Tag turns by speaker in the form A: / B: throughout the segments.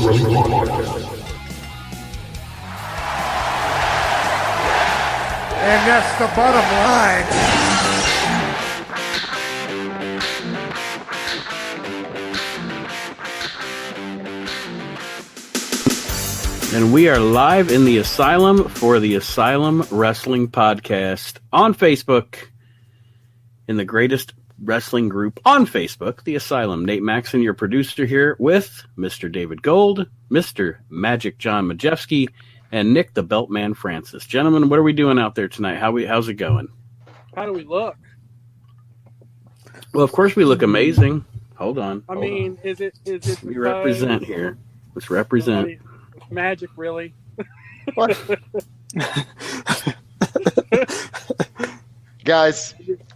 A: Wrestling Podcast.
B: And that's the bottom line.
C: And we are live in the Asylum for the Asylum Wrestling Podcast on Facebook, in the greatest wrestling group on Facebook, the Asylum. Nate Maxon, your producer, here with Mr. David Gold, Mr. Magic John Majewski, and Nick the Beltman Francis. Gentlemen, what are we doing out there tonight? How's it going?
D: How do we look?
C: Well, of course we look amazing. Hold on.
D: Is it?
C: We represent here. Let's represent.
D: Magic, really?
E: What? Guys,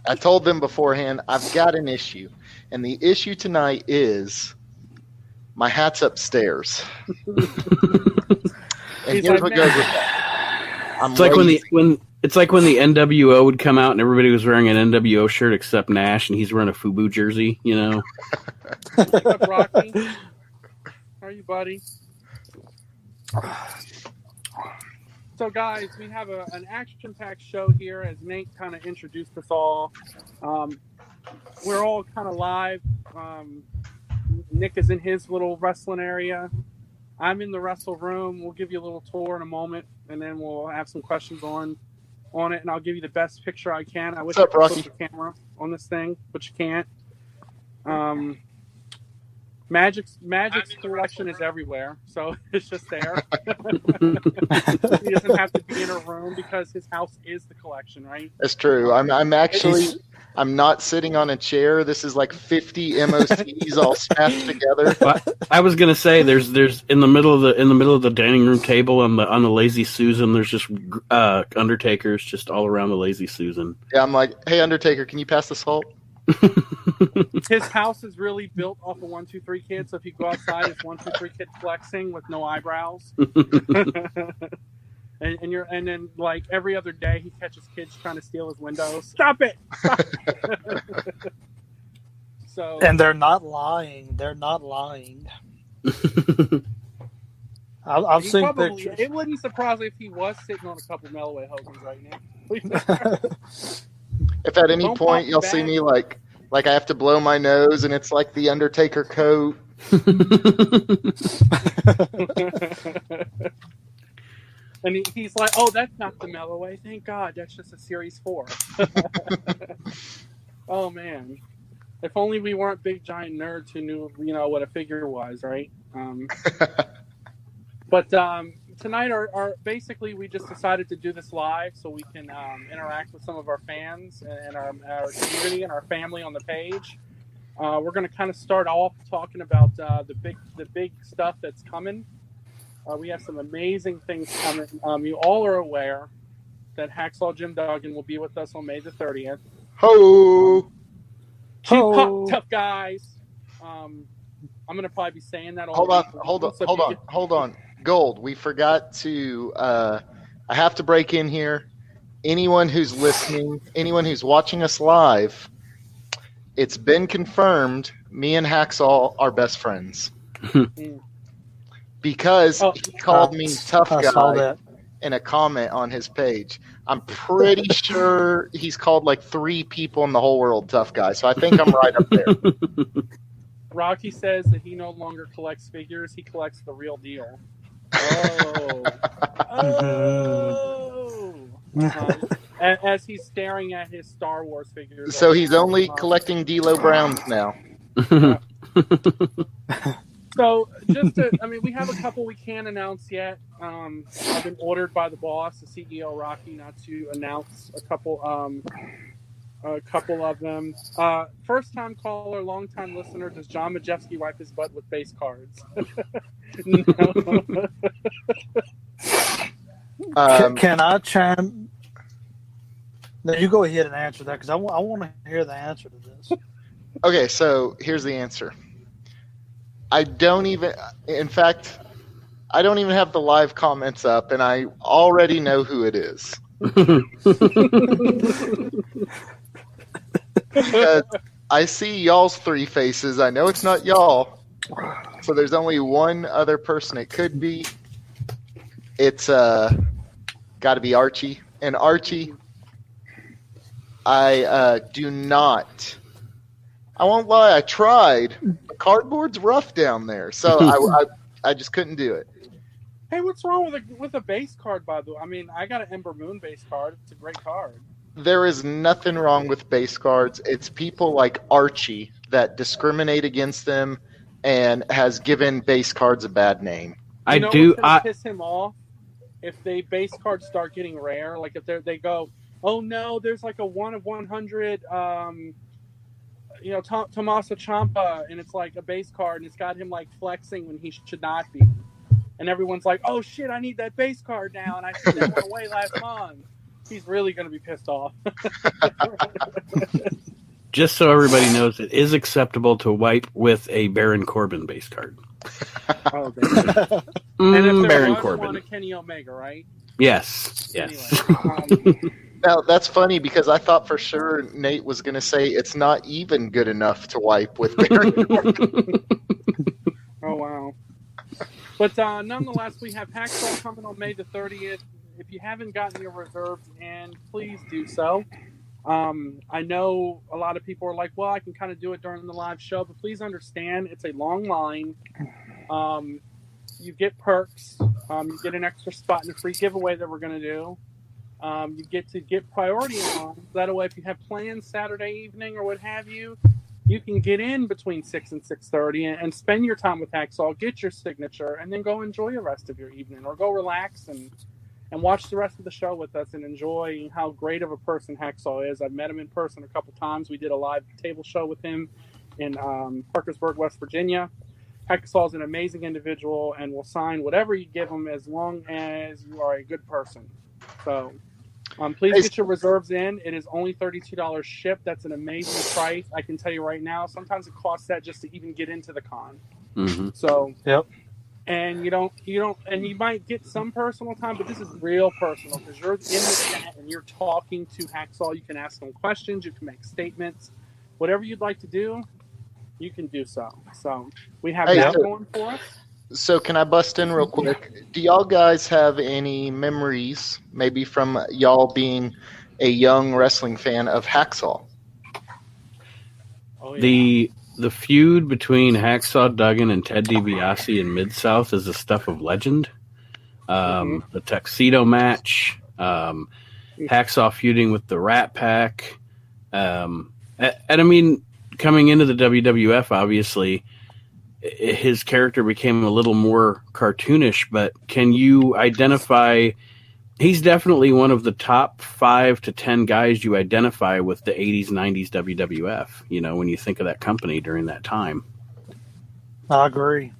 E: I told them beforehand, I've got an issue. And the issue tonight is my hat's upstairs. And here's what goes with that.
C: It's like when the NWO would come out and everybody was wearing an NWO shirt except Nash, and he's wearing a FUBU jersey, you know.
D: What's up, Rocky? How are you, buddy? So, guys, we have an action-packed show here, as Nate kind of introduced us all. We're all kind of live. Nick is in his little wrestling area. I'm in the wrestle room. We'll give you a little tour in a moment, and then we'll have some questions on it, and I'll give you the best picture I can. I wish I could put the camera on this thing, but you can't. Magic's collection is everywhere, so it's just there. He doesn't have to be in a room because his house is the collection, right?
E: That's true. I'm not sitting on a chair. This is like 50 MOCs all smashed together.
C: I was gonna say there's in the middle of the dining room table on the Lazy Susan. There's just Undertakers just all around the Lazy Susan.
E: Yeah, I'm like, hey Undertaker, can you pass the salt?
D: His house is really built off of 1, 2, 3 Kid, so if you go outside, it's 1, 2, 3 Kid flexing with no eyebrows. and then like every other day, he catches kids trying to steal his windows. Stop it! So,
F: and they're not lying. I've seen pictures.
D: It wouldn't surprise me if he was sitting on a couple Melloway Hogans right now.
E: If at any point you'll see me like I have to blow my nose and it's like the Undertaker coat.
D: And he's like, oh, that's not the Melloway. Thank God. That's just a Series 4. Oh, man. If only we weren't big, giant nerds who knew, what a figure was, right? But tonight, basically, we just decided to do this live so we can interact with some of our fans and our community and our family on the page. We're going to kind of start off talking about the big stuff that's coming. We have some amazing things coming. You all are aware that Hacksaw Jim Duggan will be with us on May the 30th.
E: Ho!
D: Tough guys. I'm going to probably be saying that all
E: Hold on. Gold, we forgot to I have to break in here. Anyone who's listening, anyone who's watching us live, it's been confirmed me and Hacksaw are best friends. Because he called me tough guy in a comment on his page. I'm pretty sure he's called like 3 people in the whole world tough guy, so I think I'm right up there.
D: Rocky says that he no longer collects figures, he collects the real deal. As he's staring at his Star Wars figures.
E: So he's only collecting D'Lo Browns now.
D: So, we have a couple we can't announce yet. I've been ordered by the boss, the CEO Rocky, not to announce a couple of them. First time caller, long time listener. Does John Majewski wipe his butt with base cards? No.
F: Can I chime? No, you go ahead and answer that because I want to hear the answer to this.
E: Okay, so here's the answer. I don't even have the live comments up, and I already know who it is. Because I see y'all's 3 faces. I know it's not y'all. So there's only one other person it could be. It's got to be Archie. And Archie, I do not. I won't lie. I tried. Cardboard's rough down there, so I just couldn't do it.
D: Hey, what's wrong with a base card, by the way? I mean, I got an Ember Moon base card. It's a great card.
E: There is nothing wrong with base cards. It's people like Archie that discriminate against them and has given base cards a bad name.
D: You know what's gonna piss him off? If they base cards start getting rare, like if they go, oh no, there's like a 1 of 100, Tommaso Ciampa, and it's like a base card, and it's got him like flexing when he should not be, and everyone's like, oh shit, I need that base card now, and I threw that one away last month. He's really going to be pissed off.
C: Just so everybody knows, it is acceptable to wipe with a Baron Corbin base card.
D: Oh, and if there
C: Baron
D: was
C: Corbin.
D: one, a Kenny Omega, right?
C: Yes.
D: Anyway,
E: Now, that's funny because I thought for sure Nate was going to say it's not even good enough to wipe with Baron Corbin.
D: Oh, wow. But nonetheless, we have Hacksaw coming on May the 30th. If you haven't gotten your reserves in, please do so. I know a lot of people are like, well, I can kind of do it during the live show, but please understand it's a long line. You get perks. You get an extra spot in a free giveaway that we're going to do. You get to get priority on. That way, if you have plans Saturday evening or what have you, you can get in between 6 and 6:30 and spend your time with Hacksaw, get your signature, and then go enjoy the rest of your evening or go relax and watch the rest of the show with us and enjoy how great of a person Hacksaw is. I've met him in person a couple times. We did a live table show with him in Parkersburg, West Virginia. Hacksaw is an amazing individual and will sign whatever you give him as long as you are a good person. So please get your reserves in. It is only $32 shipped. That's an amazing price. I can tell you right now, sometimes it costs that just to even get into the con.
C: Mm-hmm.
D: So,
F: yep.
D: And you don't, and you might get some personal time, but this is real personal because you're in the chat and you're talking to Hacksaw. You can ask them questions, you can make statements, whatever you'd like to do, you can do so. So we have that going for us.
E: So can I bust in real quick? Do y'all guys have any memories, maybe from y'all being a young wrestling fan, of Hacksaw?
D: Oh, yeah.
C: The feud between Hacksaw Duggan and Ted DiBiase in Mid-South is the stuff of legend. The tuxedo match, Hacksaw feuding with the Rat Pack. And I mean, coming into the WWF, obviously, his character became a little more cartoonish, but can you identify... He's definitely one of the top 5 to 10 guys you identify with the 80s, 90s WWF, you know, when you think of that company during that time.
F: I agree.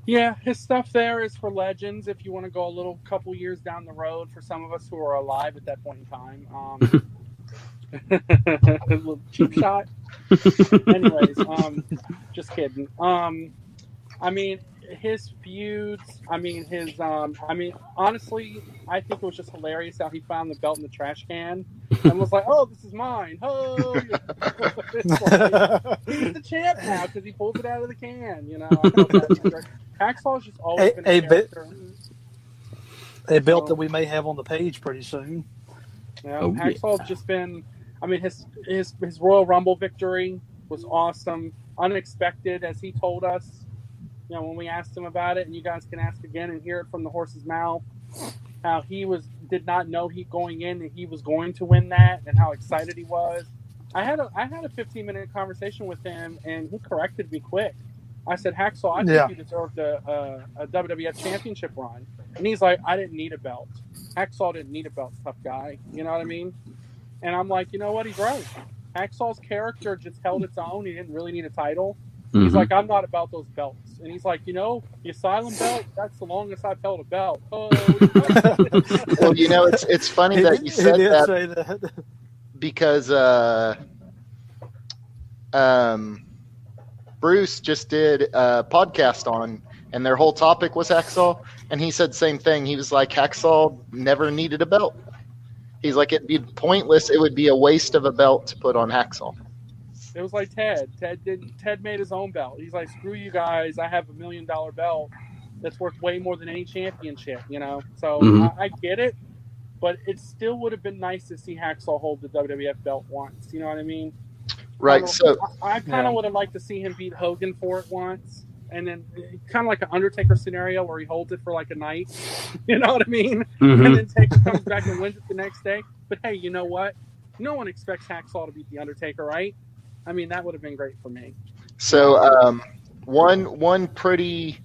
D: Yeah, his stuff there is for legends if you want to go a couple years down the road for some of us who are alive at that point in time. A little cheap shot. Anyways, just kidding. I mean, his feuds, honestly, I think it was just hilarious how he found the belt in the trash can and was like, oh, this is mine. Oh, he's the champ now because he pulls it out of the can, you know. Hacksaw's just always been a character.
F: A belt that we may have on the page pretty soon.
D: Yeah, Hacksaw's just been, his Royal Rumble victory was awesome, unexpected, as he told us. You know, when we asked him about it, and you guys can ask again and hear it from the horse's mouth, how he did not know going in that he was going to win that, and how excited he was. I had a 15-minute conversation with him, and he corrected me quick. I said, Hacksaw, I think you deserved a WWF championship run, and he's like, I didn't need a belt. Hacksaw didn't need a belt, tough guy. You know what I mean? And I'm like, you know what? He's right. Hacksaw's character just held its own. He didn't really need a title. Mm-hmm. He's like, I'm not about those belts. And he's like, you know, the Asylum belt, that's the longest I've held a belt. Oh,
E: well, you know, it's funny that you said that because Bruce just did a podcast on, and their whole topic was Hacksaw, and he said the same thing. He was like, Hacksaw never needed a belt. He's like, it'd be pointless. It would be a waste of a belt to put on Hacksaw.
D: It was like Ted. Ted made his own belt. He's like, screw you guys. I have $1 million belt that's worth way more than any championship. So I get it, but it still would have been nice to see Hacksaw hold the WWF belt once. You know what I mean?
E: Right. So
D: I kind of would have liked to see him beat Hogan for it once, and then kind of like an Undertaker scenario where he holds it for like a night. You know what I mean?
C: Mm-hmm.
D: And then Taker comes back and wins it the next day. But hey, you know what? No one expects Hacksaw to beat the Undertaker, right? I mean, that would have been great for me.
E: So one pretty,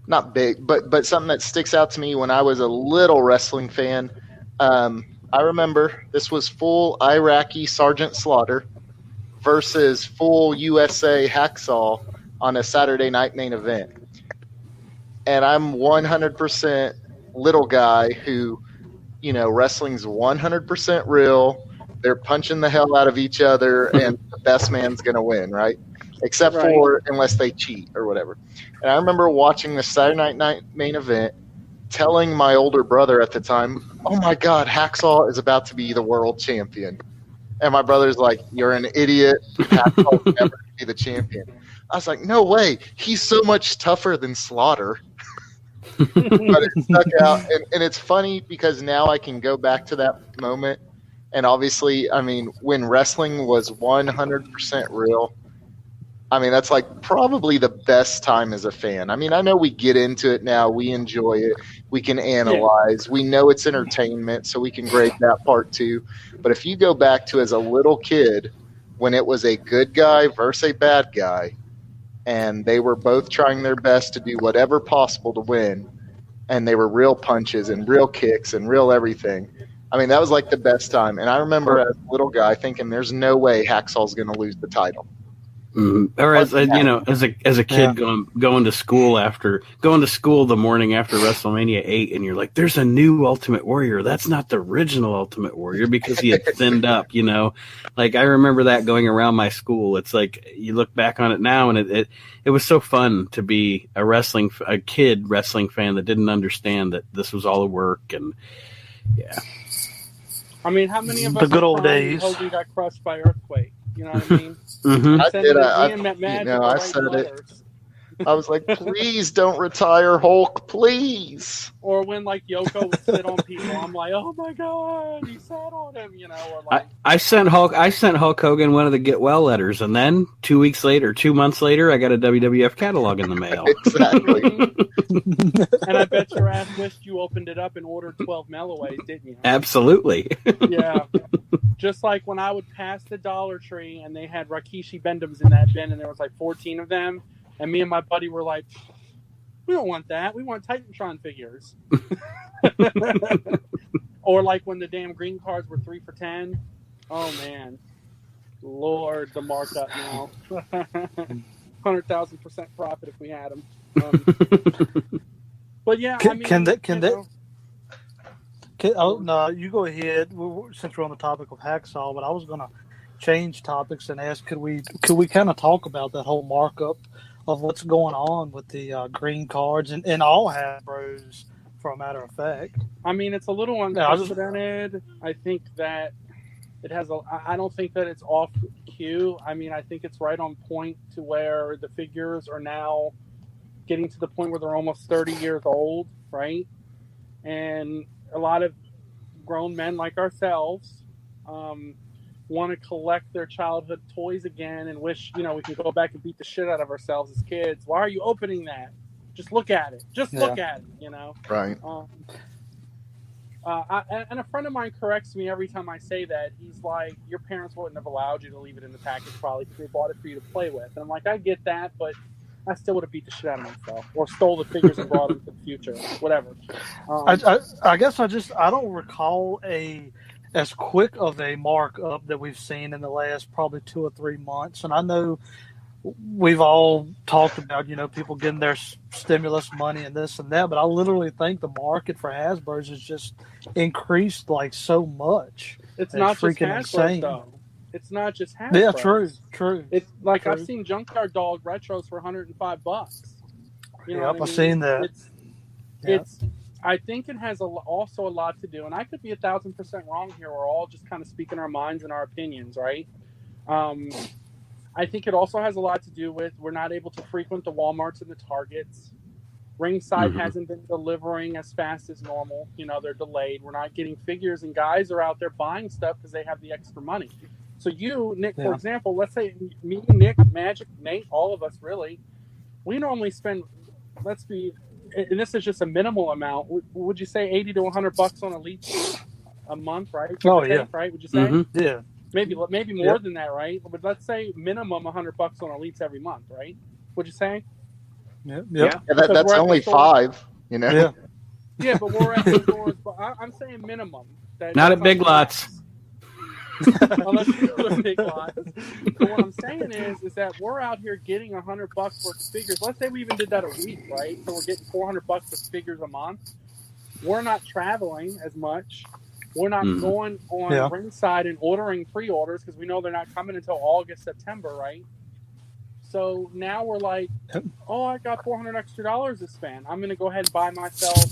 E: not big, but something that sticks out to me when I was a little wrestling fan. I remember this was full Iraqi Sergeant Slaughter versus full USA Hacksaw on a Saturday night main event. And I'm 100% little guy who, wrestling's 100% real. They're punching the hell out of each other, and the best man's going to win, right? Except for unless they cheat or whatever. And I remember watching the Saturday night main event, telling my older brother at the time, oh my God, Hacksaw is about to be the world champion. And my brother's like, you're an idiot. Hacksaw's never going to be the champion. I was like, no way. He's so much tougher than Slaughter. But it stuck out. And it's funny because now I can go back to that moment. And obviously, I mean, when wrestling was 100% real, I mean, that's like probably the best time as a fan. I mean, I know we get into it now. We enjoy it. We can analyze. We know it's entertainment, so we can grade that part too. But if you go back to as a little kid when it was a good guy versus a bad guy, and they were both trying their best to do whatever possible to win, and they were real punches and real kicks and real everything. I mean, that was like the best time. And I remember as a little guy thinking there's no way Hacksaw's going to lose the title.
C: Mm-hmm. Or as a kid going to school the morning after WrestleMania 8, and you're like, there's a new Ultimate Warrior. That's not the original Ultimate Warrior because he had thinned up. Like I remember that going around my school. It's like you look back on it now, and it was so fun to be a kid wrestling fan that didn't understand that this was all a work. And yeah,
D: I mean, how many of us
F: the good old days
D: Hogan got crushed by earthquake? You know what I mean?
C: Mm-hmm.
E: I did. I said it. I was like, please don't retire Hulk, please.
D: Or when like Yoko would sit on people, I'm like, oh my God, he sat on him, Or like,
C: I sent Hulk Hogan one of the get well letters, and then 2 months later, I got a WWF catalog in the mail.
E: Exactly.
D: And I bet your ass wished you opened it up and ordered 12 Melloways, didn't you?
C: Absolutely.
D: Yeah. Just like when I would pass the Dollar Tree and they had Rikishi Bendums in that bin, and there was like 14 of them. And me and my buddy were like, we don't want that. We want Titantron figures. Or like when the damn green cards were 3 for $10. Oh, man. Lord, the markup now. 100,000% profit if we had them. But yeah,
F: no, you go ahead. Since we're on the topic of Hacksaw, but I was going to change topics and ask, could we kind of talk about that whole markup of what's going on with the green cards and all Hasbros, for a matter of fact?
D: I mean, it's a little unprecedented. I think that it has I don't think that it's off cue. I mean, I think it's right on point to where the figures are now getting to the point where they're almost 30 years old, right? And a lot of grown men like ourselves want to collect their childhood toys again and wish, we can go back and beat the shit out of ourselves as kids. Why are you opening that? Just look at it. Look at it,
E: Right.
D: And a friend of mine corrects me every time I say that. He's like, your parents wouldn't have allowed you to leave it in the package probably because they bought it for you to play with. And I'm like, I get that, but I still would have beat the shit out of myself or stole the figures and brought them to the future, whatever.
F: I guess I don't recall as quick of a markup that we've seen in the last probably 2 or 3 months. And I know we've all talked about, people getting their stimulus money and this and that, but I literally think the market for Hasbro's has just increased like so much.
D: It's not just Hasbro's, though. It's not just Hasbro.
F: Yeah, true.
D: It's like I've seen Junkyard Dog retros for $105.
F: I've seen that.
D: It's. I think it has also a lot to do, and I could be 1,000% wrong here. We're all just kind of speaking our minds and our opinions, right? I think it also has a lot to do with we're not able to frequent the Walmarts and the Targets. Ringside hasn't been delivering as fast as normal. You know, they're delayed. We're not getting figures, and guys are out there buying stuff because they have the extra money. So you, Nick, for example, let's say me, Nick, Magic, Nate, all of us really, we normally spend, and this is just a minimal amount. Would you say $80 to $100 on Elite a month, right? Right? Would you say?
C: Mm-hmm.
F: Yeah.
D: Maybe more than that, right? But let's say minimum $100 on Elites every month, right? Would you say?
F: Yeah.
E: That's only 5, you know.
F: Yeah.
D: Yeah, but we're at the stores. But I'm saying minimum.
C: Not at Big Lots.
D: Unless you go to Big Lots. But what I'm saying is that we're out here getting $100 worth of figures. Let's say we even did that a week, right? So we're getting $400 worth of figures a month. We're not traveling as much. We're not going on Ringside and ordering pre-orders because we know they're not coming until August, September, right? So now we're like, oh, I got $400 extra to spend. I'm going to go ahead and buy myself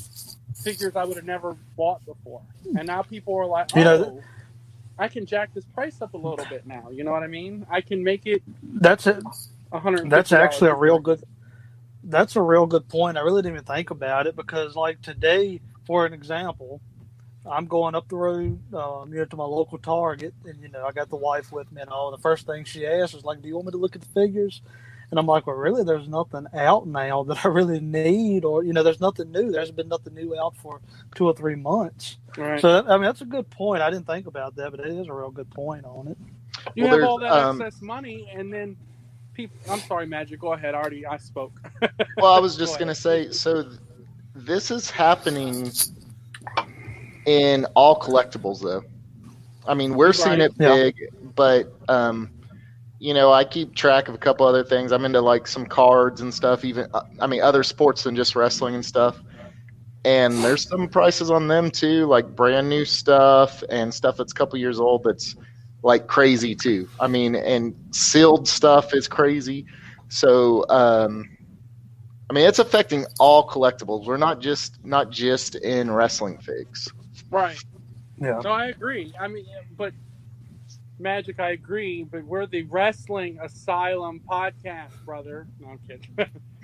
D: figures I would have never bought before. And now people are like, oh, I can jack this price up a little bit now. You know what I mean? I can make it.
F: That's it. That's actually a real good. That's a real good point. I really didn't even think about it because, like today, for an example, I'm going up the road to my local Target, and I got the wife with me and all. The first thing she asked was like, "Do you want me to look at the figures?" And I'm like, "Well, really, there's nothing out now that I really need, or there's nothing new. There's been nothing new out for 2 or 3 months."
D: Right.
F: So that's a good point. I didn't think about that, but it is a real good point on it.
D: You have all that excess money, and then people. I'm sorry, Magic. Go ahead. I spoke.
E: Well, I was just going to say, so this is happening in all collectibles, though. I mean, we're seeing it big, but I keep track of a couple other things. I'm into like some cards and stuff, even other sports than just wrestling and stuff. And there's some prices on them too, like brand new stuff and stuff that's a couple years old that's like crazy too. I mean, and sealed stuff is crazy. So it's affecting all collectibles. We're not just in wrestling figs.
D: Right.
F: Yeah.
D: No, I agree. I mean, but Magic, I agree. But we're the Wrestling Asylum podcast, brother. No, I'm kidding.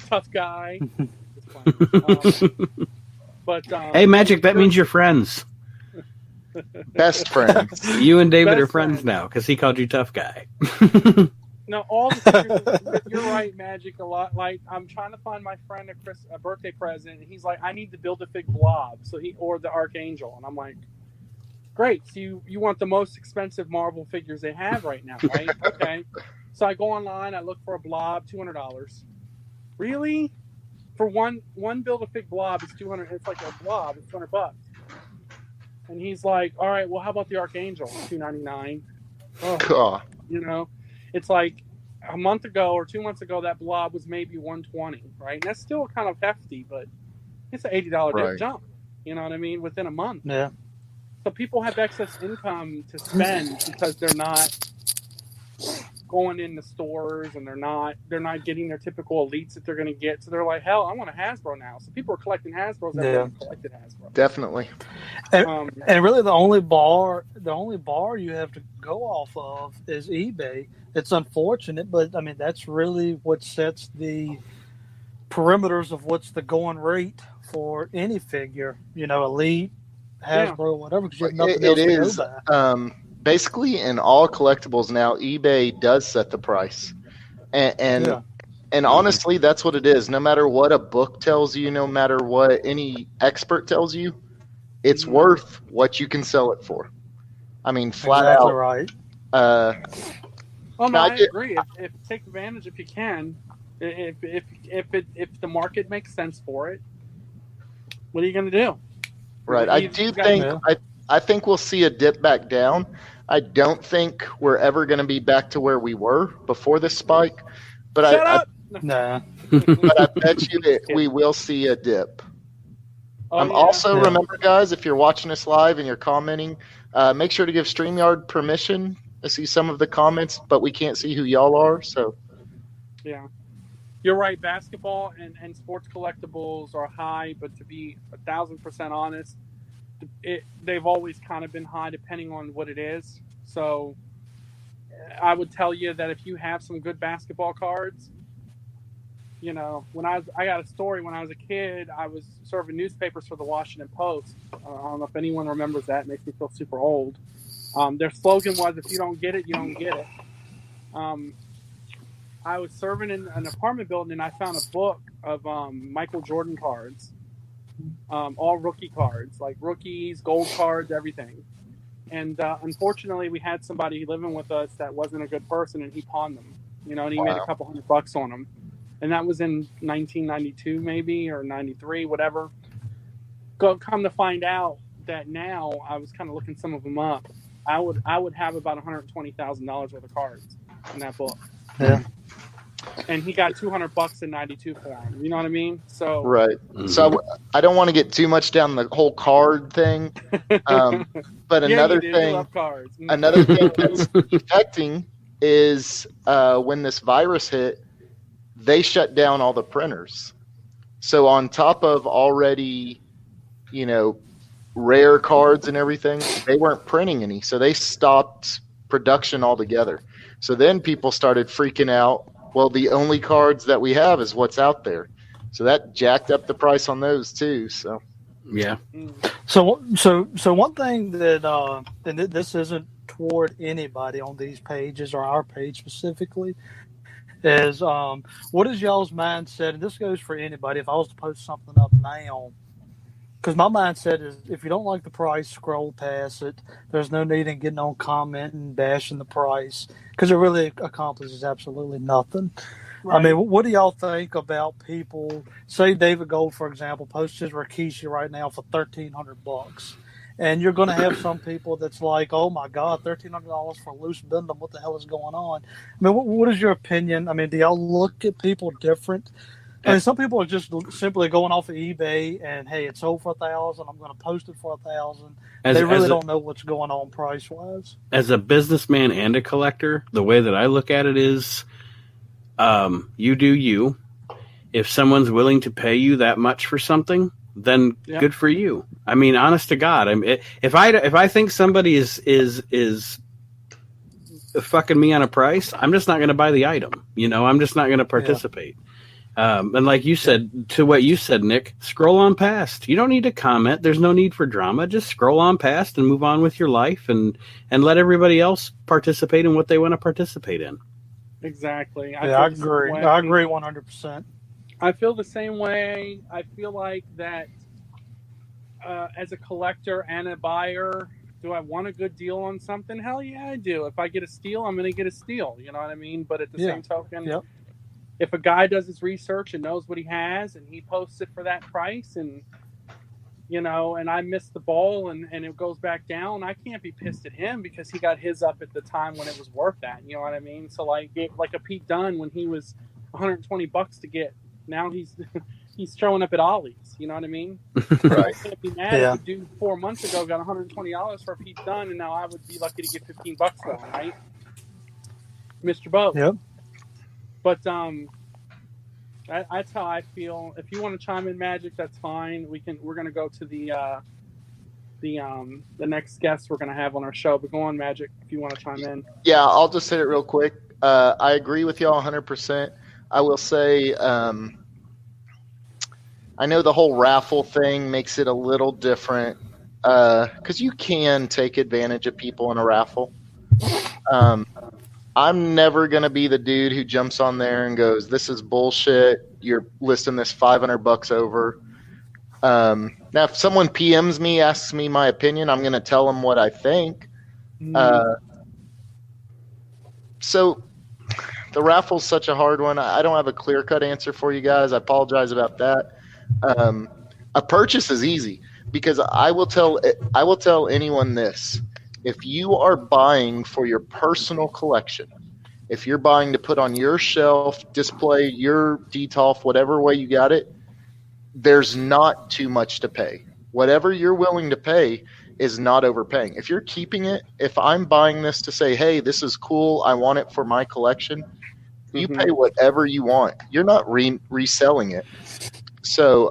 D: Tough guy.
C: Hey, Magic, that means you're friends.
E: Best friends.
C: You and David are friends now because he called you tough guy.
D: No, all the figures, you're right, Magic. A lot. Like I'm trying to find my friend a birthday present, and he's like, "I need to build a fig blob," or the Archangel, and I'm like, "Great, so you want the most expensive Marvel figures they have right now, right?" Okay, so I go online, I look for a blob, $200. Really? For one build a fig blob, it's $200. It's like a blob, it's $200. And he's like, "All right, well, how about the Archangel? $299."
E: God.
D: It's like a month ago or 2 months ago, that blob was maybe $120, right? And that's still kind of hefty, but it's an $80 jump. You know what I mean? Within a month.
F: Yeah.
D: So people have excess income to spend because they're not going in the stores and they're not getting their typical Elites that they're going to get. So they're like, hell, I want a Hasbro now. So people are collecting Hasbros. Everybody collected Hasbro.
E: Definitely.
F: And really, the only bar you have to go off of is eBay. It's unfortunate, but I mean that's really what sets the perimeters of what's the going rate for any figure. Elite, Hasbro, whatever. Because you have nothing else to go by.
E: Basically, in all collectibles now, eBay does set the price, and honestly, that's what it is. No matter what a book tells you, no matter what any expert tells you, it's worth what you can sell it for. I mean, flat out.
F: Right.
D: I agree. If take advantage if you can. If the market makes sense for it, what are you going to do?
E: Right. I think we'll see a dip back down. I don't think we're ever going to be back to where we were before this spike. But
D: Shut up!
E: But I bet you that we will see a dip. Remember, guys, if you're watching us live and you're commenting, make sure to give StreamYard permission to see some of the comments, but we can't see who y'all are. So,
D: yeah, you're right. Basketball and sports collectibles are high, but to be 1,000% honest, they've always kind of been high depending on what it is. So I would tell you that if you have some good basketball cards, you know, I got a story when I was a kid. I was serving newspapers for the Washington Post. I don't know if anyone remembers that. It makes me feel super old. Their slogan was, "If you don't get it, you don't get it." I was serving in an apartment building, and I found a book of Michael Jordan cards, all rookie cards, like rookies, gold cards, everything. And unfortunately, we had somebody living with us that wasn't a good person, and he pawned them. You know, and he made a couple $100 on them. And that was in 1992, maybe, or 93, whatever. Come to find out that now, I was kind of looking some of them up. I would have about $120,000 worth of cards in that book.
F: Yeah.
D: And he got $200 in 92 for them. You know what I mean? So
E: right. So I don't want to get too much down the whole card thing. But another thing,
D: love cards.
E: another thing that's affecting is when this virus hit, they shut down all the printers. So on top of already, you know, rare cards and everything, they weren't printing any. So they stopped production altogether. So then people started freaking out. Well, the only cards that we have is what's out there. So that jacked up the price on those too. So
C: yeah.
F: So one thing that and this isn't toward anybody on these pages or our page specifically, is what is y'all's mindset? And this goes for anybody. If I was to post something up now, because my mindset is, if you don't like the price, scroll past it. There's no need in getting on commenting and bashing the price, because it really accomplishes absolutely nothing. Right. I mean, what do y'all think about people? Say David Gold, for example, posts his Rikishi right now for $1,300. And you're going to have some people that's like, oh, my God, $1,300 for a loose bindum. What the hell is going on? I mean, what is your opinion? I mean, do y'all look at people different? I mean, some people are just simply going off of eBay and, hey, it sold for $1,000. I'm going to post it for $1,000. They really don't know what's going on price-wise. As
C: a businessman and a collector, the way that I look at it is you do you. If someone's willing to pay you that much for something, then good for you. I mean, honest to God, if I think somebody is fucking me on a price, I'm just not going to buy the item. You know, I'm just not going to participate. And like you said, to what you said, Nick, scroll on past. You don't need to comment. There's no need for drama. Just scroll on past and move on with your life, and let everybody else participate in what they want to participate in.
D: Exactly.
F: I agree. I agree 100%.
D: I feel the same way. I feel like that as a collector and a buyer, do I want a good deal on something? Hell yeah, I do. If I get a steal, I'm going to get a steal. You know what I mean? But at the same token, if a guy does his research and knows what he has and he posts it for that price, and, you know, and I missed the ball and it goes back down, I can't be pissed at him because he got his up at the time when it was worth that. You know what I mean? So like a Pete Dunne when he was $120 to get. Now he's showing up at Ollie's. You know what I mean?
E: Right.
D: I can't be mad if the dude 4 months ago got $120 for a Pete Dunne, and now I would be lucky to get $15 for him, right? Mr. Bo.
F: Yep. But
D: that's how I feel. If you want to chime in, Magic, that's fine. We're gonna go to the next guest we're gonna have on our show. But go on, Magic, if you want to chime in.
E: Yeah, I'll just hit it real quick. I agree with y'all 100%. I will say, I know the whole raffle thing makes it a little different because you can take advantage of people in a raffle. I'm never going to be the dude who jumps on there and goes, this is bullshit. You're listing this $500 over. Now, if someone PMs me, asks me my opinion, I'm going to tell them what I think. So the raffle's such a hard one. I don't have a clear-cut answer for you guys. I apologize about that. A purchase is easy because I will tell anyone this. If you are buying for your personal collection, if you're buying to put on your shelf, display your Detolf, whatever way you got it, there's not too much to pay. Whatever you're willing to pay is not overpaying. If you're keeping it, if I'm buying this to say, hey, this is cool, I want it for my collection, you pay whatever you want. You're not reselling it. So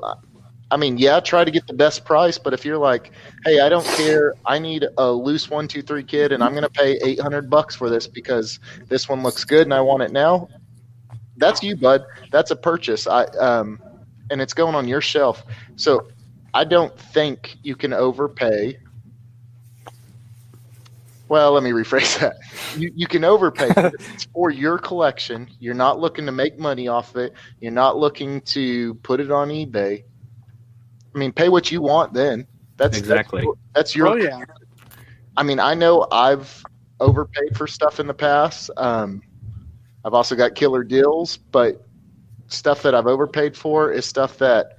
E: I mean, yeah, try to get the best price. But if you're like, hey, I don't care, I need a loose 1, 2, 3 kid, and I'm going to pay $800 for this because this one looks good and I want it now. That's you, bud. That's a purchase. And it's going on your shelf. So I don't think you can overpay. Well, let me rephrase that. You can overpay. It's for your collection. You're not looking to make money off of it. You're not looking to put it on eBay. I mean, pay what you want then. That's
C: Exactly.
E: That's your.
D: Oh yeah.
E: I mean, I know I've overpaid for stuff in the past. I've also got killer deals, but stuff that I've overpaid for is stuff that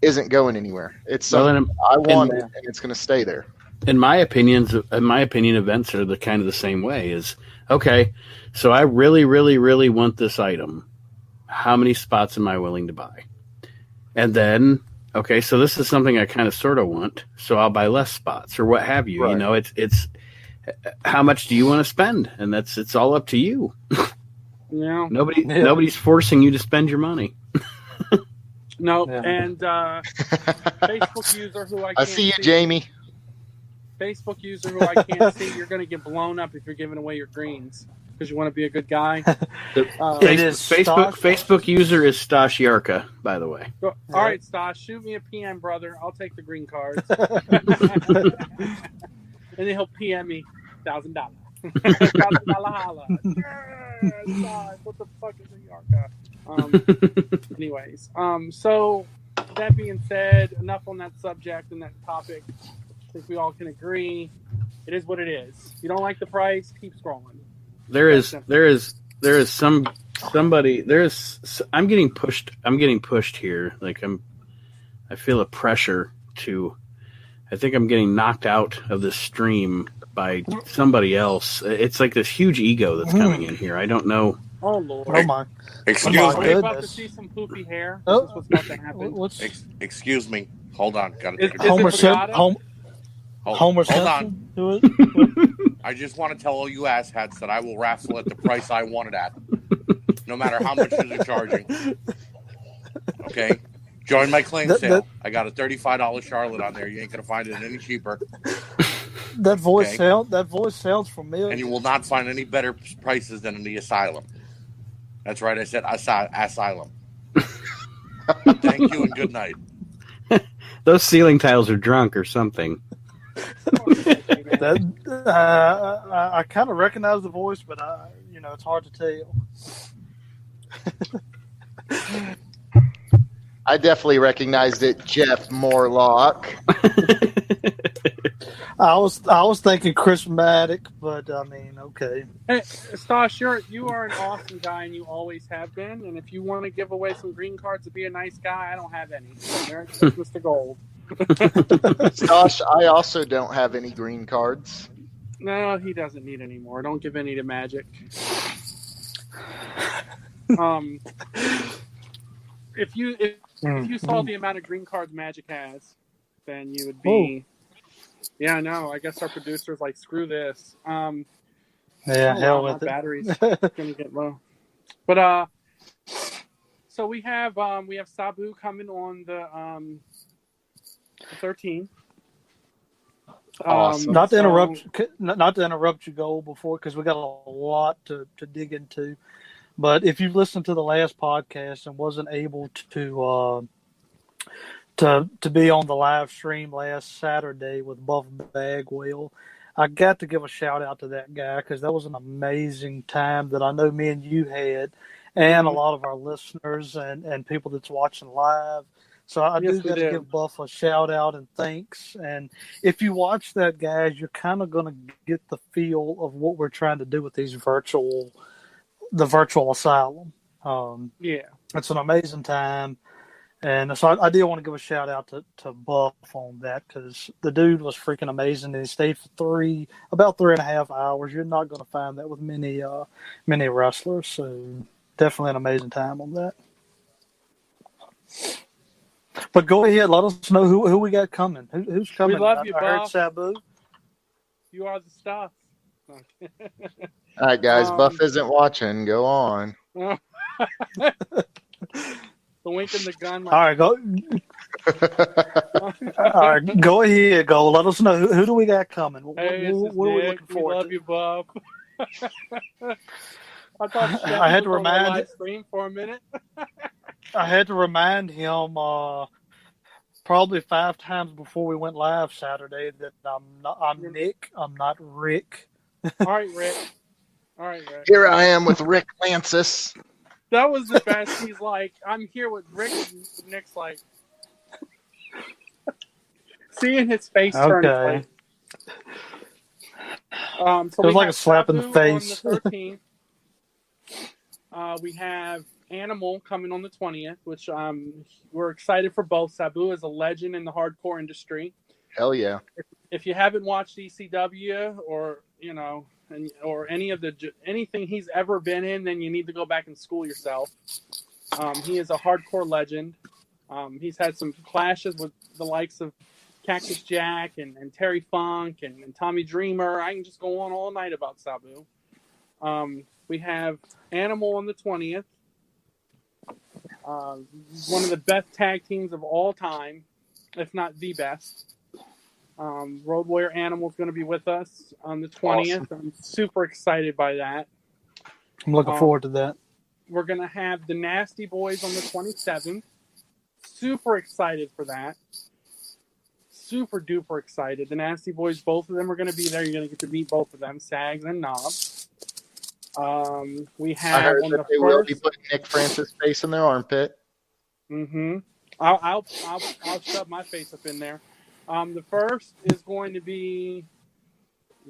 E: isn't going anywhere. It's something I want, and it's going to stay there.
C: In my opinion, events are the kind of the same way. Is okay. So I really, really, really want this item. How many spots am I willing to buy? And then, okay, so this is something I kind of sort of want. So I'll buy less spots or what have you.
E: Right.
C: You know, it's how much do you want to spend, and it's all up to you.
D: Yeah.
C: Nobody's forcing you to spend your money.
D: No.
F: Yeah.
D: And Facebook user who I can't
E: see you, Jamie.
D: Facebook user who I can't see, you're going to get blown up if you're giving away your greens because you want to be a good guy.
F: It is
C: Facebook user is Stash Yarka, by the way.
D: All right, Stas, shoot me a PM, brother. I'll take the green cards. And then he'll PM me $1,000. $1,000 holla. Stas, what the fuck is a Yarka? Anyways, so that being said, enough on that subject and that topic. I think we all can agree it is what it is. If you don't like the price, keep scrolling. I'm getting pushed here. Like I feel a pressure to, I think I'm getting knocked out of this stream by somebody else. It's like this huge ego that's coming in here. I don't know. Oh Lord.
F: Oh my.
A: Excuse
F: Oh,
D: Are
A: me.
D: we about to see some poopy hair? This is what's about to happen.
A: Excuse me. Hold on. Got to
D: Is
A: take
D: it
A: a
F: Homer
D: Pagata?
F: Homer
A: hold
F: Simpson?
A: on.
F: Do it?
A: I just want to tell all you asshats that I will raffle at the price I want it at, no matter how much you're charging. Okay? Join my claim sale. I got a $35 Charlotte on there. You ain't gonna find it any cheaper,
F: That voice
A: Okay.
F: sounds familiar.
A: and you will not find any better prices than in the asylum. That's right. I said asylum. Thank you and good night.
C: Those ceiling tiles are drunk or something.
F: I kind of recognize the voice, but it's hard to tell.
E: I definitely recognized it, Jeff Morlock.
F: I was thinking Chris Maddock, but I mean, okay.
D: Hey, Stas, you are an awesome guy, and you always have been. And if you want to give away some green cards to be a nice guy, I don't have any. There's Mr. Gold.
E: Josh, I also don't have any green cards.
D: No, he doesn't need any more. Don't give any to Magic. If you saw the amount of green cards Magic has, then you would be. Yeah, no. I guess our producer's like, screw this.
F: Hell with it.
D: Battery's gonna get low. But so we have Sabu coming on the 13th.
E: Awesome.
F: Not to interrupt you, Gold, before, because we got a lot to dig into. But if you listened to the last podcast and wasn't able to be on the live stream last Saturday with Buff Bagwell, I got to give a shout out to that guy, because that was an amazing time that I know me and you had, and a lot of our listeners and people that's watching live. So I do got to give Buff a shout out and thanks. And if you watch that, guys, you're kind of going to get the feel of what we're trying to do with the virtual asylum. It's an amazing time. And so I did want to give a shout out to Buff on that, because the dude was freaking amazing. And he stayed for about 3.5 hours. You're not going to find that with many wrestlers. So definitely an amazing time on that. But go ahead, let us know who we got coming. Who's coming?
D: We love you,
F: I heard
D: Buff.
F: Sabu.
D: You are the stuff.
E: All right, guys. Buff isn't watching. Go on.
D: The wink and the gun.
F: All right, go. All right, go ahead. Go. Let us know who do we got coming.
D: Hey,
F: what are we looking
D: we
F: forward
D: love
F: to?
D: you, Buff. I thought
F: I had to
D: was on the
F: remind-
D: live stream for a minute.
F: I had to remind him probably 5 times before we went live Saturday that I'm Nick. I'm not Rick.
D: All right, Rick.
E: Here I am with Rick Lancis.
D: That was the best. He's like, I'm here with Rick. And Nick's like, seeing his face turn.
F: Okay.
D: So
F: It was like a slap in the face.
D: On the 13th. We have Animal coming on the 20th, which we're excited for both. Sabu is a legend in the hardcore industry.
E: Hell yeah.
D: If you haven't watched ECW or or anything he's ever been in, then you need to go back and school yourself. He is a hardcore legend. He's had some clashes with the likes of Cactus Jack and Terry Funk and Tommy Dreamer. I can just go on all night about Sabu. We have Animal on the 20th. One of the best tag teams of all time, if not the best. Road Warrior Animal is going to be with us on the 20th. Awesome. I'm super excited by that.
F: I'm looking forward to that.
D: We're going to have the Nasty Boys on the 27th. Super excited for that. Super duper excited. The Nasty Boys, both of them are going to be there. You're going to get to meet both of them, Sags and Knobs. We have
E: I heard
D: on
E: that
D: the
E: they
D: first,
E: will be putting Nick Francis' face in their armpit.
D: Mm-hmm. I'll shove my face up in there. The first is going to be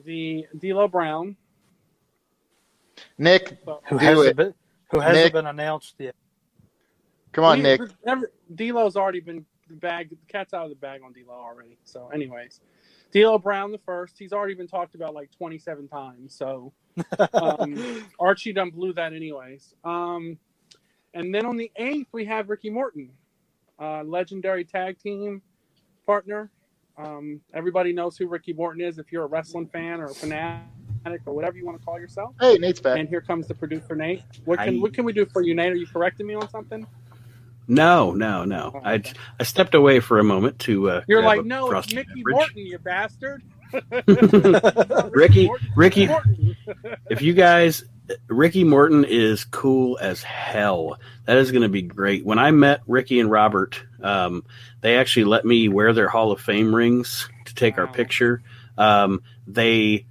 D: the D'Lo Brown.
E: Nick,
F: who hasn't been announced yet.
E: Come on, Nick.
D: D'Lo's already been the cat's out of the bag on D'Lo already. So, anyways, D'Lo Brown the first. He's already been talked about like 27 times. So, Archie done blew that anyways. And then on the 8th we have Ricky Morton, legendary tag team partner. Everybody knows who Ricky Morton is if you're a wrestling fan or a fanatic or whatever you want to call yourself.
E: Hey, Nate's back.
D: And here comes the producer, Nate. What can we do for you, Nate? Are you correcting me on something?
C: No.
D: Oh, okay.
C: I stepped away for a moment to.
D: You're like, no, it's Mickey Morton, you bastard.
C: Ricky,
D: Morton.
C: If you guys, Ricky Morton is cool as hell. That is going to be great. When I met Ricky and Robert, they actually let me wear their Hall of Fame rings to take our picture. They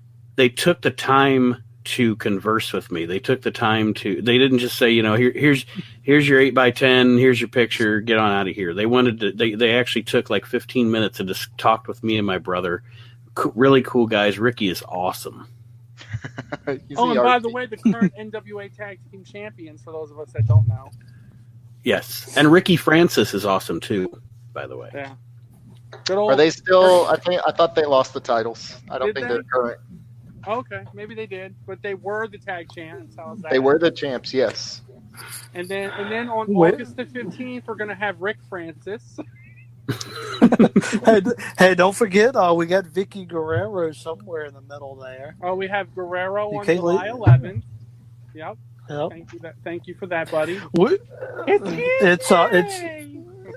C: took the time to converse with me. They took the time to. They didn't just say, here's your 8x10, here's your picture, get on out of here. They wanted to. They actually took like 15 minutes and just talked with me and my brother. Really cool guys. Ricky is awesome.
D: And by the way, the current NWA Tag Team Champions, for those of us that don't know.
C: Yes, and Ricky Francis is awesome too. By the way,
D: yeah. Good old.
E: Are they still? I thought they lost the titles. I don't think they're current.
D: Okay, maybe they did, but they were the tag champs. How's that?
E: They were the champs, yes.
D: And then on August the 15th, we're gonna have Rick Francis.
F: Hey, don't forget, we got Vicky Guerrero somewhere in the middle there.
D: Oh, we have Guerrero on July 11th. Yep. Thank you for that, buddy.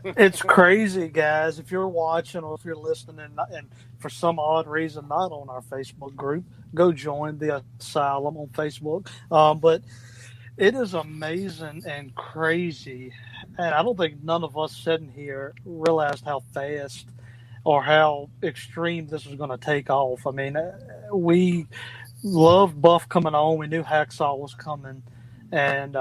F: It's crazy, guys. If you're watching or if you're listening and for some odd reason not on our Facebook group, go join the Asylum on Facebook. But it is amazing and crazy. And I don't think none of us sitting here realized how fast or how extreme this was going to take off. I mean, we loved Buff coming on. We knew Hacksaw was coming. And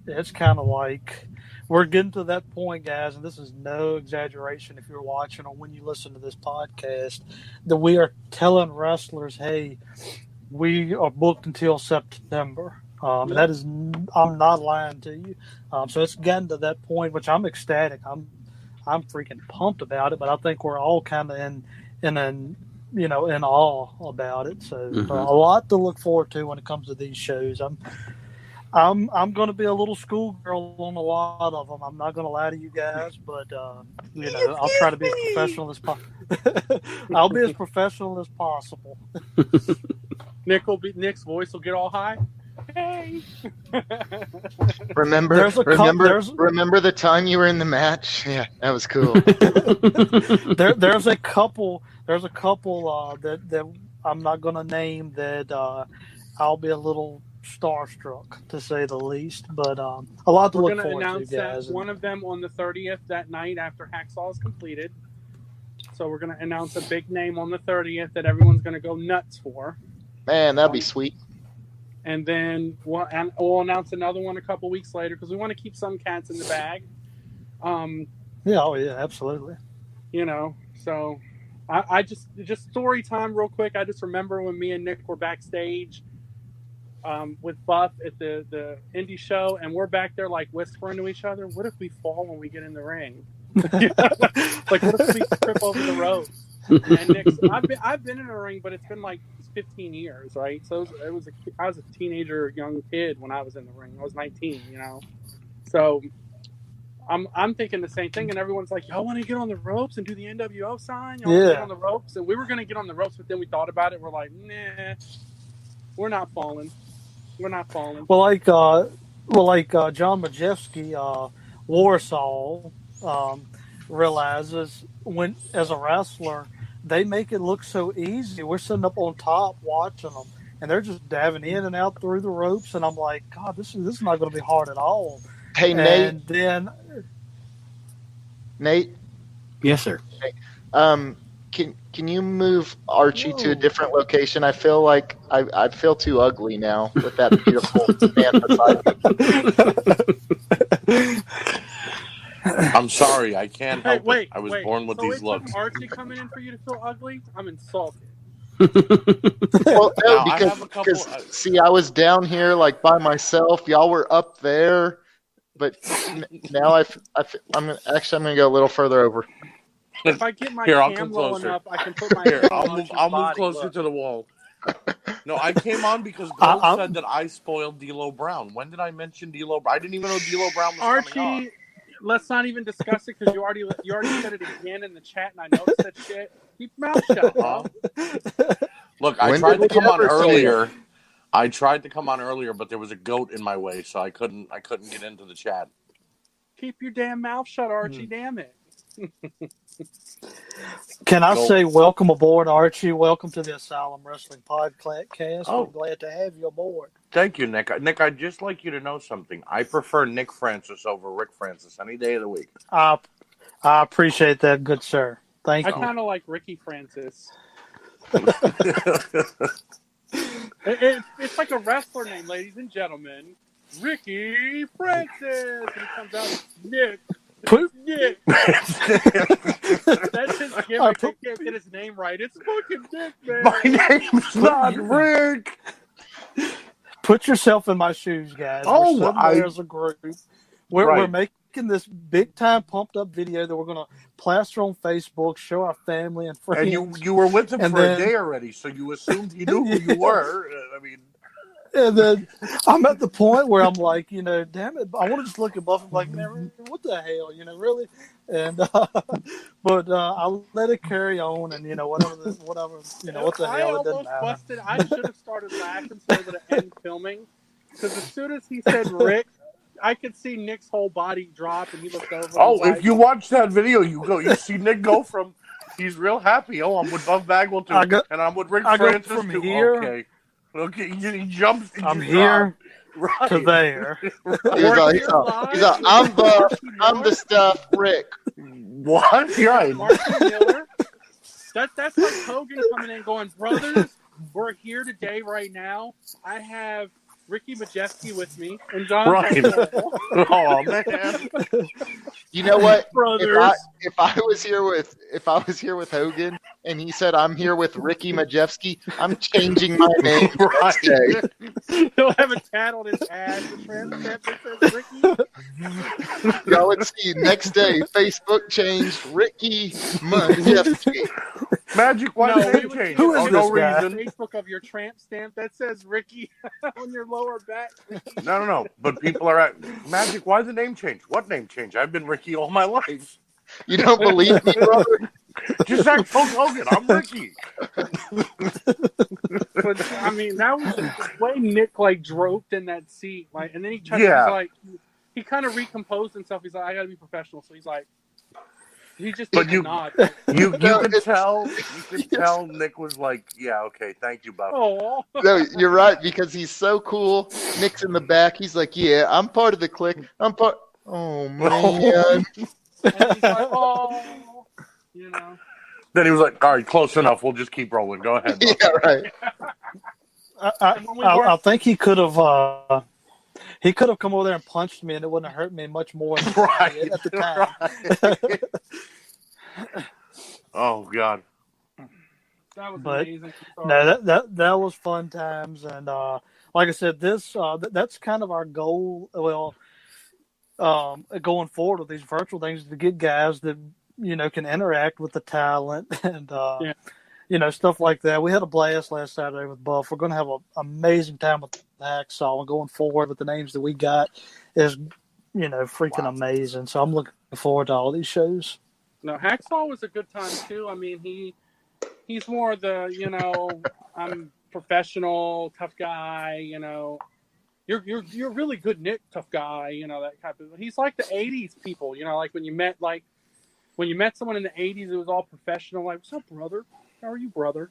F: it's kind of like we're getting to that point, guys, and this is no exaggeration if you're watching or when you listen to this podcast, that we are telling wrestlers, hey, we are booked until September. And that is, I'm not lying to you. So it's gotten to that point, which I'm ecstatic. I'm freaking pumped about it, but I think we're all kind of in awe about it. So a lot to look forward to when it comes to these shows. I'm going to be a little schoolgirl on a lot of them. I'm not going to lie to you guys, but I'll try to be as professional as possible. I'll be as professional as possible.
D: Nick's voice will get all high. Hey.
E: Remember the time you were in the match? Yeah, that was cool.
F: There's a couple that I'm not going to name that I'll be a little starstruck, to say the least. But a lot to
D: We're
F: look
D: going to
F: forward to,
D: announce
F: guys.
D: that one of them on the 30th that night after Hacksaw is completed. So we're going to announce a big name on the 30th that everyone's going to go nuts for.
E: Man, that'd be sweet.
D: And then we'll announce another one a couple weeks later because we want to keep some cats in the bag.
F: Yeah, absolutely.
D: You know, so I just story time real quick. I just remember when me and Nick were backstage with Buff at the indie show, and we're back there like whispering to each other, what if we fall when we get in the ring? Like, what if we trip over the ropes? And Nick's, I've been in a ring, but it's been like 15 years, right? So I was a teenager, young kid when I was in the ring. I was 19, you know. So I'm thinking the same thing, and everyone's like, "Y'all want to get on the ropes and do the NWO sign? Y'all want to get on the ropes?" And we were going to get on the ropes, but then we thought about it. We're like, "Nah, we're not falling. We're not falling."
F: Well, like John Majewski, Warsaw realizes when, as a wrestler, they make it look so easy. We're sitting up on top watching them, and they're just diving in and out through the ropes. And I'm like, God, this is not going to be hard at all.
E: Hey,
F: and then
E: Nate.
C: Yes, sir.
E: Can you move Archie to a different location? I feel like I feel too ugly now with that beautiful man beside me.
A: I'm sorry, I can't help
D: wait,
A: it. I was born with these
D: it
A: looks.
D: took Archie coming in for you to feel ugly? I'm insulted.
E: Well, no,
A: Now,
E: because see, I was down here like by myself. Y'all were up there, but now I'm gonna go a little further over.
D: If I get my
A: I'll
D: cam
A: come
D: low
A: closer.
D: enough, I can put my
A: Here,
D: hand on
A: I'll move
D: body.
A: closer
D: Look.
A: to the wall. No, I came on because Gold said that I spoiled D'Lo Brown. When did I mention D'Lo Brown? I didn't even know D'Lo Brown was coming on.
D: Archie, let's not even discuss it because you already said it again in the chat, and I noticed that shit. Keep your mouth shut, bro.
A: Look, I tried to come on earlier. I tried to come on earlier, but there was a goat in my way, so I couldn't get into the chat.
D: Keep your damn mouth shut, Archie. Damn it.
F: Can I say welcome aboard, Archie? Welcome to the Asylum Wrestling Podcast.
A: Oh.
F: We're glad to have you aboard.
A: Thank you, Nick. Nick, I'd just like you to know something. I prefer Nick Francis over Rick Francis any day of the week.
F: I appreciate that, good sir. Thank you.
D: I kind of like Ricky Francis. It's like a wrestler name, ladies and gentlemen. Ricky Francis. And he comes out as Nick. Nick. That's his gimmick. He can't get his name right. It's fucking Nick, man.
A: My name's not Rick.
F: Put yourself in my shoes, guys.
A: Oh,
F: we're sitting there as a group. We're making this big time pumped up video that we're going to plaster on Facebook, show our family and friends.
A: And you were with him for a day already, so you assumed he knew who you were. I mean.
F: And then I'm at the point where I'm like, damn it, I want to just look at Buff and be like, man, what the hell, really? And but I'll let it carry on, and whatever, what the hell, it doesn't matter.
D: I should have started laughing so that it ended filming, because as soon as he said Rick, I could see Nick's whole body drop, and he looked over.
A: Oh, if you watch that video, you see Nick go from he's real happy. Oh, I'm with Buff Bagwell too, and I'm with Rick Francis
F: from
A: too.
F: Here,
A: Okay, he jumps.
F: I'm here to there.
E: He's like, I'm Buff. I'm the stuff, Rick.
A: What? Right.
D: Marky Miller. That's like Hogan coming in going, brothers, we're here today right now. I have Ricky Majewski with me and John.
A: Right. Oh man.
E: You know what?
D: Brothers.
E: If I was here with Hogan and he said I'm here with Ricky Majewski, I'm changing my name
A: Right.
E: today.
D: He'll have a tat on his ass. The transcript that says Ricky.
E: Y'all would see next day Facebook changed Ricky Majewski.
A: Magic, why did they change?
F: Who is
A: Oh, no
F: this guy?
A: reason.
D: Facebook of your tramp stamp that says Ricky on your lower back.
A: No. But people are at Magic. Why the name change? What name change? I've been Ricky all my life.
E: You don't believe me, brother?
A: Just act Hulk Hogan. I'm Ricky.
D: But I mean, that was the way Nick like droped in that seat, like, and then he tried.
A: Yeah.
D: He's like, he kind of recomposed himself. He's like, I got to be professional. So he's like, he just did a nod.
A: You can tell Nick was like, yeah, okay, thank you, Buff.
D: Oh,
E: No, you're right, because he's so cool. Nick's in the back. He's like, yeah, I'm part of the clique. I'm part. Oh, man.
D: and he's like, oh, you know.
A: Then he was like, all right, close enough. We'll just keep rolling. Go ahead. Buff.
E: Yeah, right.
F: I think he could have come over there and punched me, and it wouldn't have hurt me much more than
A: Right.
F: it at the time.
A: Right. Oh, God.
D: That was
F: But,
D: amazing.
F: No, that was fun times, and like I said, this that's kind of our goal. Well, going forward with these virtual things, to get guys that can interact with the talent and stuff like that. We had a blast last Saturday with Buff. We're going to have an amazing time with Hacksaw, and going forward with the names that we got is freaking amazing. So I'm looking forward to all these shows.
D: No, Hacksaw was a good time too. I mean, he's more the I'm professional, tough guy. You're really good, Nick, tough guy. That type of. He's like the '80s people. Like when you met someone in the '80s, it was all professional. Like, what's up, brother? How are you, brother?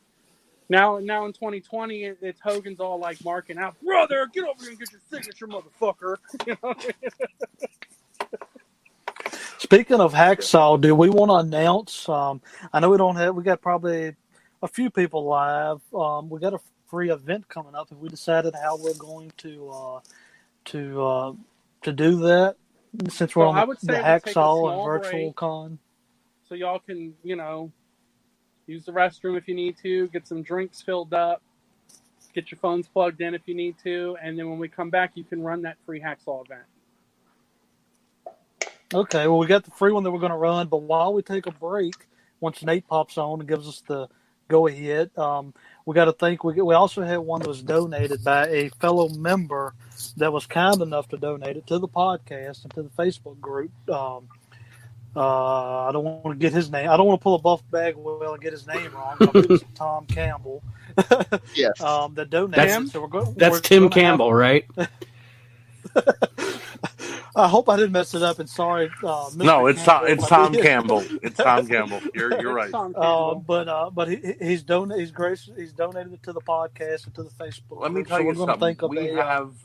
D: Now in 2020, it's Hogan's all like marking out, brother. Get over here and get your signature, motherfucker.
F: Speaking of Hacksaw, do we want to announce? I know we got probably a few people live. We got a free event coming up. Have we decided how we're going to do that? Since we're on the Hacksaw and Virtual
D: break,
F: Con.
D: So y'all can, use the restroom if you need to, get some drinks filled up, get your phones plugged in if you need to, and then when we come back, you can run that free Hacksaw event. Okay,
F: well, we got the free one that we're going to run, but while we take a break, once Nate pops on and gives us the go-ahead, we got to think, we also had one that was donated by a fellow member that was kind enough to donate it to the podcast and to the Facebook group. I don't want to get his name. I don't want to pull a Buff bag well and get his name wrong. I believe it's Tom Campbell.
E: Yes.
F: That donated.
C: That's Tim Campbell, right?
F: I hope I didn't mess it up. And sorry, Mr.
A: No, it's
F: Campbell.
A: Tom Campbell. It's Tom Campbell. You're right.
F: But he's donated it to the podcast and to the Facebook.
A: Let me
F: group,
A: tell you
F: we're
A: something.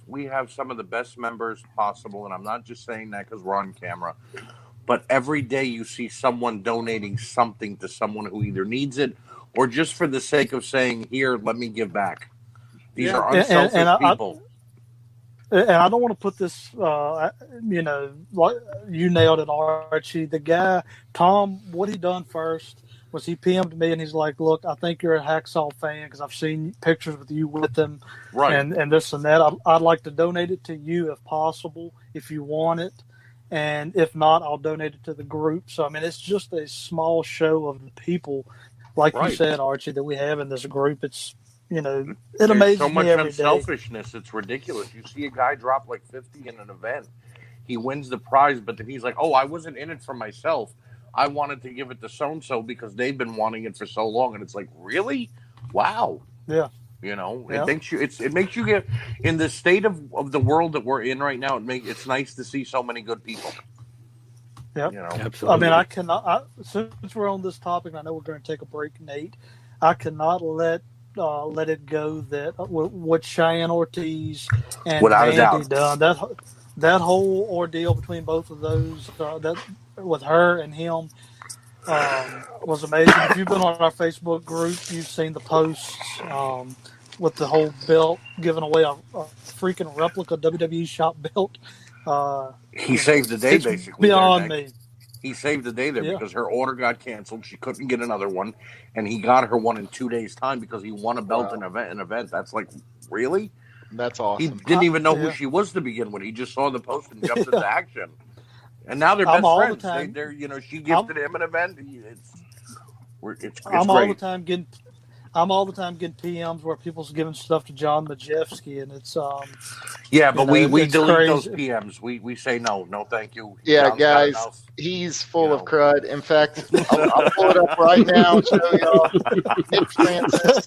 A: We have some of the best members possible, and I'm not just saying that because we're on camera. But every day you see someone donating something to someone who either needs it or just for the sake of saying, "Here, let me give back." These are unselfish people.
F: And I don't want to put this, like you nailed it, Archie. The guy, Tom, what he done first was he PM'd me and he's like, look, I think you're a Hacksaw fan because I've seen pictures with you with them,
A: right?
F: And this and that. I'd like to donate it to you if possible, if you want it. And if not, I'll donate it to the group. So, I mean, it's just a small show of the people, like you said, Archie, that we have in this group. It's, it amazes
A: so much
F: me every
A: unselfishness.
F: day.
A: It's ridiculous. You see a guy drop like 50 in an event. He wins the prize, but then he's like, oh, I wasn't in it for myself. I wanted to give it to so-and-so because they've been wanting it for so long. And it's like, really? Wow.
F: Yeah.
A: It makes you get in the state of the world that we're in right now. It's nice to see so many good people.
F: Yeah,
C: absolutely.
F: I mean, since we're on this topic, I know we're going to take a break, Nate. I cannot let it go that what Cheyenne Ortiz and Mandy done, that whole ordeal between both of those, that with her and him, was amazing. If you've been on our Facebook group, you've seen the posts with the whole belt, giving away a freaking replica WWE shop belt.
A: He saved the day, basically.
F: Beyond me.
A: He saved the day there because her order got canceled. She couldn't get another one, and he got her one in 2 days' time because he won a belt in an event. That's like, really?
E: That's awesome.
A: He didn't even know who she was to begin with. He just saw the post and jumped into action. And now they're best friends. She gifted him an event. It's
F: all the time I'm all the time getting PMs where people's giving stuff to John Majewski, and it's
A: Yeah, but we
F: it's
A: delete
F: crazy.
A: those PMs. We say no, thank you.
E: Yeah,
A: John's got
E: guys,
A: enough.
E: he's full
A: You
E: of
A: know.
E: crud. In fact, I'll pull it up right now and show y'all. Nick Francis.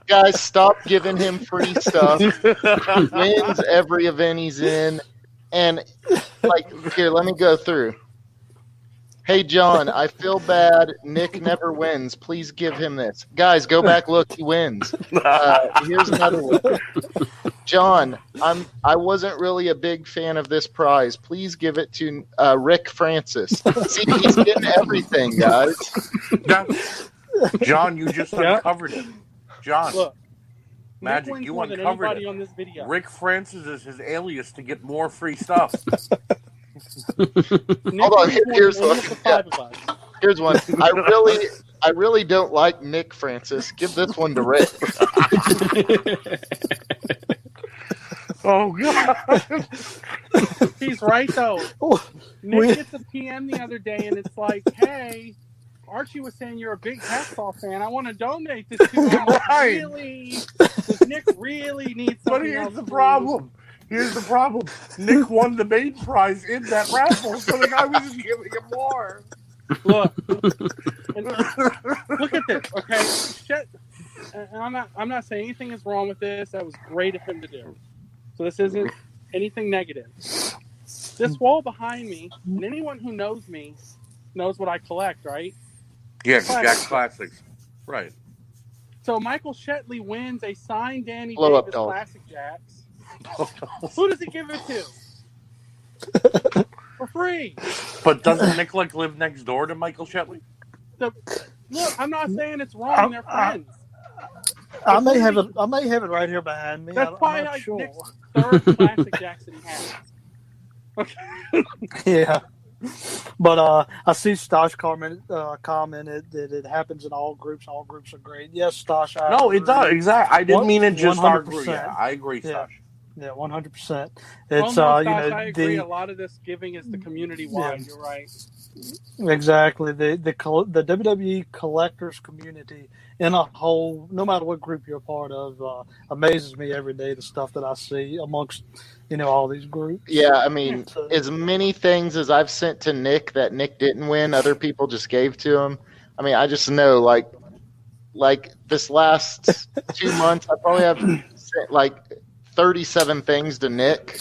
E: Guys, stop giving him free stuff. He wins every event he's in. And, here, let me go through. Hey, John, I feel bad. Nick never wins. Please give him this. Guys, go back, look. He wins. Here's another one. John, I wasn't really a big fan of this prize. Please give it to Rick Francis. See, he's getting everything, guys.
A: John, you just uncovered it. John,
D: Look,
A: Magic,
D: Nick
A: you
D: wins more than
A: uncovered
D: anybody
A: it.
D: on this video.
A: Rick Francis is his alias to get more free stuff.
D: Nick
E: Hold on,
D: wins more
E: here's
D: than
E: one.
D: any of the five of us.
E: Here's one. I really don't like Nick Francis. Give this one to Rick.
A: Oh, God.
D: He's right though. Nick gets a PM the other day, and it's like, "Hey, Archie was saying you're a big Hacksaw fan. I want to donate this to you." I'm like,
A: Right.
D: really? Does Nick really need
A: But
D: something
A: here's
D: else
A: the
D: free?
A: problem. Here's the problem. Nick won the main prize in that raffle, so the guy was just giving him more.
D: Look, and look at this. Okay, shit. And I'm not saying anything is wrong with this. That was great of him to do. So this isn't anything negative. This wall behind me, and anyone who knows me knows what I collect, right?
A: Yeah, Jack's Classics. Right.
D: So Michael Shetley wins a signed Danny
E: Blow up
D: Davis
E: dog.
D: Classic Jacks. Who does he give it to? For free.
A: But doesn't Nick live next door to Michael Shetley?
D: Look, I'm not saying it's wrong. They're friends.
F: I may have it right here behind me.
D: That's
F: I'm
D: probably
F: not
D: like
F: sure.
D: Nick's third Classic Jacks that he has. Okay.
F: Yeah. But I see Stosh commented that it happens in all groups. All groups are great. Yes, Stosh.
A: No, it does. Exactly. I didn't mean it just our
F: 100%.
A: group. Yeah, I agree,
F: Yeah.
A: Stosh.
F: Yeah, 100%.
D: Well,
F: It's
D: no,
F: I
D: agree. A lot of this giving is the community wide.
F: Yeah.
D: You're right.
F: exactly the WWE collectors community in a whole, no matter what group you're a part of, amazes me every day. The stuff that I see amongst all these groups.
E: Yeah, I mean,
F: So-
E: as many things as I've sent to Nick that Nick didn't win, other people just gave to him. I mean, I just know, like this last 2 months, I probably have sent 37 things to Nick.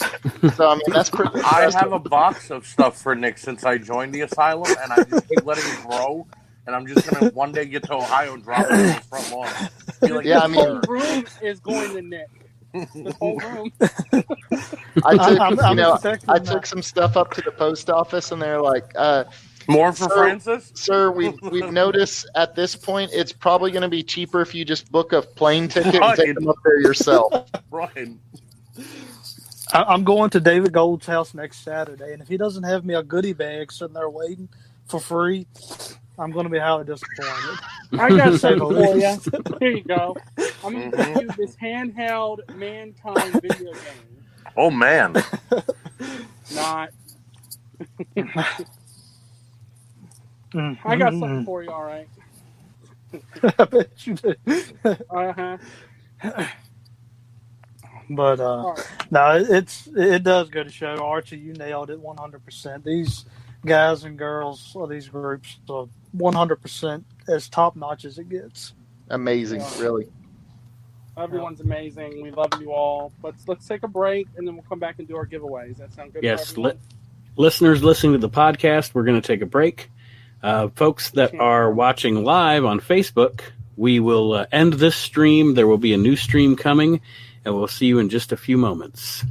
E: So I mean, that's pretty.
A: I
E: impressive.
A: have a box of stuff for Nick since I joined the asylum, and I just keep letting it grow. And I'm just gonna one day get to Ohio and drop it on his front lawn. Be like,
E: Yeah, I
D: This
E: mean-
D: whole room is going to Nick. This whole room.
F: I'm expecting
E: I
F: that.
E: took some stuff up to the post office, and they're like,
A: more for
E: So-
A: Francis.
E: "Sir, we've noticed at this point it's probably going to be cheaper if you just book a plane ticket and take
A: Right.
E: them up there yourself."
A: Right.
F: I'm going to David Gold's house next Saturday, and if he doesn't have me a goodie bag sitting there waiting for free, I'm going to be highly disappointed.
D: I got
F: Say
D: something
F: the
D: for you.
F: least.
D: Here you go. I'm going to give you this handheld Mankind video game.
A: Oh man.
D: Not. I got something for you, all right?
F: I bet you do.
D: Uh-huh.
F: But
D: All right.
F: no, it does go to show, Archie, you nailed it 100%. These guys and girls of these groups are 100% as top notch as it gets.
E: Amazing, really.
D: Everyone's amazing. We love you all. Let's take a break, and then we'll come back and do our giveaways. That sound good?
C: Yes,
D: for everyone?
C: listeners listening to the podcast, we're going to take a break. Folks that are watching live on Facebook, we will end this stream. There will be a new stream coming, and we'll see you in just a few moments.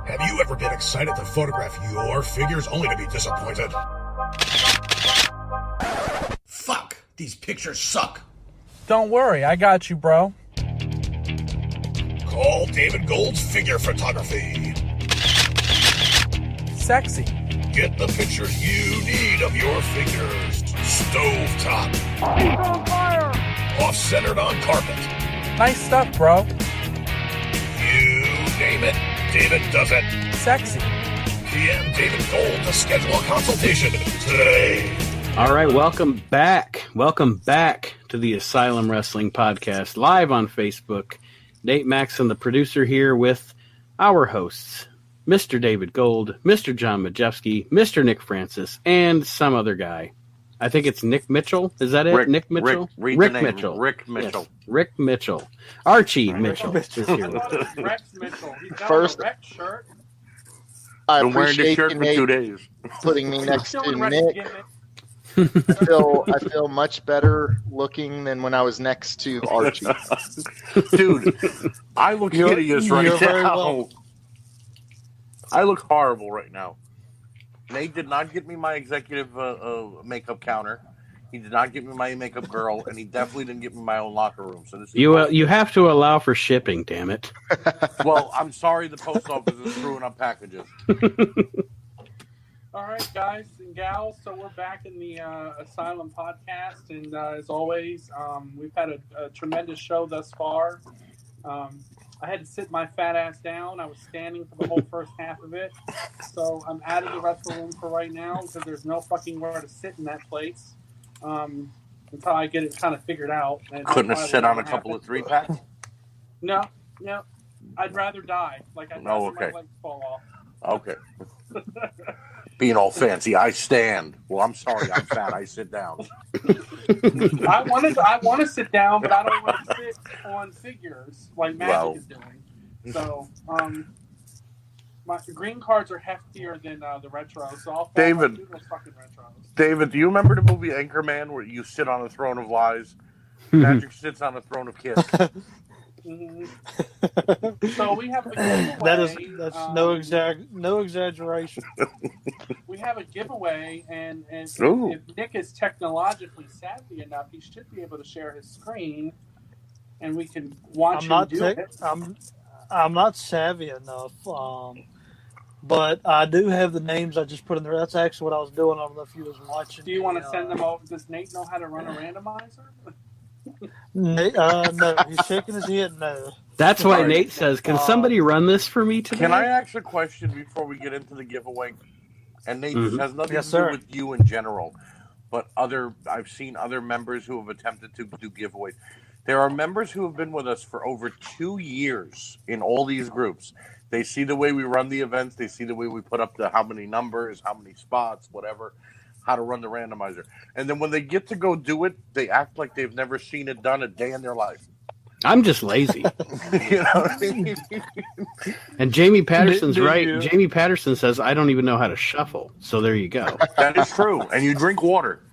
G: Have you ever been excited to photograph your figures only to be disappointed? Fuck, these pictures suck.
H: Don't worry, I got you, bro.
G: Call David Gold's Figure Photography.
H: Sexy.
G: Get the pictures you need of your figures. Stovetop.
H: He's on fire!
G: Off-centered on carpet.
H: Nice stuff, bro.
G: You name it, David does it.
H: Sexy.
G: PM David Gold to schedule a consultation today.
C: All right, welcome back. Welcome back to the Asylum Wrestling Podcast, live on Facebook. Nate Maxon, the producer, here with our hosts, Mr. David Gold, Mr. John Majewski, Mr. Nick Francis, and some other guy. I think it's Nick Mitchell. Is that it? Nick Mitchell?
A: Rick
C: Mitchell.
A: Rick Mitchell.
C: Yes, Rick Mitchell. Archie Mitchell is here.
D: Rex Mitchell. He's got
E: First-
D: a Rex shirt.
E: I
A: Been wearing this
E: appreciate
A: shirt
E: you,
A: for
E: Nate,
A: 2 days.
E: putting me next
D: Still
E: to
D: in Rex
E: Nick.
D: gimmick.
E: I feel much better looking than when I was next to Archie.
A: Dude, I look hideous right
F: you're very
A: now.
F: welcome.
A: I look horrible right now. Nate did not get me my executive makeup counter. He did not get me my makeup girl, and he definitely didn't get me my own locker room. So this is
C: You have to allow for shipping, damn it.
A: well, I'm sorry the post office is screwing up packages.
D: All right, guys and gals. So we're back in the Asylum podcast, and as always, we've had a tremendous show thus far. I had to sit my fat ass down. I was standing for the whole first half of it, so I'm out of the wrestling room for right now because there's no fucking where to sit in that place until I get it kind of figured out. And
A: Couldn't have
D: that's
A: sit
D: why
A: on a
D: it
A: couple
D: happened.
A: of 3-packs?
D: No. I'd rather die. Like I'd rather
A: okay.
D: my legs fall off.
A: Okay. Being all fancy, I stand. Well, I'm sorry, I'm fat. I sit down.
D: I want to sit down, but I don't want to sit on figures like Magic is doing. So, my green cards are heftier than the retros. So I'll
A: David.
D: do those fucking retros.
A: David, do you remember the movie Anchorman where you sit on a throne of lies? Magic sits on a throne of kiss.
D: Mm-hmm. So we have a giveaway.
F: That's no exaggeration.
D: We have a giveaway, and
A: Ooh.
D: if Nick is technologically savvy enough, he should be able to share his screen, and we can watch him do it.
F: I'm not savvy enough, but I do have the names I just put in there. That's actually what I was doing. I don't know if you was watching.
D: Do you want to send them over? Does Nate know how to run a randomizer?
F: No, he's shaking his head. No.
C: That's why
A: Sorry.
C: Nate says, can somebody run this for me today?
A: Can I ask a question before we get into the giveaway? And Nate, this has nothing
F: Yes,
A: to
F: sir.
A: do with you in general, but I've seen other members who have attempted to do giveaways. There are members who have been with us for over 2 years in all these groups. They see the way we run the events. They see the way we put up the how many numbers, how many spots, whatever, how to run the randomizer. And then when they get to go do it, they act like they've never seen it done a day in their life.
C: I'm just lazy.
A: You know what I mean?
C: And Jamie Patterson's
F: Do
C: right.
F: you?
C: Jamie Patterson says, I don't even know how to shuffle. So there you go.
A: That is true. And you drink water.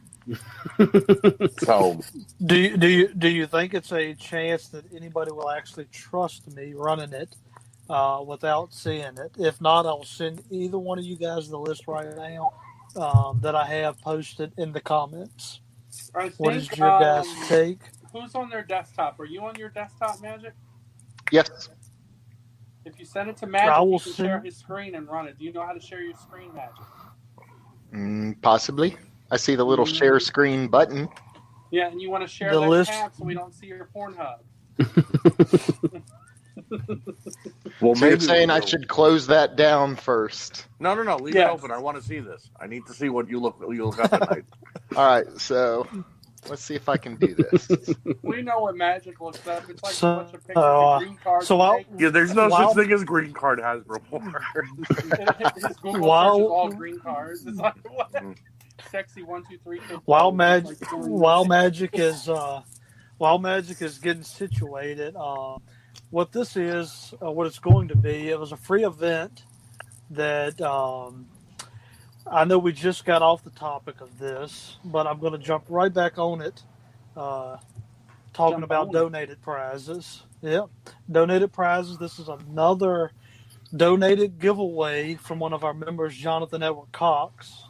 A: So
F: Do you think it's a chance that anybody will actually trust me running it without seeing it? If not, I'll send either one of you guys the list right now that I have posted in the comments.
D: I think,
F: What is your guys' take?
D: Who's on their desktop? Are you on your desktop, Magic?
E: Yes.
D: If you send it to Magic,
F: I will
D: you can share
F: send-
D: his screen and run it. Do you know how to share your screen, Magic?
E: Possibly. I see the little share screen button.
D: Yeah, and you want to share
F: The
D: that
F: list-
D: tab so we don't see your Pornhub.
A: well,
E: So you're saying I should close that down first.
A: No. Leave
D: Yes.
A: it open. I want to see this. I need to see what you look up at night.
E: All right, so let's see if I can do this.
D: We know what Magic looks like. It's like
F: So,
D: a bunch of pictures of green cards.
F: so I'll-
A: Yeah, there's no
F: Wow.
A: such thing as green card Hasbro.
D: His Google
F: While-
D: search is all green cards. It's like what? Sexy 1, 2, 3.
F: While Magic is getting situated, what this is, what it's going to be, it was a free event that I know we just got off the topic of this, but I'm going to jump right back on it, talking
D: Jump
F: about
D: on it.
F: donated prizes. Yep, donated prizes. This is another donated giveaway from one of our members, Jonathan Edward Cox,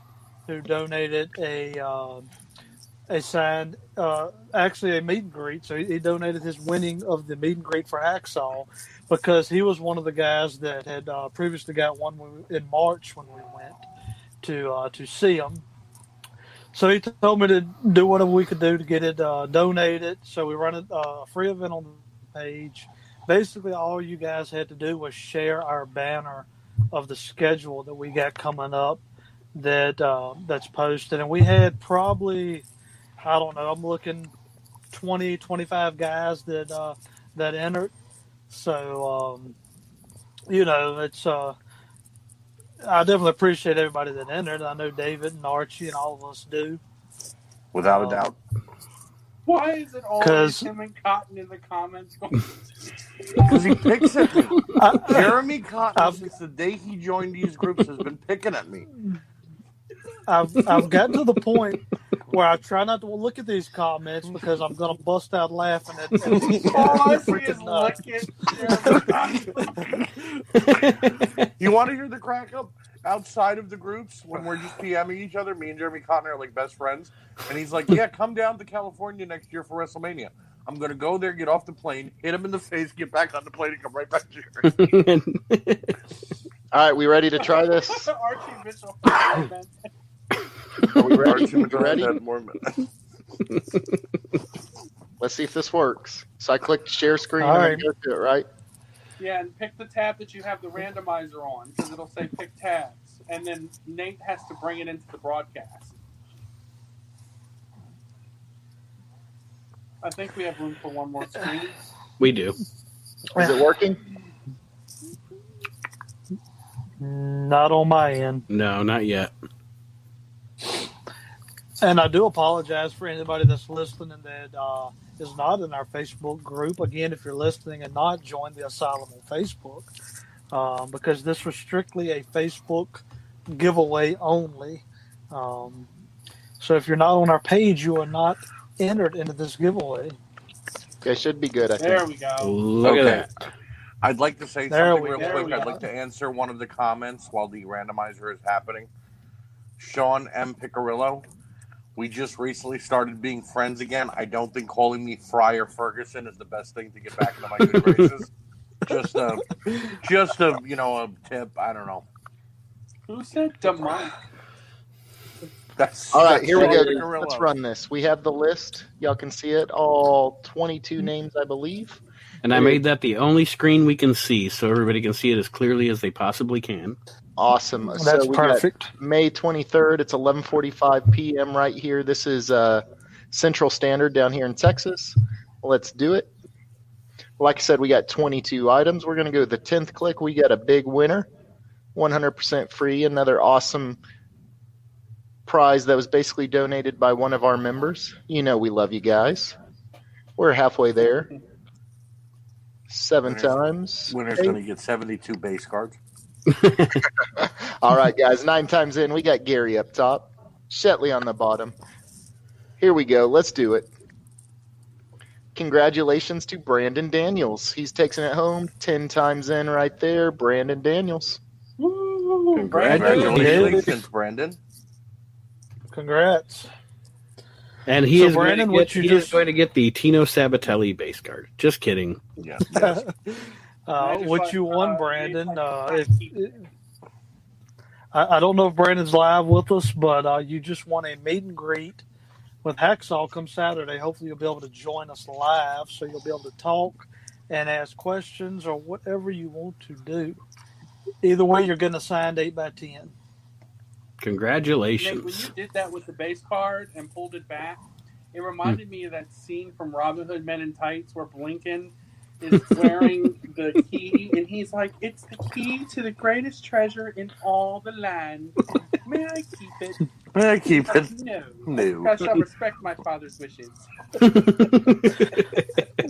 F: who donated a signed, actually a meet and greet. So he donated his winning of the meet and greet for Hacksaw because he was one of the guys that had previously got one in March when we went to see him. So he told me to do whatever we could do to get it donated. So we run a free event on the page. Basically, all you guys had to do was share our banner of the schedule that we got coming up that's posted, and we had probably, I don't know, I'm looking 20, 25 guys that entered. So it's I definitely appreciate everybody that entered. I know David and Archie and all of us do.
A: Without a doubt.
D: Why is it always him and Cotton in the comments?
A: Because he picks at me. Jeremy Cotton, since the day he joined these groups, has been picking at me.
F: I've gotten to the point where I try not to look at these comments because I'm going to bust out laughing at
D: all I see is licking.
A: You want to hear the crack up? Outside of the groups, when we're just PMing each other, me and Jeremy Cotton are like best friends. And he's like, yeah, come down to California next year for WrestleMania. I'm going to go there, get off the plane, hit him in the face, get back on the plane, and come right back here.
E: All right, we ready to try this?
D: Archie Mitchell.
E: Are we ready?
A: Archie Mitchell
E: ready?
A: had more
E: Let's see if this works. So I clicked share screen
F: All
E: and
F: right.
E: then go to it, right?
D: Yeah, and pick the tab that you have the randomizer on, because it'll say pick tabs. And then Nate has to bring it into the broadcast. I think we have room for one more screen.
C: We do.
E: Is it working?
F: Not on my end.
C: No, not yet.
F: And I do apologize for anybody that's listening that is not in our Facebook group. Again, if you're listening and not, join the Asylum on Facebook because this was strictly a Facebook giveaway only. So if you're not on our page, you are not entered into this giveaway.
E: Okay, should be good, I think.
D: There we go.
C: Look at that.
A: I'd like to say
F: There
A: something
F: we
A: real
F: go.
A: quick. I'd like to answer one of the comments while the randomizer is happening. Sean M. Picarillo, we just recently started being friends again. I don't think calling me Friar Ferguson is the best thing to get back into my good graces. Just a a tip. I don't know.
D: Who said demonic?
A: That's
E: All right, here we go.
A: Picarillo.
E: Let's run this. We have the list. Y'all can see it. All 22 names, I believe.
C: And I made that the only screen we can see so everybody can see it as clearly as they possibly can.
E: Awesome.
F: That's
E: we
F: perfect.
E: got May 23rd. It's 11:45 p.m. right here. This is Central Standard down here in Texas. Let's do it. Like I said, we got 22 items. We're going to go to the 10th click. We got a big winner, 100% free. Another awesome prize that was basically donated by one of our members. You know we love you guys. We're halfway there. 7 times.
A: Winner's going to get 72 base cards.
E: All right, guys. 9 times in. We got Gary up top. Shetley on the bottom. Here we go. Let's do it. Congratulations to Brandon Daniels. He's taking it home 10 times in right there. Brandon Daniels.
D: Woo!
A: Congratulations, Brandon.
F: Congrats.
C: And he
F: So,
C: is
F: Brandon,
C: going
F: what
C: to
F: you
C: get, he is
F: just-
C: going to get the Tino Sabatelli base card. Just kidding.
A: Yeah.
F: What you won, Brandon.
D: I
F: I don't know if Brandon's live with us, but you just won a meet and greet with Hacksaw come Saturday. Hopefully you'll be able to join us live so you'll be able to talk and ask questions or whatever you want to do. Either way, you're getting a signed 8x10.
C: Congratulations.
D: Nate, when you did that with the base card and pulled it back, it reminded me of that scene from Robin Hood Men in Tights where Blinken is wearing the key, and he's like, "It's the key to the greatest treasure in all the land. May I keep it?"
A: May I keep it?
D: No. I shall respect my father's wishes.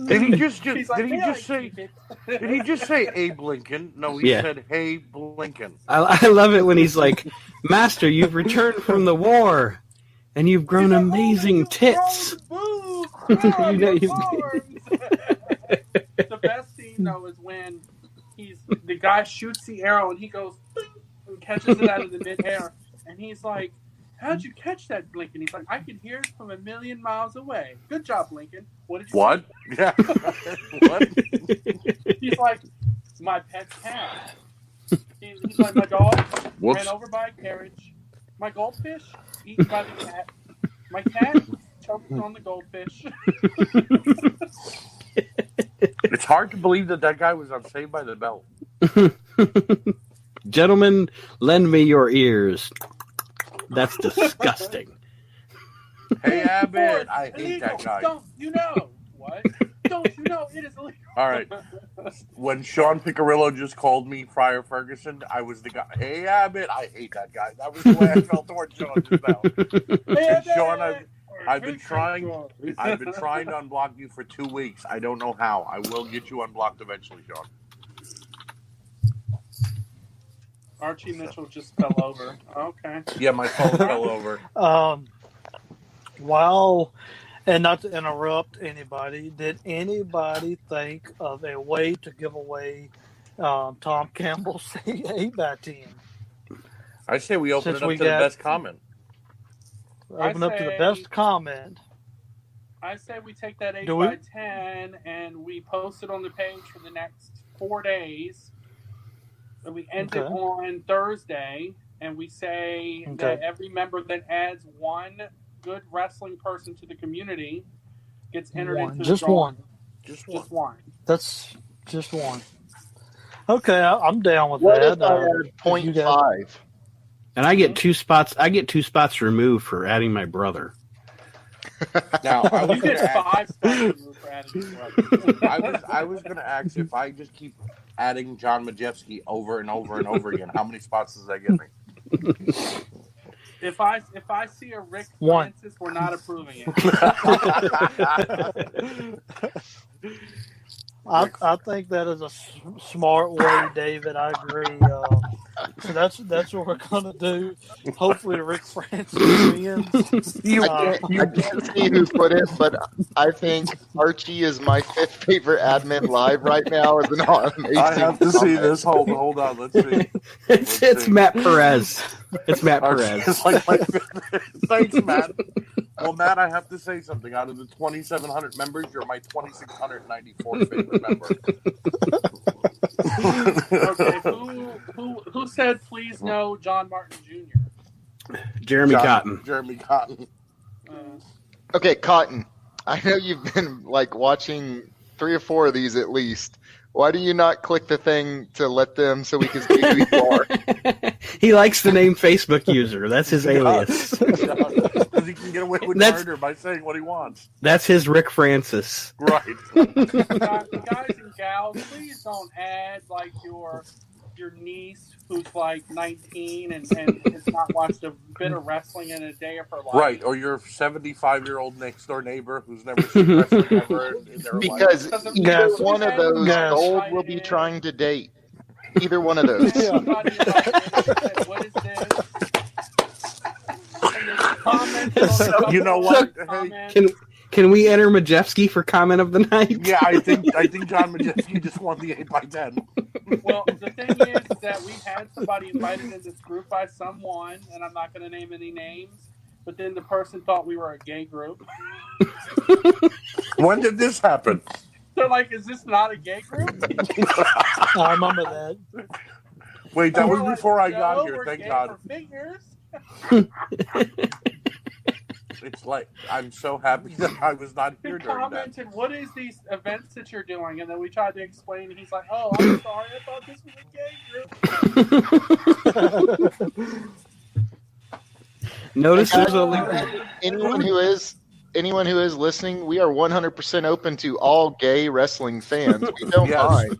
A: Did he just
D: He's like,
A: did he
D: "May
A: just
D: I
A: say
D: keep it?"
A: did he just say Abe Lincoln? No, he
C: Yeah.
A: said Hey Blinken.
C: I love it when he's like, Master, you've returned from the war, and you've grown
D: He's like,
C: amazing
D: "Oh,
C: tits.
D: you've
C: You
D: grown
C: know,
D: boobs,
C: you-
D: The best scene though is when the guy shoots the arrow and he goes "Bing," and catches it out of the midair, and he's like, "How'd you catch that, Blinken?" He's like, "I can hear it from a million miles away. Good job, Blinken. What did you
A: What? Yeah. What?
D: say?" He's like, "My pet cat." He's like, "My dog
A: Whoops.
D: ran over by a carriage. My goldfish eaten by the cat. My cat choked on the goldfish."
A: It's hard to believe that guy was on Saved by the Bell.
C: Gentlemen, lend me your ears. That's disgusting.
A: Hey, Abbott, I hate that guy.
D: Don't you know what? Don't you know it is illegal?
A: All right. When Sean Piccarillo just called me Friar Ferguson, I was the guy. Hey, Abbott, I hate that guy. That was the way I felt towards Sean just now. And Sean, I've been trying to unblock you for 2 weeks. I don't know how. I will get you unblocked eventually, Sean.
D: Archie Mitchell just fell over. Okay.
A: Yeah, my phone fell over.
F: While, and not to interrupt anybody, did anybody think of a way to give away Tom Campbell's 8x10?
A: I say we open
F: Since
A: it up
F: we
A: to the
F: got-
A: best comment.
F: Open up to the best comment.
D: I say we take that
F: Do we?
D: 8x10 and we post it on the page for the next 4 days. And we end it
F: Okay.
D: on Thursday, and we say
F: Okay.
D: that every member that adds one good wrestling person to the community gets entered
F: One.
D: into the
F: Just
D: drawing.
F: one.
A: Just
D: Just one.
F: That's just one. Okay, I'm down with
E: What
F: that.
E: if I add
F: if you guys-
E: 0.5?
C: And I get 2 spots. I get 2 spots removed for adding my brother.
A: Now, I was
D: You
A: going
D: get
A: to ask,
D: 5 spots for adding your brother.
A: I was going to ask if I just keep adding John Majewski over and over and over again, how many spots does that get me?
D: If I see a Rick
F: One.
D: Francis, we're not approving it.
F: I think that is a smart way, David. I agree. So that's what we're gonna do. Hopefully, Rick Francis wins.
E: I can't see who put it, but I think Archie is my 5th favorite admin live right now. As an amazing
A: I have to see
E: comment.
A: this. Hold on. Let's see.
C: It's Matt Perez. It's Matt Perez.
A: It's like my Thanks, Matt. Well, Matt, I have to say something. Out of the 2,700 members, you're my 2,694th favorite member.
D: Okay, who said please no John Martin Jr.?
C: Jeremy Cotton.
A: Jeremy Cotton.
E: Okay, Cotton. I know you've been like watching 3 or 4 of these at least. Why do you not click the thing to let them so we can see who you are?
C: He likes the name Facebook user. That's his alias.
A: Because he can get away with murder by saying what he wants.
C: That's his Rick Francis.
A: Right.
D: Guys and gals, please don't add like your niece who's like 19 and has not watched a bit of wrestling in a day of her life.
A: Right, or your 75-year-old next door neighbor who's never seen wrestling ever in their life.
E: Because either one of those Gold will be trying to date. Either one of those.
D: Everybody like, what is this? Comment on the
A: You know what?
D: comment.
C: Can we enter Majewski for comment of the night?
A: Yeah, I think John Majewski just won the 8x10.
D: Well, the thing is that we had somebody invited in this group by someone, and I'm not going to name any names, but then the person thought we were a gay group.
A: When did this happen?
D: They're like, is this not a gay group?
F: I remember that.
A: Wait, that
D: We're
A: was
D: like,
A: before I
D: "No,
A: got here,
D: we're
A: thank
D: gay
A: God.
D: for figures."
A: It's like, I'm so happy that I was not here
D: He
A: during that.
D: commented, what is these events that you're doing? And then we tried to explain, and he's like, oh, I'm sorry, I thought this was a gay group.
C: Notice there's a
E: anyone who is listening, we are 100% open to all gay wrestling fans. We don't
A: Yes.
E: mind.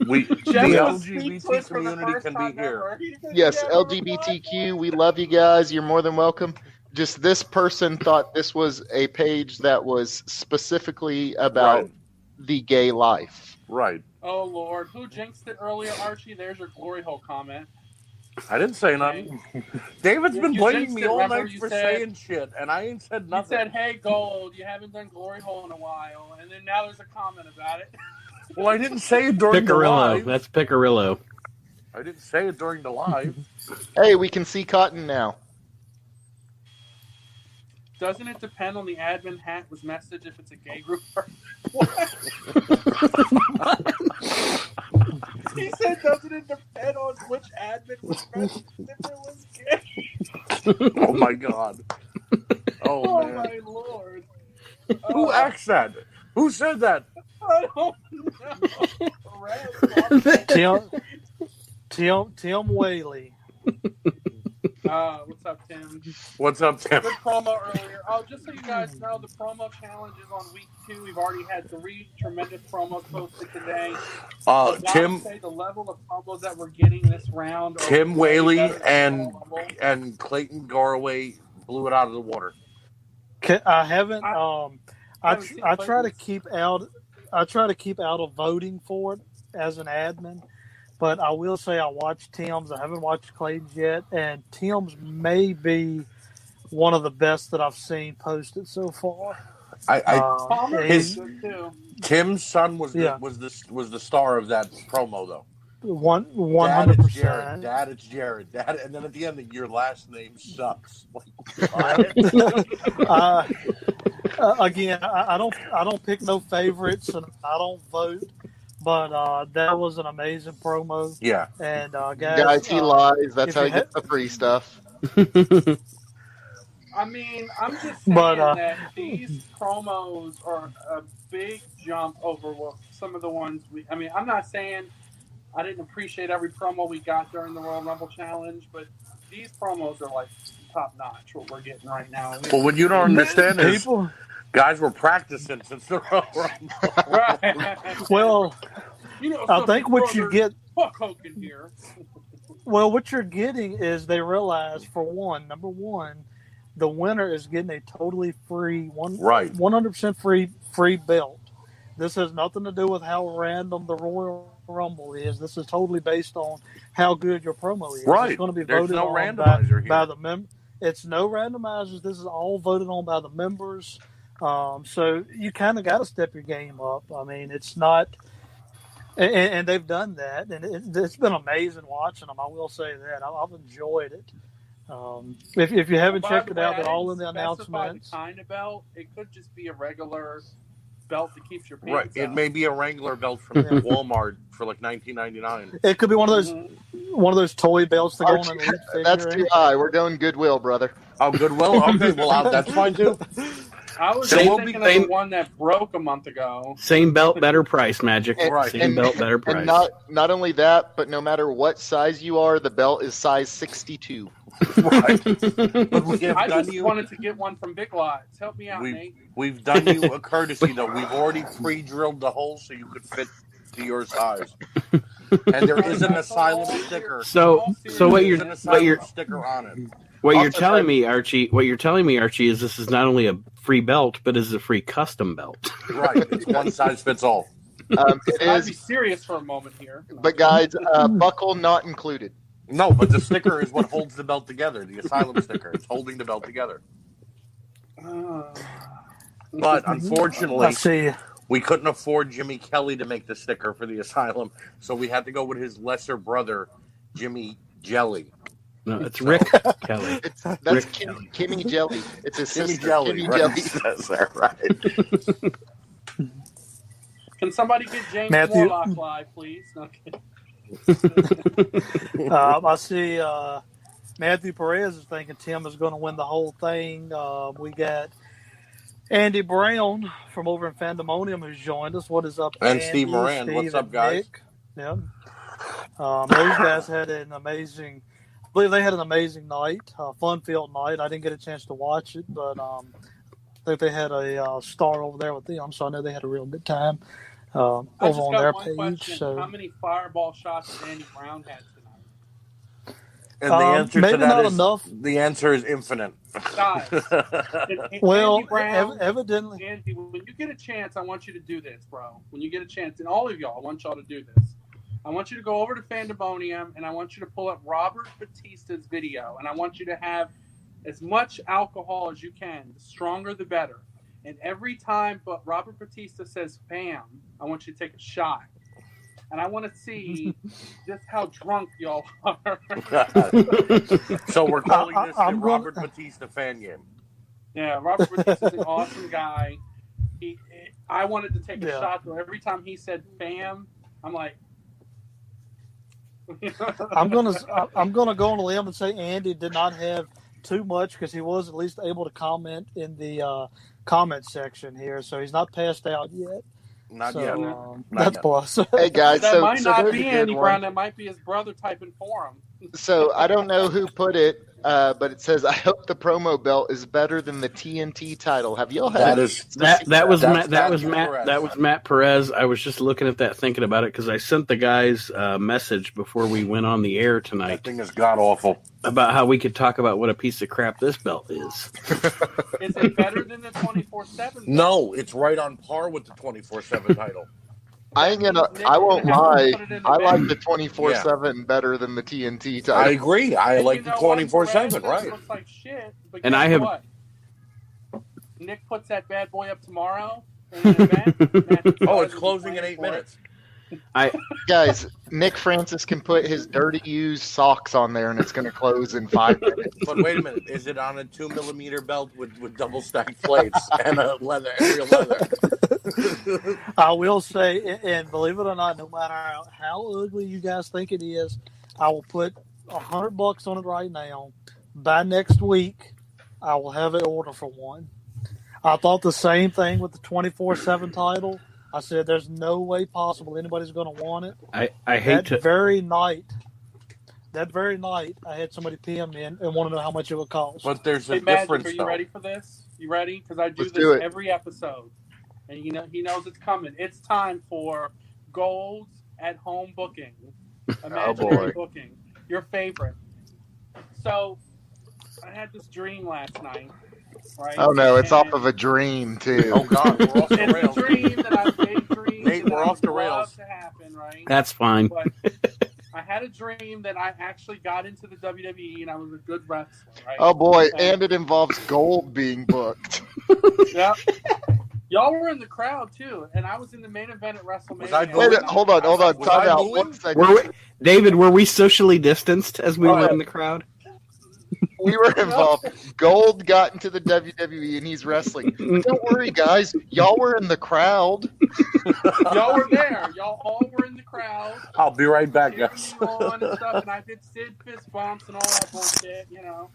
A: The
D: Jeff was speechless
A: LGBT
D: for the
A: community
D: first
A: can
D: time
A: be here.
D: ever. He said,
E: Yes,
D: "Yeah,
E: LGBTQ, we love you guys. You're more than welcome. Just this person thought this was a page that was specifically about
A: Right.
E: the gay life.
A: Right.
D: Oh, Lord. Who jinxed it earlier, Archie? There's your glory hole comment.
A: I didn't say nothing. David's been
D: You
A: blaming
D: jinxed
A: me
D: it,
A: all
D: remember?
A: night
D: You
A: for
D: said-
A: saying shit, and I ain't said
D: You
A: nothing.
D: said, hey, Gold, you haven't done glory hole in a while. And then now there's a comment about it.
A: Well, I didn't say it during the
C: Piccarillo.
A: live.
C: That's Piccarillo.
A: I didn't say it during the live.
E: Hey, we can see Cotton now.
D: Doesn't it depend on the admin hat was message if it's a gay group? What? He said, doesn't it depend on which admin was message if it was gay?
A: Oh my God. Oh,
D: Oh,
A: man.
D: my Lord.
A: Who asked that? Who said that?
D: I don't know.
F: Tim Whaley.
D: What's up, Tim?
A: What's up, Tim?
D: Good promo earlier. Oh, just so you guys know, the promo challenge is on week 2. We've already had 3 tremendous promos posted today.
A: Tim,
D: say the level of promos that we're getting this round.
A: Tim
D: way
A: Whaley
D: better than
A: and Clayton Garraway blew it out of the water.
F: I haven't. I
D: seen
F: try to
D: Clayton's.
F: keep out. I try to keep out of voting for it as an admin. But I will say I watched Tim's. I haven't watched Clayton's yet, and Tim's may be one of the best that I've seen posted so far.
A: Tim's son was the star of that promo though.
F: 100%.
A: Dad, it's Jared. Dad, and then at the end, your last name sucks.
F: Again, I don't pick no favorites, and I don't vote. But that was an amazing promo.
A: Yeah.
F: And
E: guys, he lies. That's how he gets the free stuff.
D: I mean, I'm just saying that these promos are a big jump over what some of the ones I'm not saying I didn't appreciate every promo we got during the Royal Rumble Challenge, but these promos are like top notch what we're getting right now.
A: Well, what you don't understand is guys were practicing since the Royal Rumble.
D: Right.
F: Well, I think what you get.
D: Fuck Hogan here.
F: Well, what you're getting is they realize, number one, the winner is getting a totally free 100% free belt. This has nothing to do with how random the Royal Rumble is. This is totally based on how good your promo is.
A: Right.
F: It's going to be
A: There's
F: voted
A: no
F: on
A: randomizer
F: by the members. It's no randomizers. This is all voted on by the members. So you kind of got to step your game up. I mean, it's not, and they've done that, and it's been amazing watching them. I will say that I've enjoyed it. If you haven't checked it out, they're all in the announcements.
D: The kind of belt, it could just be a regular belt that keeps your pants
A: Right.
D: out.
A: It may be a Wrangler belt from Walmart for like $19.99.
F: It could be one of those toy belts that go on an elite figure.
E: That's too high. We're going Goodwill, brother.
A: Oh, Goodwill? Okay, well, that's fine too.
D: I was thinking of the one that broke a month ago.
C: Same belt, better price, Magic. Same belt, better price.
E: And not only that, but no matter what size you are, the belt is size 62.
A: Right. But we have
D: I just wanted to get one from Big Lots. Help me out, Nate.
A: We've done you a courtesy, though. We've already pre-drilled the hole so you could fit to your size. And there is an asylum sticker.
C: So what you're
A: sticker on it.
C: What you're telling me, Archie, is this is not only a free belt, but is a free custom belt.
A: Right. It's one size fits all.
D: I'd be serious for a moment here.
E: But guys, buckle not included.
A: No, but the sticker is what holds the belt together. The asylum sticker. It's holding the belt together. But unfortunately, we couldn't afford Jimmy Kelly to make the sticker for the asylum, so we had to go with his lesser brother, Jimmy Jelly.
C: No, it's Rick Kelly.
E: That's Kimmy Jelly. It's his
A: Jimmy
E: sister,
A: Jelly.
E: Kimmy Jelly.
A: That's right.
D: Can somebody get James
F: Matthew?
D: Warlock live, please? Okay.
F: I see Matthew Perez is thinking Tim is going to win the whole thing. We got Andy Brown from over in Fandemonium who's joined us. What is up,
A: And
F: Andy,
A: Steve Moran. What's up, guys?
F: Nick? Yeah. Those guys had an amazing. I believe they had an amazing night, fun-filled night. I didn't get a chance to watch it, but I think they had a star over there with them, so I know they had a real good time over on their page.
D: Question.
F: So,
D: how many fireball shots did Andy Brown had tonight?
A: And the answer
F: maybe
A: to that
F: not
A: is
F: enough.
A: the answer is infinite.
D: Guys,
F: Well,
D: Andy Brown,
F: evidently,
D: Andy, when you get a chance, I want you to do this, bro. When you get a chance, and all of y'all, I want y'all to do this. I want you to go over to Fandemonium, and I want you to pull up Robert Batista's video, and I want you to have as much alcohol as you can. The stronger, the better. And every time but Robert Batista says "bam," I want you to take a shot. And I want to see just how drunk y'all are.
A: So we're calling this the Robert Batista fan game.
D: Yeah, Robert Batista's an awesome guy. I wanted to take a shot, though. Every time he said "bam," I'm like,
F: I'm gonna go on a limb and say Andy did not have too much because he was at least able to comment in the comment section here, so he's not passed out yet.
A: Not
F: so,
A: yet.
F: That's
A: yet.
F: plus.
E: Hey guys,
D: that
E: so
D: might not
E: there's
D: be
E: a good
D: Andy
E: one.
D: Brown. That might be his brother typing for him.
E: So I don't know who put it, but it says, "I hope the promo belt is better than the TNT title." Have y'all had
C: that was
A: That's
C: Matt Perez. I was just looking at that, thinking about it because I sent the guys a message before we went on the air
A: That
C: tonight
A: thing is god awful.
C: about how we could talk about what a piece of crap this belt is.
D: Is it better than the 24/7?
A: No, it's right on par with the 24/7 title.
E: I won't lie. I like the 24/7 better than the TNT title.
A: I agree. I
D: And
A: like
D: you
A: the
D: know what,
A: 24/7.
D: Perez,
A: Right.
D: It looks like shit, but
C: And
D: guess
C: I have-
D: what? Nick puts that bad boy up tomorrow in an event.
A: Oh, it's closing in 8 minutes.
E: Guys, Nick Francis can put his dirty used socks on there, and it's going to close in 5 minutes.
A: But wait a minute, is it on a 2mm belt with double stacked plates and a real leather?
F: I will say, and believe it or not, no matter how ugly you guys think it is, I will put $100 on it right now. By next week, I will have an order for one. I thought the same thing with the 24/7 title. I said, "There's no way possible anybody's going to want it."
C: I hate
F: That very night, I had somebody PM me and want to know how much it would cost.
A: But there's a
D: Hey, Magic,
A: difference.
D: are you
A: though.
D: ready for this? You ready? Because I do
E: Let's do
D: this
E: it.
D: every episode, and he knows it's coming. It's time for Gold's at home booking, imaginary booking, your favorite. So, I had this dream last night. Right?
E: Oh no, it's off
D: And
E: of a dream too.
A: Oh God, we're off the
D: It's
A: rails.
D: a dream that I've daydreamed.
A: Nate, we're
D: that I
A: off the
D: would
A: rails.
D: love to happen, right?
C: That's fine.
D: But I had a dream that I actually got into the WWE and I was a good wrestler, right?
E: Oh boy, and it involves Gold being booked.
D: Yep. Y'all were in the crowd too, and I was in the main event at WrestleMania.
A: Was I
E: Wait,
A: booing?
E: hold on.
A: Was
E: Time
A: I
E: out.
A: booing?
E: 1 second.
C: David, were we socially distanced as we
A: Oh,
C: were
A: yeah.
C: in the crowd?
E: We were involved. Gold got into the WWE and he's wrestling. But don't worry, guys. Y'all were in the crowd.
D: Y'all were there. Y'all all were in the crowd.
A: I'll be right back,
D: cheering
A: guys.
D: you on and stuff, and I did Sid fist bumps and all that bullshit, you know.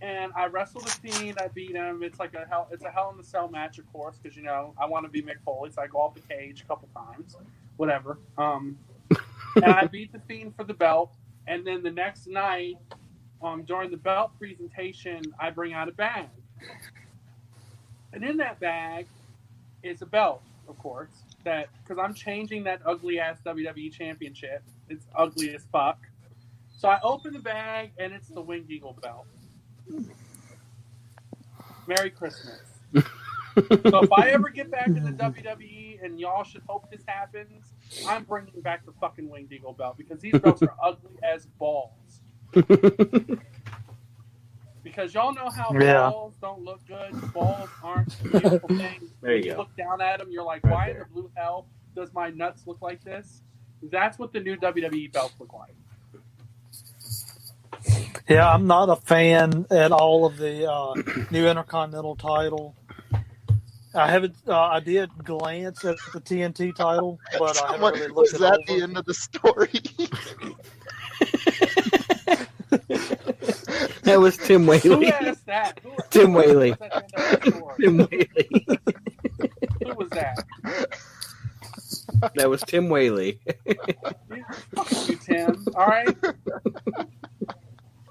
D: And I wrestled the Fiend. I beat him. It's a Hell in a Cell match, of course, because you know I want to be Mick Foley, so I go off the cage a couple times, whatever. And I beat the Fiend for the belt. And then the next night, during the belt presentation, I bring out a bag, and in that bag is a belt, of course. That because I'm changing that ugly ass WWE Championship. It's ugly as fuck. So I open the bag, and it's the Winged Eagle belt. Merry Christmas. So if I ever get back in the WWE, and y'all should hope this happens, I'm bringing back the fucking Winged Eagle belt because these belts are ugly as balls. Because y'all know how balls don't look good. Balls aren't beautiful things.
C: There you
D: When
C: go.
D: look down at them, you're like,
C: Right
D: why in
C: there.
D: the blue hell does my nuts look like this? That's what the new WWE belts look like.
F: Yeah, I'm not a fan at all of the new Intercontinental title. I haven't. I did glance at the TNT title, but I haven't really
E: Was
F: looked it
E: that
F: over.
E: the end of the story?
C: That was Tim
D: Who
C: Whaley.
D: asked that?
C: Tim Whaley.
D: Who was at the end of the story?
C: Tim Whaley.
D: Who was that?
C: That was Tim Whaley.
D: Fuck you, Tim. All right.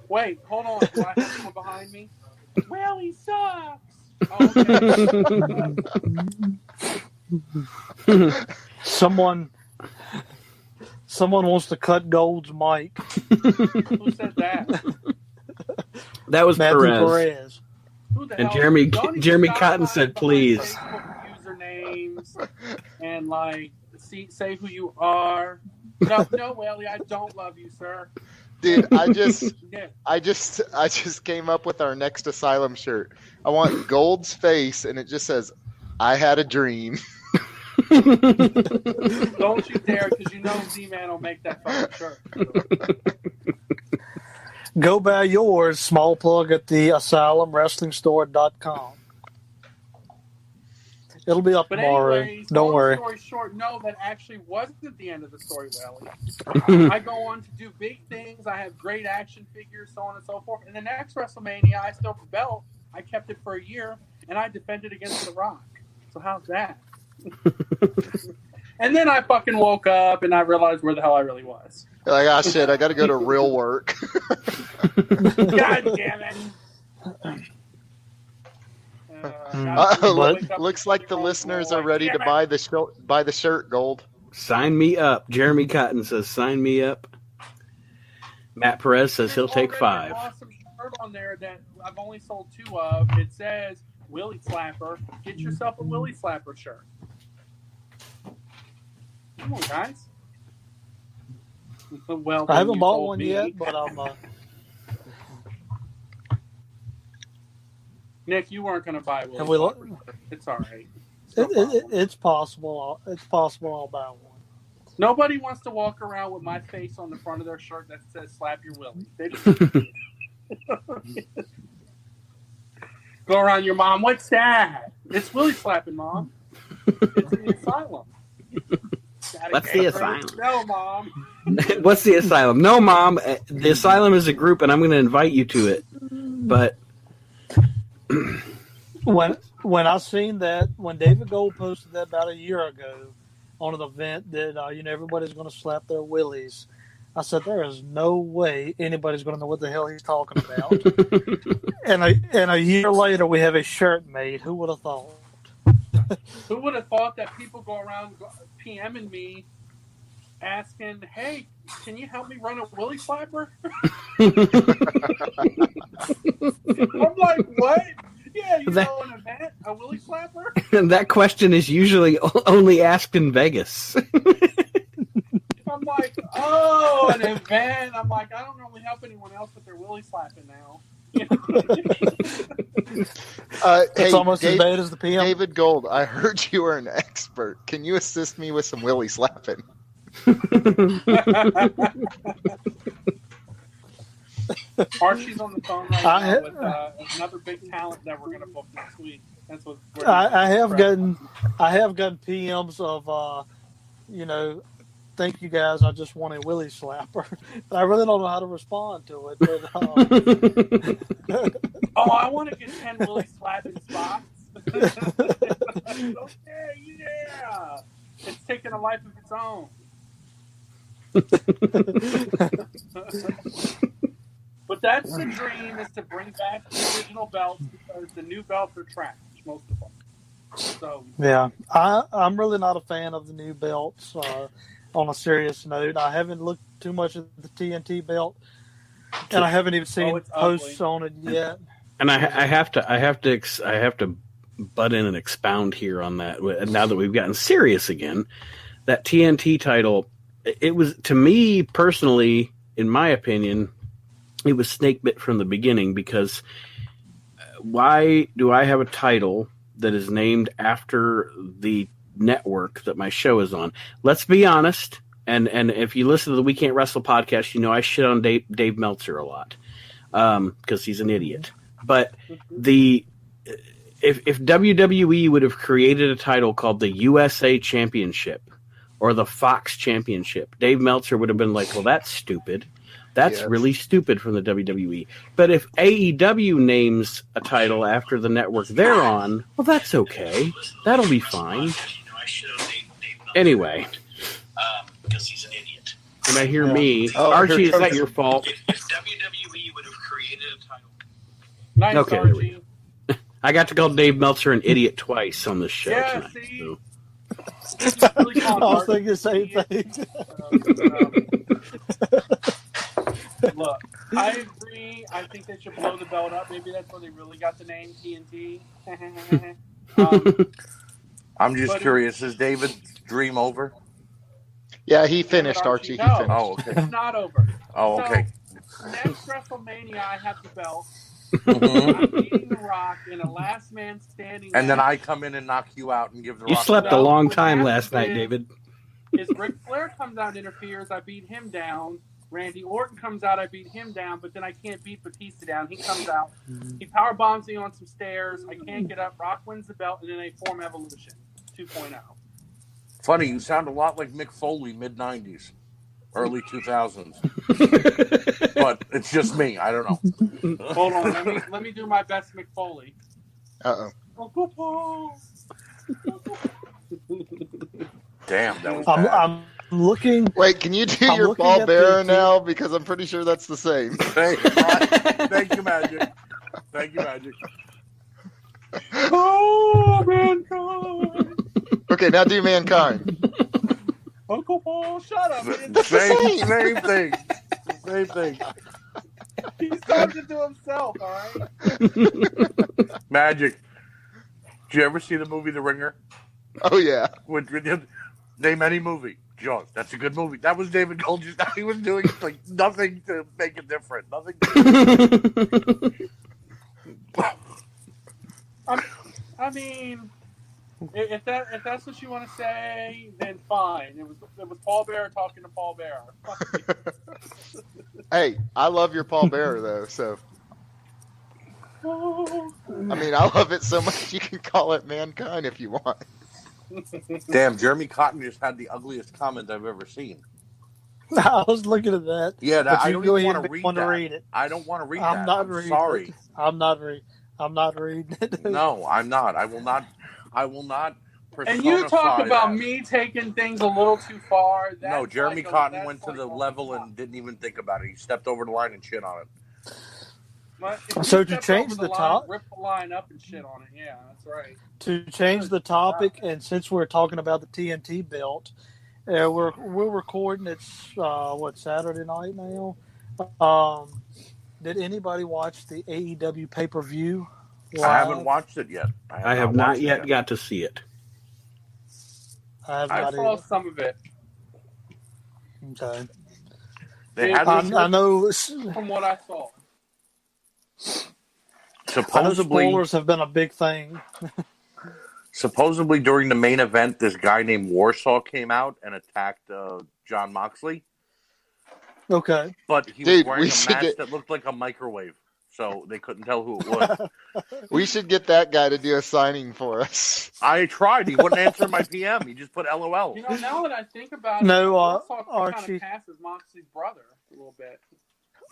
D: Wait, hold on. Do I have someone behind me? Well, he sucks. Oh, okay.
F: Someone wants to cut Gold's mic.
D: Who said that?
C: That was
F: Matthew
C: Perez.
F: Perez.
D: Who the
C: And
D: hell?
C: Jeremy-
D: Y'all need to
C: Jeremy
D: stop
C: Cotton
D: lying
C: said,
D: behind
C: please.
D: Facebook usernames and like say who you are. No, Welly, I don't love you, sir.
E: Dude, I just
D: Yeah.
E: came up with our next Asylum shirt. I want Gold's face, and it just says, "I had a dream."
D: Don't you dare, because you know Z-Man will make that fucking shirt.
F: Go buy yours. Small plug at the AsylumWrestlingStore.com. It'll be up
D: But
F: tomorrow.
D: anyways,
F: Don't
D: long
F: worry.
D: story short, no, that actually wasn't the end of the story, Welly. I go on to do big things. I have great action figures, so on and so forth. And the next WrestleMania, I still have the belt. I kept it for a year, and I defended against The Rock. So how's that? And then I fucking woke up and I realized where the hell I really was.
E: Like, ah, shit, I got to go to real work.
D: God damn it.
E: Looks like the listeners are ready to buy the shirt, Gold.
C: Sign me up. Jeremy Cotton says, sign me up. Matt Perez says he'll take 5.
D: There's an awesome shirt on there that I've only sold 2 of. It says Willie Slapper. Get yourself a Willie Slapper shirt. Come on, guys. Well,
F: I haven't bought one yet, but I'm.
D: Nick, you weren't going to buy one. It's all right.
F: It's possible. It's possible I'll buy one.
D: Nobody wants to walk around with my face on the front of their shirt that says "Slap Your Willie." Go around your mom. What's that? It's Willie slapping, Mom. It's in the asylum.
C: What's the asylum?
D: No, Mom.
C: What's the asylum? No, Mom. The asylum is a group, and I'm going to invite you to it. But
F: when I seen that, when David Gold posted that about a year ago on an event that everybody's going to slap their willies, I said there is no way anybody's going to know what the hell he's talking about. and a year later, we have a shirt made. Who would have thought?
D: Who would have thought that people go around PMing me asking, "Hey, can you help me run a Willie Slapper?" I'm like, what? Yeah, an event, a Willie Slapper?
C: And that question is usually only asked in Vegas.
D: I'm like, oh, an event. I'm like, I don't normally help anyone else with their Willie slapping now.
F: It's almost as bad as the PM.
E: David Gold, I heard you are an expert. Can you assist me with some Willie slapping?
D: Archie's on the phone right now with another big talent that we're going to book next week. That's what
F: I have gotten PMs of, thank you guys. I just want a Willie slapper, but I really don't know how to respond to it. But,
D: I want to get 10 Willie slapping spots. Okay, yeah, it's taking a life of its own. But that's the dream, is to bring back the original belts, because the new belts are trash, most of them. So
F: yeah, I'm really not a fan of the new belts. On a serious note, I haven't looked too much at the TNT belt, and I haven't even seen posts on it yet.
C: And I have to butt in and expound here on that. Now that we've gotten serious again, that TNT title, it was, to me personally, in my opinion, it was snake bit from the beginning, because why do I have a title that is named after the network that my show is on? Let's be honest, and if you listen to the We Can't Wrestle podcast, you know I shit on Dave Meltzer a lot because he's an idiot. But if WWE would have created a title called the USA Championship or the Fox Championship, Dave Meltzer would have been like, well, that's stupid. That's really stupid from the WWE. But if AEW names a title after the network they're on, well, that's okay. That'll be fine. Anyway.
I: Because he's an idiot.
C: And I hear me. Archie, is that your fault?
I: If WWE would have created a title.
D: Nice,
C: okay,
D: Archie.
C: I got to call Dave Meltzer an idiot twice on this show tonight.
D: See?
C: So.
F: I was thinking the same thing.
D: Look, I agree. I think they should blow the belt up. Maybe that's where they really got the name TNT.
A: I'm just curious. Is David's dream over?
E: Yeah, he finished, Archie.
D: No,
E: he finished.
A: Oh, okay.
D: It's not over.
A: Oh, okay.
D: So, next WrestleMania, I have the belt.
A: Mm-hmm.
D: I'm beating The Rock in a last man standing.
A: And then I come in and knock you out and give the
C: You
A: Rock
C: slept
A: the
C: a
A: belt.
C: long time last night, David.
D: Is Ric Flair comes out and interferes, I beat him down. Randy Orton comes out, I beat him down, but then I can't beat Batista down. He comes out, he power bombs me on some stairs. I can't get up. Rock wins the belt, and then they form Evolution 2.0.
A: Funny, you sound a lot like Mick Foley, mid-90s, early 2000s. But it's just me. I don't know.
D: Hold on, let me do my best Mick Foley.
A: Damn, that was bad.
F: I'm looking.
E: Wait, can you do
F: I'm
E: your
F: looking
E: Paul
F: at
E: Bearer
F: the-
E: now? Because I'm pretty sure that's the same.
A: Thank you, Magic. Thank you, Magic.
D: Oh, mankind.
E: Okay, now do Mankind.
D: Uncle Paul, shut up. Man.
A: Same thing. Same thing.
D: He's talking to himself, all right?
A: Magic. Did you ever see the movie The Ringer?
E: Oh, yeah.
A: Name any movie. Jaws. That's a good movie. That was David Gold. He was doing like nothing to make it different. Nothing.
D: I mean, if that's what you want to say, then fine. It was Paul Bearer talking to Paul Bearer.
E: Hey, I love your Paul Bearer, though, so.
D: Oh.
E: I mean, I love it so much you can call it Mankind if you want.
A: Damn, Jeremy Cotton just had the ugliest comment I've ever seen.
F: I was looking at that.
A: Yeah,
F: but
A: I
F: you
A: don't
F: go
A: even
F: ahead
A: want to
F: and
A: read that.
F: read it.
A: I don't want to read
F: I'm
A: that.
F: not
A: I'm
F: reading
A: sorry.
F: it. I'm not reading it.
A: No, I'm not. I will not.
D: And you talk
A: personify
D: about
A: that.
D: me taking things a little too far.
A: No,
D: That's
A: Jeremy
D: like
A: Cotton
D: that's
A: went to
D: like
A: the
D: a
A: level
D: lot.
A: and didn't even think about it. He stepped over the line and shit on it.
D: But if
F: So
D: you
F: to
D: step
F: change
D: over
F: the
D: line,
F: top-
D: rip the line up and shit on it. Yeah, that's right.
F: To change the topic, and since we're talking about the TNT belt, we're recording. It's Saturday night now. Did anybody watch the AEW pay-per-view?
A: I haven't watched it yet.
C: I have not yet got to see it.
F: I have
D: I
F: not
D: saw
F: either.
D: some of it.
F: Okay.
A: They had
F: I know.
D: From what I saw.
F: I know spoilers have been a big thing.
A: Supposedly during the main event, this guy named Warsaw came out and attacked John Moxley.
F: Okay.
A: But he was wearing a mask that looked like a microwave, so they couldn't tell who it was.
E: We should get that guy to do a signing for us.
A: I tried. He wouldn't answer my PM. He just put LOL.
D: You know, now that I think about it,
F: No,
D: Warsaw kind
F: Archie.
D: of passes Moxley's brother a little bit.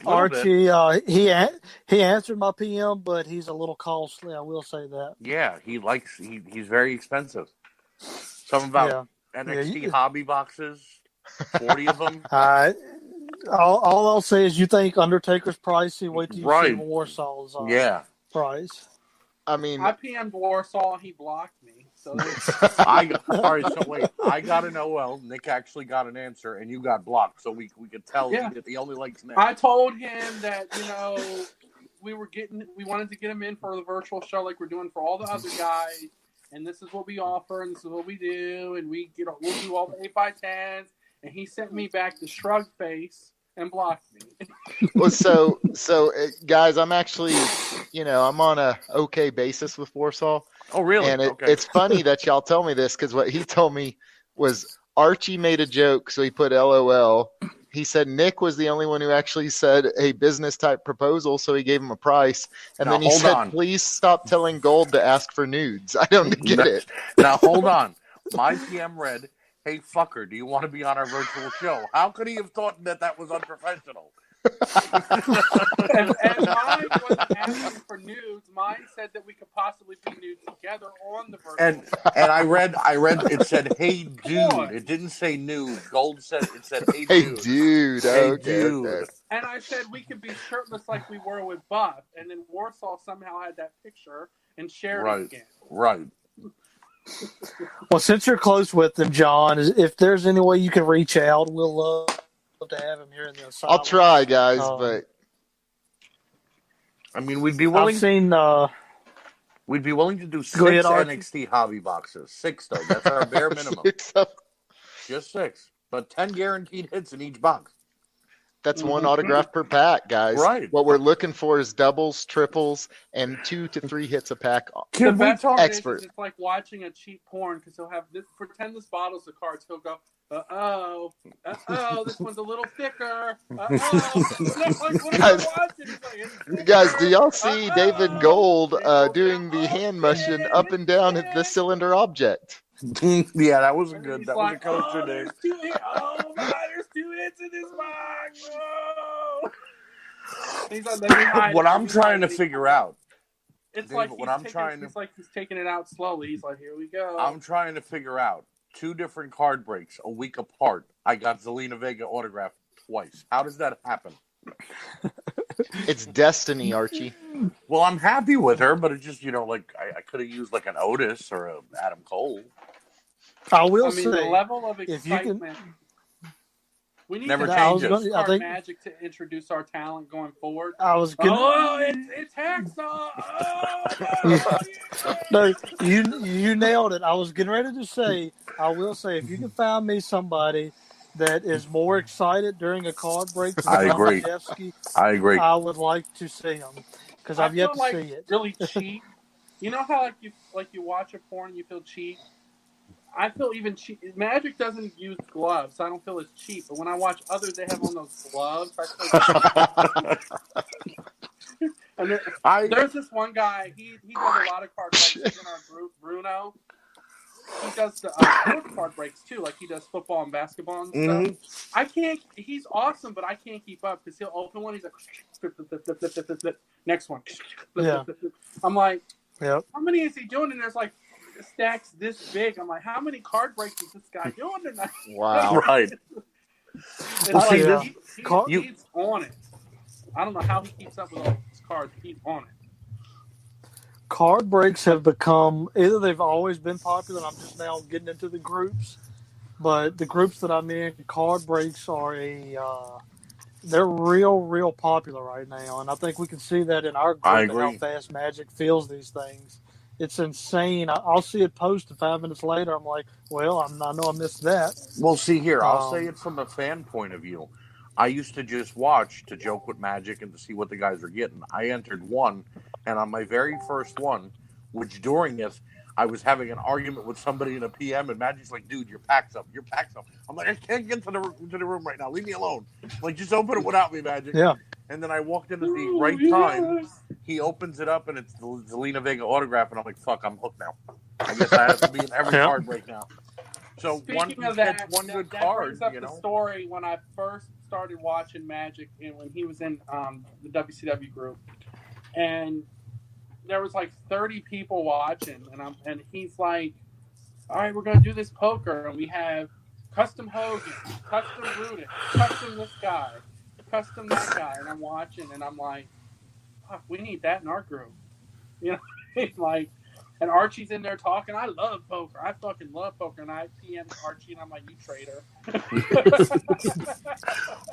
F: Archie, he answered my PM, but he's a little costly. I will say that.
A: Yeah, he's very expensive. Something about NXT hobby boxes, 40 of them.
F: All I'll say is you think Undertaker's pricey. Wait till you see Warsaw's price.
E: I mean,
D: I PM'd Warsaw, he blocked me. So
A: all right, so wait, I got an OL, Nick actually got an answer, and you got blocked, so we could tell that he only likes Nick.
D: I told him that, we wanted to get him in for the virtual show like we're doing for all the other guys, and this is what we offer, and this is what we do, and we'll do all the 8x10s, and he sent me back the shrug face and blocked me.
E: Well, so guys, I'm actually, I'm on a okay basis with Warsaw.
A: Oh, really?
E: And it's funny that y'all tell me this, because what he told me was Archie made a joke, so he put LOL. He said Nick was the only one who actually said a business type proposal, so he gave him a price. And then he said, please stop telling Gold to ask for nudes. I don't get it.
A: Now, hold on. My PM read, hey, fucker, do you want to be on our virtual show? How could he have thought that was unprofessional?
D: and mine wasn't asking for nudes. Mine said that we could possibly be nude together on the virtual.
A: And I read it said, hey, dude. It didn't say nude. Gold said, hey, dude.
E: Hey, dude.
A: Hey,
E: okay,
A: dude.
E: okay.
D: And I said we could be shirtless like we were with Buff. And then Warsaw somehow had that picture and shared it again.
A: Right.
F: Well, since you're close with him, John, if there's any way you can reach out, we'll love to have him here in the asylum.
E: I'll try, guys, but
A: I mean, we'd be willing.
F: I've seen.
A: We'd be willing to do 6
F: Archie.
A: NXT hobby boxes. 6, though. That's our bare minimum. Just 6, but 10 guaranteed hits in each box.
E: That's one autograph per pack, guys.
A: Right.
E: What we're looking for is doubles, triples, and 2 to 3 hits a pack.
D: The best part
E: Expert.
D: is it's like watching a cheap porn because he'll have this, pretend this bottle's of cards. He'll go, this one's a little thicker. Like, what am I watching?
E: Guys, do y'all see David Gold doing the hand motion up and down the cylinder object?
A: Yeah, that was good. That was a coaster,
D: there's
A: dude.
D: there's 2 hits in this box. Oh. He's like, let me hide
A: What
D: it.
A: I'm trying to figure out.
D: It's
A: David,
D: like
A: what I'm trying to-
D: it's like he's taking it out slowly. He's like, here we go.
A: I'm trying to figure out 2 different card breaks a week apart. I got Zelina Vega autographed twice. How does that happen?
E: It's destiny, Archie.
A: Well, I'm happy with her, but it's just, like I could have used like an Otis or a Adam Cole.
F: I will
D: the
F: say,
D: level of
F: if you can,
D: excitement. We need
A: Never
D: to
A: changes.
F: I think
D: Magic to introduce our talent going forward.
F: I was gonna.
D: Oh, it's Hacksaw! Oh,
F: No, you nailed it. I was getting ready to say. I will say, if you can find me somebody that is more excited during a card break than
A: I agree.
F: Majewski,
A: I agree.
F: I would like to see him because I've yet to see it.
D: Really cheap. You know how you watch a porn and you feel cheap? I feel even cheap. Magic doesn't use gloves, so I don't feel as cheap. But when I watch others, they have on those gloves. I feel and there's this one guy. He does a lot of card breaks in our group. Bruno. He does the sports card breaks too. Like he does football and basketball and stuff. I can't. He's awesome, but I can't keep up because he'll open one. He's like, flip, next one.
F: Yeah.
D: I'm like,
F: Yep.
D: How many is he doing? And there's like stacks this big. I'm like, how many card breaks is this guy doing tonight?
E: Wow.
A: Right.
D: It's
F: Well,
D: like,
F: yeah.
D: he's on it. I don't know how he keeps up with all these cards. He's on it.
F: Card breaks have become either they've always been popular. And I'm just now getting into the groups, but the groups that I'm in, card breaks are they're real popular right now, and I think we can see that in our group and how fast Magic feels these things. It's insane. I'll see it posted 5 minutes later. I'm like, well, I know I missed that.
A: Well, see here, I'll say it from a fan point of view. I used to just watch to joke with Magic and to see what the guys are getting. I entered one, and on my very first one, which during this, I was having an argument with somebody in a PM, and Magic's like, dude, your pack's up. I'm like, I can't get to the room right now. Leave me alone. Like, just open it without me, Magic.
F: Yeah.
A: And then I walked in at the right time. He opens it up, and it's the Zelina Vega autograph, and I'm like, fuck, I'm hooked now. I guess I have to be in every card break now. So
D: Speaking
A: one
D: of that,
A: good
D: that
A: card,
D: brings up the story when I first started watching Magic and when he was in the WCW group, and there was like 30 people watching, and he's like, all right, we're gonna do this poker, and we have custom Hogan, custom Rudin, custom this guy, custom that guy, and I'm watching, and I'm like, fuck, we need that in our group, you know, like. And Archie's in there talking. I love poker. I fucking love poker. And I PM Archie, and I'm like, you traitor.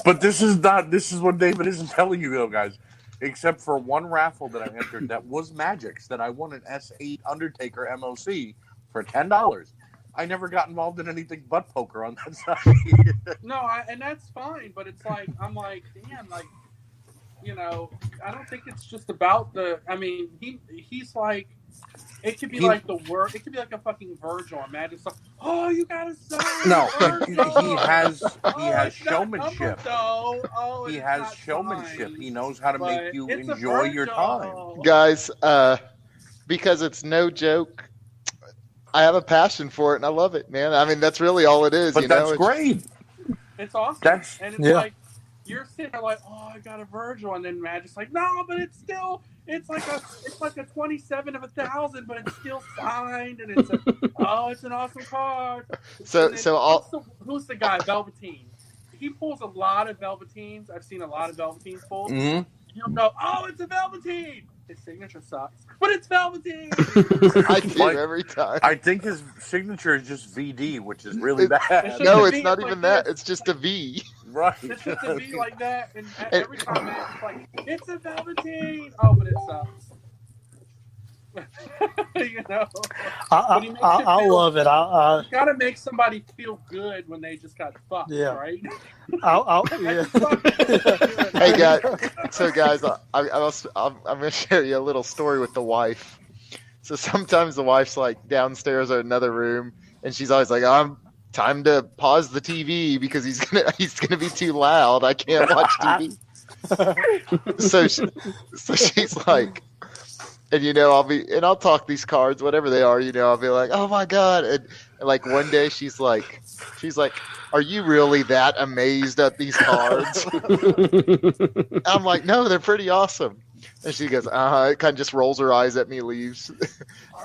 A: But this is what David isn't telling you, though, guys. Except for one raffle that I entered that was Magic's, that I won an S8 Undertaker MOC for $10. I never got involved in anything but poker on that side.
D: No, and that's fine. But it's like, I'm like, damn, like, you know, I don't think it's just about the. I mean, he's like. It could be like the word. It could be like a fucking Virgil. Imagine something. Oh, you gotta sign.
A: No,
D: Virgil.
A: he has
D: it's
A: showmanship.
D: Oh,
A: he has showmanship.
D: Signed,
A: he knows how to make you
D: it's
A: enjoy your time.
E: Guys, because it's no joke, I have a passion for it and I love it, man. I mean, that's really all it is.
A: But
E: you
A: that's
E: know?
A: great.
D: It's awesome. And it's like you're sitting there like, oh, I got a Virgil, and then Magic's like, no, but it's still. It's like a 27 of 1,000, but it's still signed, and it's an awesome card. Who's the guy? Velveteen. He pulls a lot of Velveteens. I've seen a lot of Velveteens pulled.
A: Mm-hmm.
D: He'll go, oh, it's a Velveteen. His signature sucks, but it's Velveteen.
E: I do every time.
A: I think his signature is just VD, which is really bad.
E: No, it's not even that. It's just a V.
A: Right.
D: It's just a V like that, and every time it's like, it's a Velveteen. Oh, but it sucks. You know,
F: I love it.
D: You gotta make somebody feel good when they just got fucked, right?
F: Yeah.
E: Hey guys, I'm gonna share you a little story with the wife. So sometimes the wife's like downstairs or another room, and she's always like, "I'm time to pause the TV because he's gonna be too loud. I can't watch TV." so she's like. And, you know, I'll talk these cards, whatever they are, you know, I'll be like, oh my God. And like one day she's like, are you really that amazed at these cards? I'm like, no, they're pretty awesome. And she goes, it kind of just rolls her eyes at me, leaves.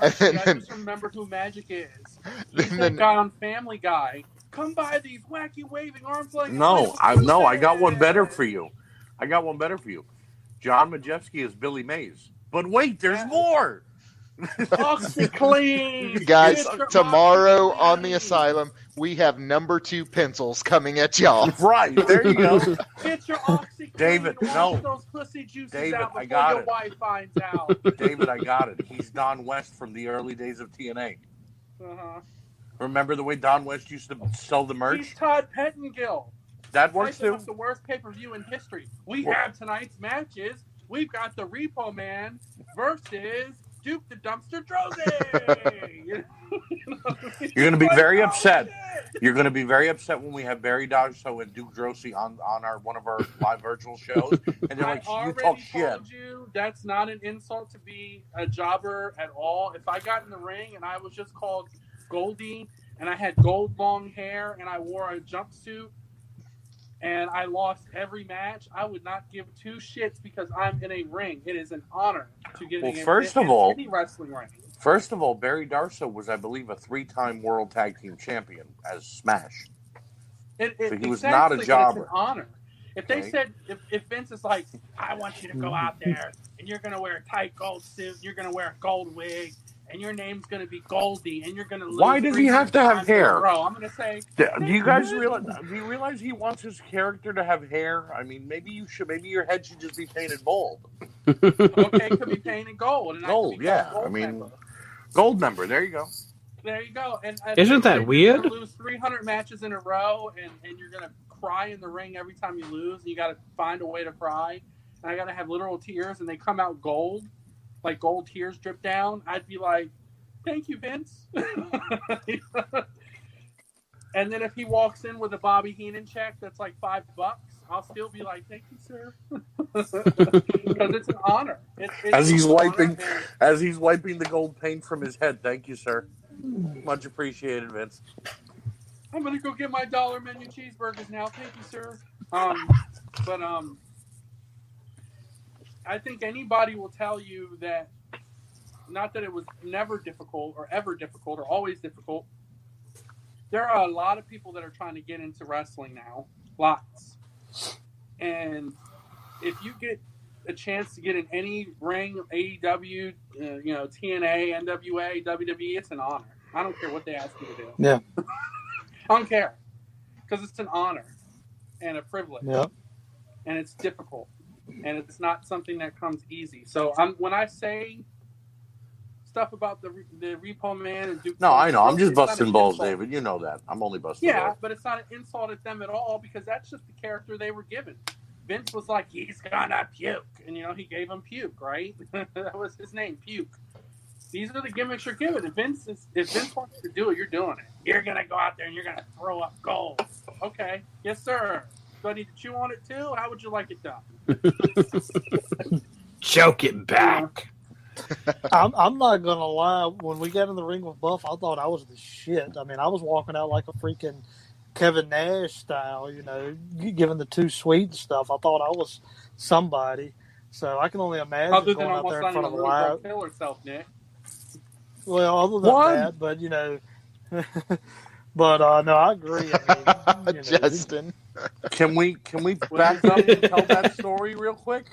D: I just remember who Magic is. He's that guy on Family Guy. Come by these wacky waving arms like
A: I got one better for you. John Majewski is Billy Mays. But wait, there's more.
D: OxyClean.
E: Guys, tomorrow on the Asylum, we have number 2 pencils coming at y'all.
A: Right, there you go.
D: Get your OxyClean.
A: David, no.
D: Those pussy juices
A: David,
D: out before
A: I got
D: your
A: it.
D: wife finds out.
A: David, I got it. He's Don West from the early days of TNA.
D: Uh-huh.
A: Remember the way Don West used to sell the merch?
D: He's Todd Pettengill.
A: That works too.
D: The worst pay-per-view in history. We have tonight's matches. We've got the Repo Man versus Duke the Dumpster Droese.
A: You're going to be very upset. You're going to be very upset when we have Barry Dodgeso and Duke Droese on one of our live virtual shows, and they're like, "You talk shit."
D: That's not an insult to be a jobber at all. If I got in the ring and I was just called Goldie and I had gold long hair and I wore a jumpsuit and I lost every match, I would not give 2 shits because I'm in a ring. It is an honor to get in any wrestling ring.
A: First of all, Barry Darso was, I believe, a 3-time World Tag Team Champion as Smash.
D: So
A: he was not a jobber.
D: It's an honor. If they said, if Vince is like, I want you to go out there and you're going to wear a tight gold suit, you're going to wear a gold wig, and your name's going to be Goldie, and you're going to lose.
A: Why does he have to have hair?
D: I'm going to say.
A: Do you guys realize? Do you realize he wants his character to have hair? I mean, maybe you should. Maybe your head should just be painted bald.
D: Okay, it could be painted gold. And
A: gold, yeah. Gold member. Gold member. There you go.
D: There you go. And
C: isn't that weird?
D: You're lose 300 matches in a row, and you're going to cry in the ring every time you lose. And you got to find a way to cry. And I got to have literal tears, and they come out gold. Like gold tears drip down, I'd be like, thank you, Vince. And then if he walks in with a Bobby Heenan check that's like $5, I'll still be like, thank you, sir. Because it's an honor.
A: As he's wiping the gold paint from his head, thank you, sir. Much appreciated, Vince.
D: I'm gonna go get my $1 menu cheeseburgers now. Thank you, sir. But I think anybody will tell you that, not that it was never difficult or ever difficult or always difficult. There are a lot of people that are trying to get into wrestling now. Lots. And if you get a chance to get in any ring, AEW, TNA, NWA, WWE, it's an honor. I don't care what they ask you to do.
F: Yeah.
D: I don't care. Because it's an honor and a privilege.
F: Yep.
D: And it's difficult. And it's not something that comes easy. So when I say stuff about the Repo Man and Duke,
A: no, I know. I'm just busting balls, David. You know that. I'm only busting balls.
D: Yeah, but it's not an insult at them at all because that's just the character they were given. Vince was like, he's gonna puke, and he gave him puke, right? That was his name, puke. These are the gimmicks you're given. If Vince wants you to do it, you're doing it. You're gonna go out there and you're gonna throw up gold. Okay, yes, sir. Do I need to chew on it too? How would you like it done?
C: Choke it back.
F: I'm not gonna lie. When we got in the ring with Buff, I thought I was the shit. I mean, I was walking out like a freaking Kevin Nash style, giving the 2 sweet stuff. I thought I was somebody. So I can only imagine
D: other
F: going
D: than
F: out there in front of a
D: little
F: live.
D: Kill herself, Nick.
F: Well, other than that, but but no, I agree. I mean,
E: Justin,
A: can we back up and tell that story real quick?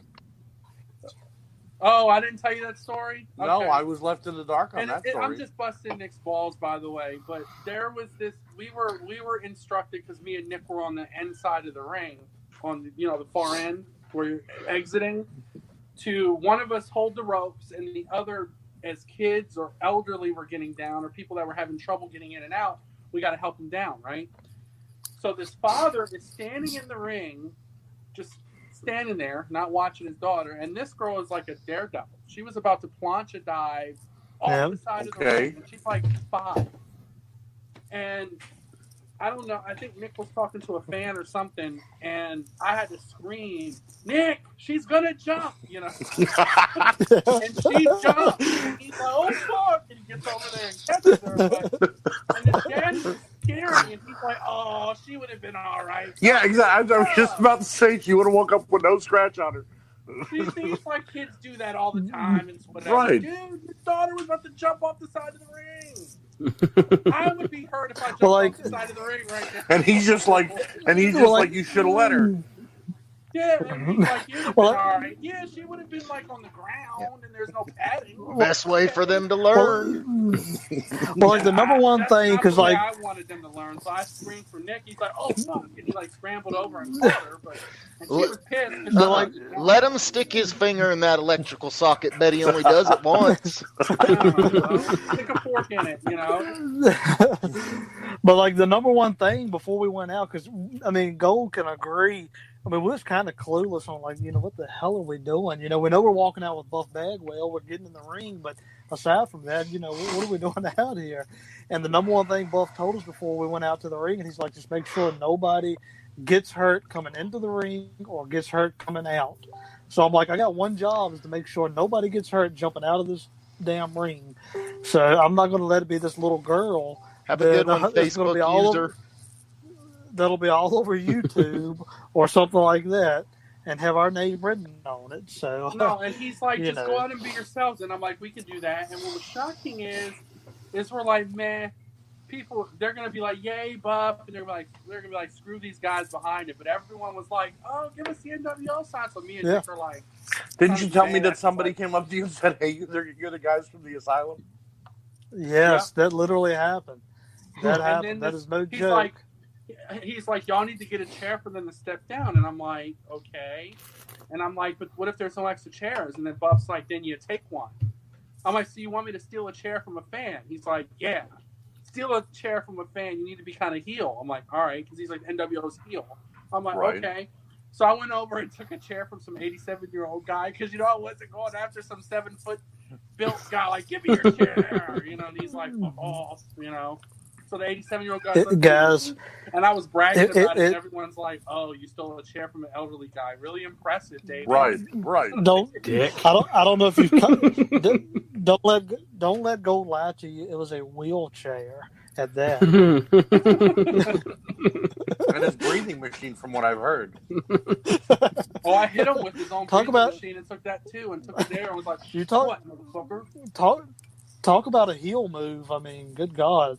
D: Oh, I didn't tell you that story? Okay.
A: No, I was left in the dark on that story.
D: I'm just busting Nick's balls, by the way. But there was this. We were instructed because me and Nick were on the end side of the ring, on the far end where you're exiting. To one of us hold the ropes, and the other, as kids or elderly, were getting down, or people that were having trouble getting in and out, we got to help them down, right? So this father is standing in the ring, just standing there, not watching his daughter, and this girl is like a daredevil. She was about to plancha dive off the side of the ring, and she's like 5. And I don't know, I think Nick was talking to a fan or something, and I had to scream, Nick, she's gonna jump, And she jumps, and he's like, oh fuck, and he gets over there and catches her, and his dad was scary, and he's like, oh, she would have been all right.
A: Yeah, exactly. I was just about to say she would have woke up with no scratch on her.
D: These like kids do that all the time and whatever.
A: Right.
D: Dude, your daughter was about to jump off the side of the ring. I would be hurt if I jumped off the side of the ring right now.
A: And he's just like, you should have let her.
D: Yeah, and he's like, you'd have been all right. Yeah, she would have been like on the ground, and there's no padding.
E: Best way for them to learn.
F: Well, like the number one thing, because like
D: I wanted them to learn, so I screamed for Nick. He's like, "Oh fuck!" and he like scrambled over and caught her, and she was pissed.
E: Let him stick his finger in that electrical socket. Bet he only does it once.
D: Stick a fork in it, you know.
F: But like the number one thing before we went out, because I mean, Gold can agree. I mean, we was kind of clueless on like, what the hell are we doing? We know we're walking out with Buff Bagwell, we're getting in the ring, but aside from that, what are we doing out here? And the number one thing Buff told us before we went out to the ring, and he's like, just make sure nobody gets hurt coming into the ring or gets hurt coming out. So I'm like, I got one job, is to make sure nobody gets hurt jumping out of this damn ring. So I'm not going to let it be this little girl.
E: Have a good one, Facebook user.
F: That'll be all over YouTube or something like that, and have our name written on it. So
D: no, and he's like, just go out and be yourselves. And I'm like, we can do that. And what was shocking is we're like, man, people, they're gonna be like, yay, Buff, and they're gonna be like, screw these guys behind it. But everyone was like, oh, give us the NWO sign. So me and Nick are like,
A: didn't you tell me that somebody came up to you and said, hey, you're the guys from the asylum?
F: Yes, that literally happened. That happened. That is no joke.
D: He's like, y'all need to get a chair for them to step down. And I'm like, okay. And I'm like, but what if there's no extra chairs? And then Buff's like, then you take one. I'm like, so you want me to steal a chair from a fan? He's like, yeah. Steal a chair from a fan. You need to be kind of heel. I'm like, all right. Because he's like, NWO's heel. I'm like, okay. So I went over and took a chair from some 87-year-old guy. Because, I wasn't going after some 7-foot built guy. Like, give me your chair. And he's like, oh, So the 87-year-old guys, and I was bragging about it, and everyone's like, "Oh, you stole a chair from an elderly guy. Really impressive, Dave."
A: Right.
F: Don't know if you've don't let Gold lie to you. It was a wheelchair at that,
A: and his breathing machine, from what I've heard.
D: Oh, I hit him with his own breathing machine and took that too, and took it there and was like, "What, motherfucker?"
F: Talk about a heel move. I mean, good God.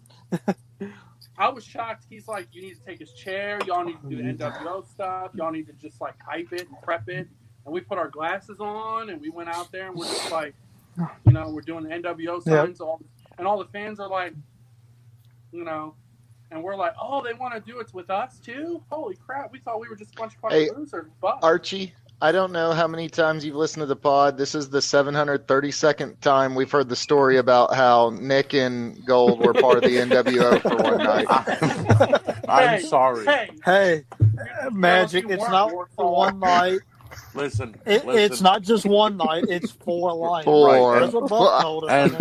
D: I was shocked. He's like, you need to take his chair. Y'all need to do the NWO stuff. Y'all need to just like hype it and prep it. And we put our glasses on and we went out there and we're just like, we're doing the NWO signs. And all the fans are like, and we're like, oh, they want to do it with us too? Holy crap. We thought we were just a bunch of fucking losers. But
E: Archie, I don't know how many times you've listened to the pod. This is the 732nd time we've heard the story about how Nick and Gold were part of the NWO for one night.
A: I'm sorry.
F: Hey, Magic, it's not for one night.
A: Listen.
F: It's not just one night. It's 4 lives.
E: 4.
F: That's what Buck told us.
A: And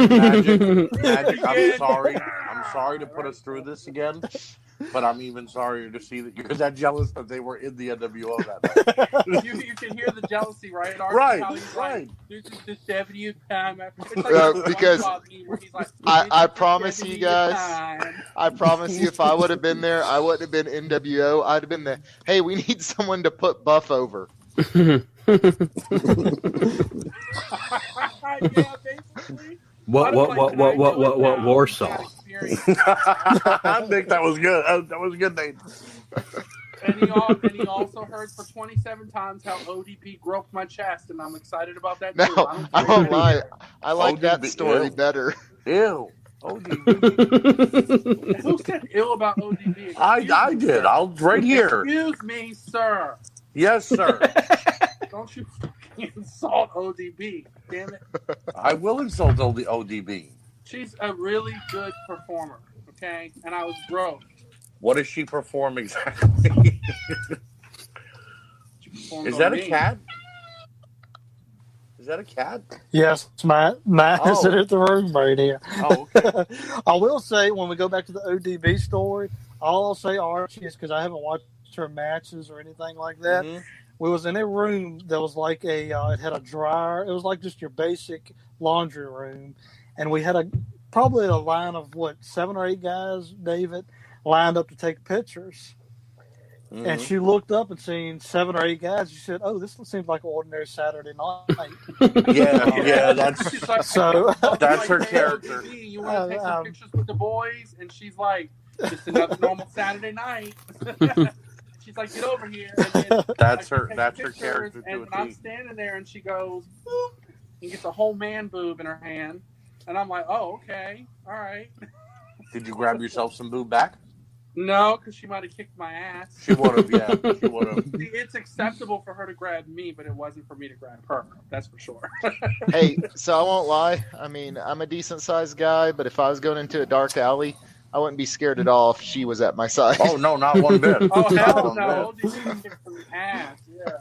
A: Magic, I'm sorry. I'm sorry to put us through this again. But I'm even sorrier to see that you're that jealous that they were in the NWO that night.
D: You can hear the jealousy, right?
A: Right.
D: Like, this is the 70th time. It's
E: like because
D: like,
E: I promise you guys, I promise you, if I would have been there, I wouldn't have been NWO. I'd have been the, hey, we need someone to put Buff over.
D: Yeah, basically.
C: What Warsaw?
A: I think that was good. That was a good name.
D: And he also heard for 27 times how ODP groped my chest, and I'm excited about that too.
E: No, I won't lie. I like that story better.
A: Ew. ODB.
D: Who said ill about ODB?
A: I did. I'll right here.
D: Excuse me, sir.
A: Yes, sir.
D: Don't you fucking insult ODB. Damn it.
A: I will insult ODB.
D: She's a really good performer, okay? And I was broke.
A: What does she perform exactly? Is that a cat? Is that a cat?
F: Yes, Matt is in the room right here.
A: Oh, okay.
F: I will say, when we go back to the ODB story, all I'll say, Archie, is because I haven't watched her matches or anything like that. Mm-hmm. We was in a room that was like it had a dryer. It was like just your basic laundry room. And we had probably a line of 7 or 8 guys, David, lined up to take pictures. And she looked up and seen 7 or 8 guys. She said, "Oh, this seems like an ordinary Saturday night."
A: Yeah, that's
D: She's like,
F: So
A: that's her
D: "Hey,
A: character.
D: LGB, you want to take some pictures with the boys?" And she's like, "Just another normal Saturday night." She's like, "Get over here." And then,
A: That's
D: like,
A: her.
D: she takes
A: That's her
D: pictures,
A: character
D: And
A: to
D: when I'm
A: a T.
D: standing there, and she goes, "Boop," and gets a whole man boob in her hand, and I'm like, "Oh, okay, all right."
A: Did you grab yourself some boob back?
D: No, because she might have kicked my ass.
A: She would have. Yeah, she would have.
D: See, it's acceptable for her to grab me, but it wasn't for me to grab her. That's for sure.
E: Hey, so I won't lie. I mean, I'm a decent sized guy, but if I was going into a dark alley, I wouldn't be scared at all if she was at my side.
A: Oh no, not one bit.
D: Oh,
A: Not
D: hell
A: one
D: no.
A: bit.
D: Did you kick some ass? Yeah.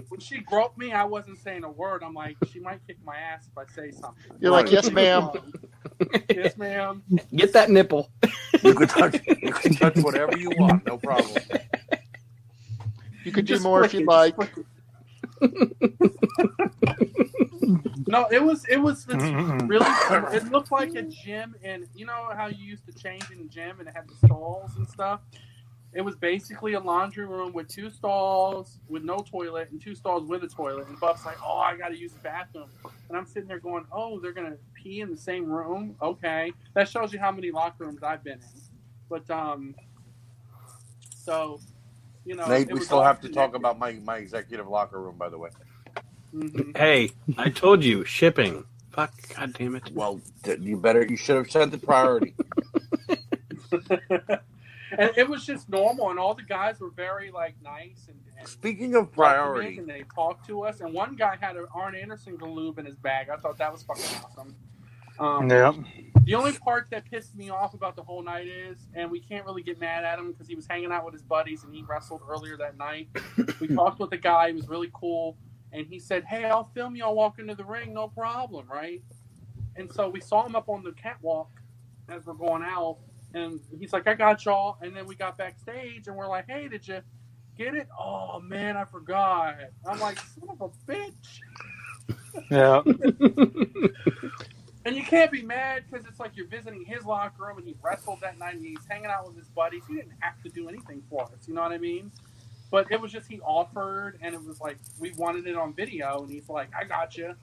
D: When she groped me, I wasn't saying a word. I'm like, she might kick my ass if I say something.
E: You're like, "Yes, ma'am."
D: Yes, ma'am.
C: Get that nipple.
A: You can touch whatever you want, no problem.
E: You could do
D: Just
E: more if
D: flick
E: you'd
D: it,
E: like.
D: just flick it. No, it was really. It looked like a gym, and you know how you used to change in a gym and it had the stalls and stuff. It was basically a laundry room with 2 stalls with no toilet and 2 stalls with a toilet. And Buff's like, "Oh, I got to use the bathroom," and I'm sitting there going, "Oh, they're gonna pee in the same room? Okay, that shows you how many locker rooms I've been in." But so you know,
A: Nate,
D: it
A: we
D: was
A: still
D: all
A: have to talk
D: connected.
A: about my executive locker room, by the way.
D: Mhm.
C: Hey, I told you, shipping. Fuck, god damn it.
A: Well, you should have sent the priority.
D: And it was just normal, and all the guys were very like nice and
A: Speaking of
D: welcoming,
A: priority,
D: and they talked to us. And one guy had an Arn Anderson lube in his bag. I thought that was fucking awesome.
F: yeah,
D: The only part that pissed me off about the whole night is, and we can't really get mad at him because he was hanging out with his buddies and he wrestled earlier that night. We talked with the guy; he was really cool, and he said, "Hey, I'll film y'all walk into the ring, no problem, right?" And so we saw him up on the catwalk as we're going out. And he's like, "I got y'all." And then we got backstage, and we're like, "Hey, did you get it?" "Oh, man, I forgot." I'm like, "Son of a bitch."
F: yeah.
D: And you can't be mad because it's like you're visiting his locker room, and he wrestled that night, and he's hanging out with his buddies. He didn't have to do anything for us, you know what I mean? But it was just he offered, and it was like we wanted it on video, and he's like, "I got you."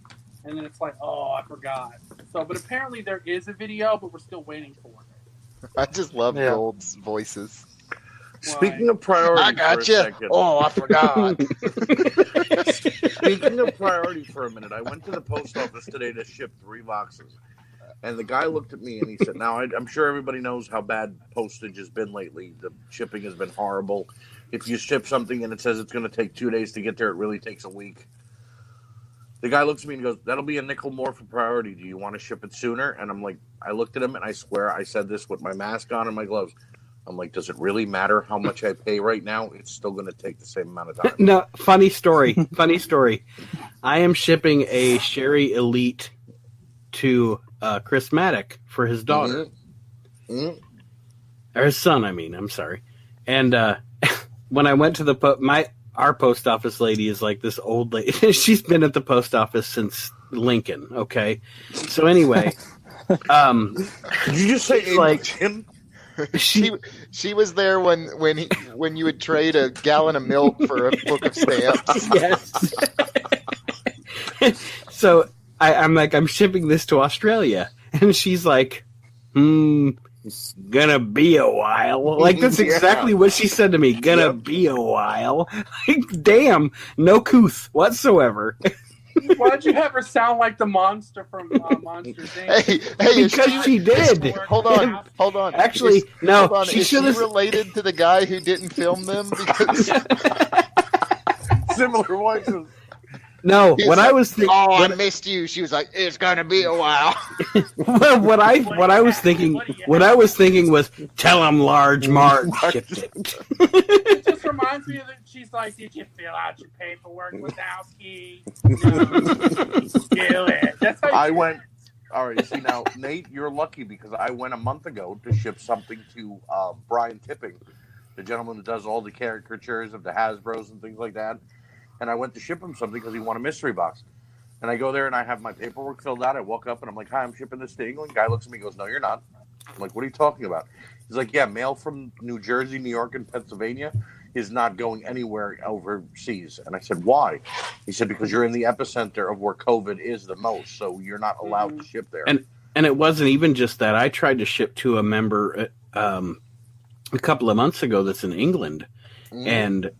D: And then it's like, "Oh, I forgot." So, but apparently there is a video, but we're still waiting for it.
E: I just love
F: Yeah.
E: Gold's voices.
A: speaking of priority,
E: I got
A: for
E: you.
A: a second.
E: Oh, I forgot.
A: Speaking of priority for a minute, I went to the post office today to ship 3 boxes. And the guy looked at me and he said, now, I'm sure everybody knows how bad postage has been lately. The shipping has been horrible. If you ship something and it says it's going to take 2 days to get there, it really takes a week. The guy looks at me and goes, "That'll be a nickel more for priority. Do you want to ship it sooner?" And I'm like, I looked at him and I swear I said this with my mask on and my gloves. I'm like, does it really matter how much I pay right now? It's still going to take the same amount of time.
C: No, funny story. I am shipping a Sherry Elite to Chris Maddock for his daughter.
A: Mm-hmm.
C: Or his son, I mean. I'm sorry. And when I went to our post office lady is like this old lady. She's been at the post office since Lincoln, okay? So anyway.
A: Did you just say
C: like
A: Jim?
E: She was there when you would trade a gallon of milk for a book of stamps.
C: Yes. So I'm like, I'm shipping this to Australia. And she's like, it's gonna be a while. Like, that's exactly what she said to me. Gonna be a while. Like, damn, no couth whatsoever.
D: Why'd you have her sound like the monster from Monsters Inc.?
E: Hey,
C: Because she did.
E: Hold on.
C: Actually, no,
E: hold on.
C: she
E: Is she
C: should have.
E: related to the guy who didn't film them? Because
A: Similar voices.
C: No,
E: He's
C: what
E: like,
C: I was thinking.
E: "Oh, I missed you." She was like, "It's gonna be a while."
C: what I was thinking was, tell him Large Marge shipped it.
D: It just reminds me of that. She's like, "Did you fill out your paperwork, Wazowski?" No. Do it. That's how you
A: I
D: do
A: went.
D: it.
A: All right, see now, Nate, you're lucky because I went a month ago to ship something to Brian Tipping, the gentleman that does all the caricatures of the Hasbros and things like that. And I went to ship him something because he wanted a mystery box. And I go there and I have my paperwork filled out. I walk up and I'm like, "Hi, I'm shipping this to England." Guy looks at me and goes, "No, you're not." I'm like, "What are you talking about?" He's like, "Yeah, mail from New Jersey, New York, and Pennsylvania. is not going anywhere overseas. And I said, why? He said, because you're in the epicenter of where COVID is the most, so you're not allowed to ship there.
C: And it wasn't even just that. I tried to ship to a member a couple of months ago that's in England, and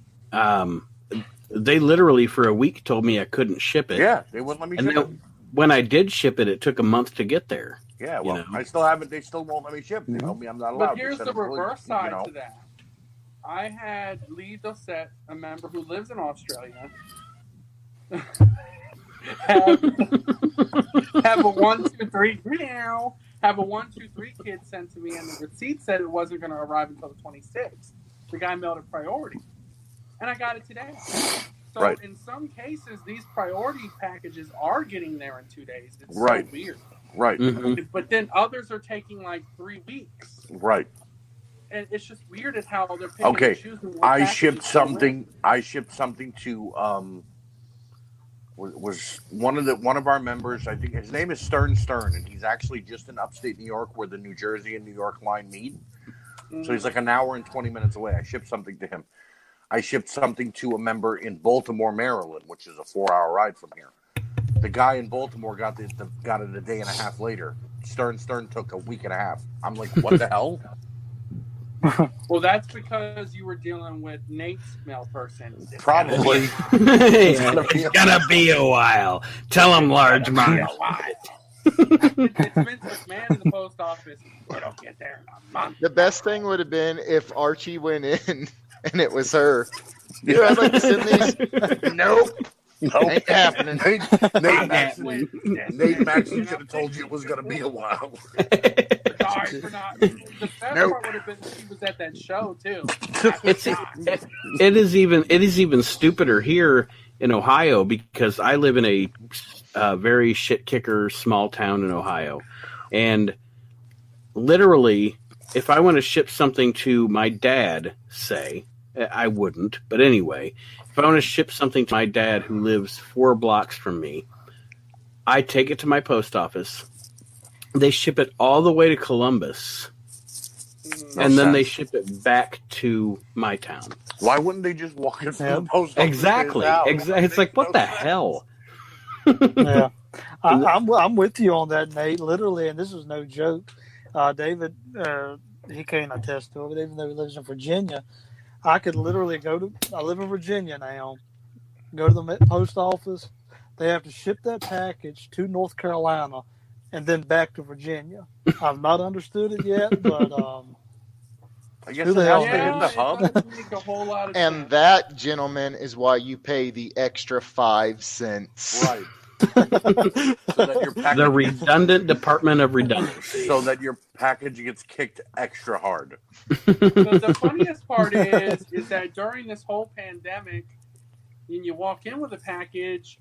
C: they literally for a week told me I couldn't ship it.
A: Yeah, they wouldn't let me ship it.
C: When I did ship it, it took a month to get there.
A: Yeah, well, I still haven't. They still won't let me ship. They told me I'm not allowed.
D: But here's the reverse side to that. I had Lee Dossett, a member who lives in Australia, have a 1, 2, 3 meow. Have a 1, 2, 3 kid sent to me, and the receipt said it wasn't going to arrive until the 26th. The guy mailed a priority, and I got it today. So in some cases, these priority packages are getting there in 2 days. It's so weird.
A: Right.
C: Mm-hmm.
D: But then others are taking like 3 weeks.
A: Right.
D: And it's just weird at how they're picking and choosing.
A: I shipped something to was one of our members. I think his name is Stern, and he's actually just in upstate New York, where the New Jersey and New York line meet. So he's like an hour and 20 minutes away. I shipped something to him. I shipped something to a member in Baltimore, Maryland, which is a 4-hour ride from here. The guy in Baltimore got it a day and a half later. Stern took a week and a half. I'm like, what the hell?
D: Well, that's because you were dealing with Nate's mail person.
A: Probably.
C: It's gonna be a while. Tell him, large man.
D: It's Vince McMahon in the post office. It'll get there in a month.
E: The best thing would have been if Archie went in and it was her. Dude, I'd like to send these. Nope. Ain't happening.
A: Nate Maxson should have told you it was going to be a while.
D: Sorry for not. The best part would have been if he was at that show too.
C: It is even stupider here in Ohio, because I live in a very shit kicker small town in Ohio, and literally, if I want to ship something to my dad, say, I wouldn't, but anyway, if I want to ship something to my dad who lives 4 blocks from me, I take it to my post office. They ship it all the way to Columbus, and then they ship it back to my town.
A: Why wouldn't they just walk it from the post office?
C: Exactly. It's like, what the hell?
F: Yeah, I'm with you on that, Nate. Literally, and this is no joke. David, he can't attest to it, even though he lives in Virginia. I could literally I live in Virginia now, go to the post office. They have to ship that package to North Carolina and then back to Virginia. I've not understood it yet, but
A: I guess
F: who the hell
A: in the hub?
D: Make a whole lot of
E: And
D: sense.
E: that, gentlemen, is why you pay the extra 5 cents.
A: Right. So that your package,
C: The redundant Department of Redundancy.
A: so that your package gets kicked extra hard.
D: The funniest part is that during this whole pandemic, when you walk in with a package,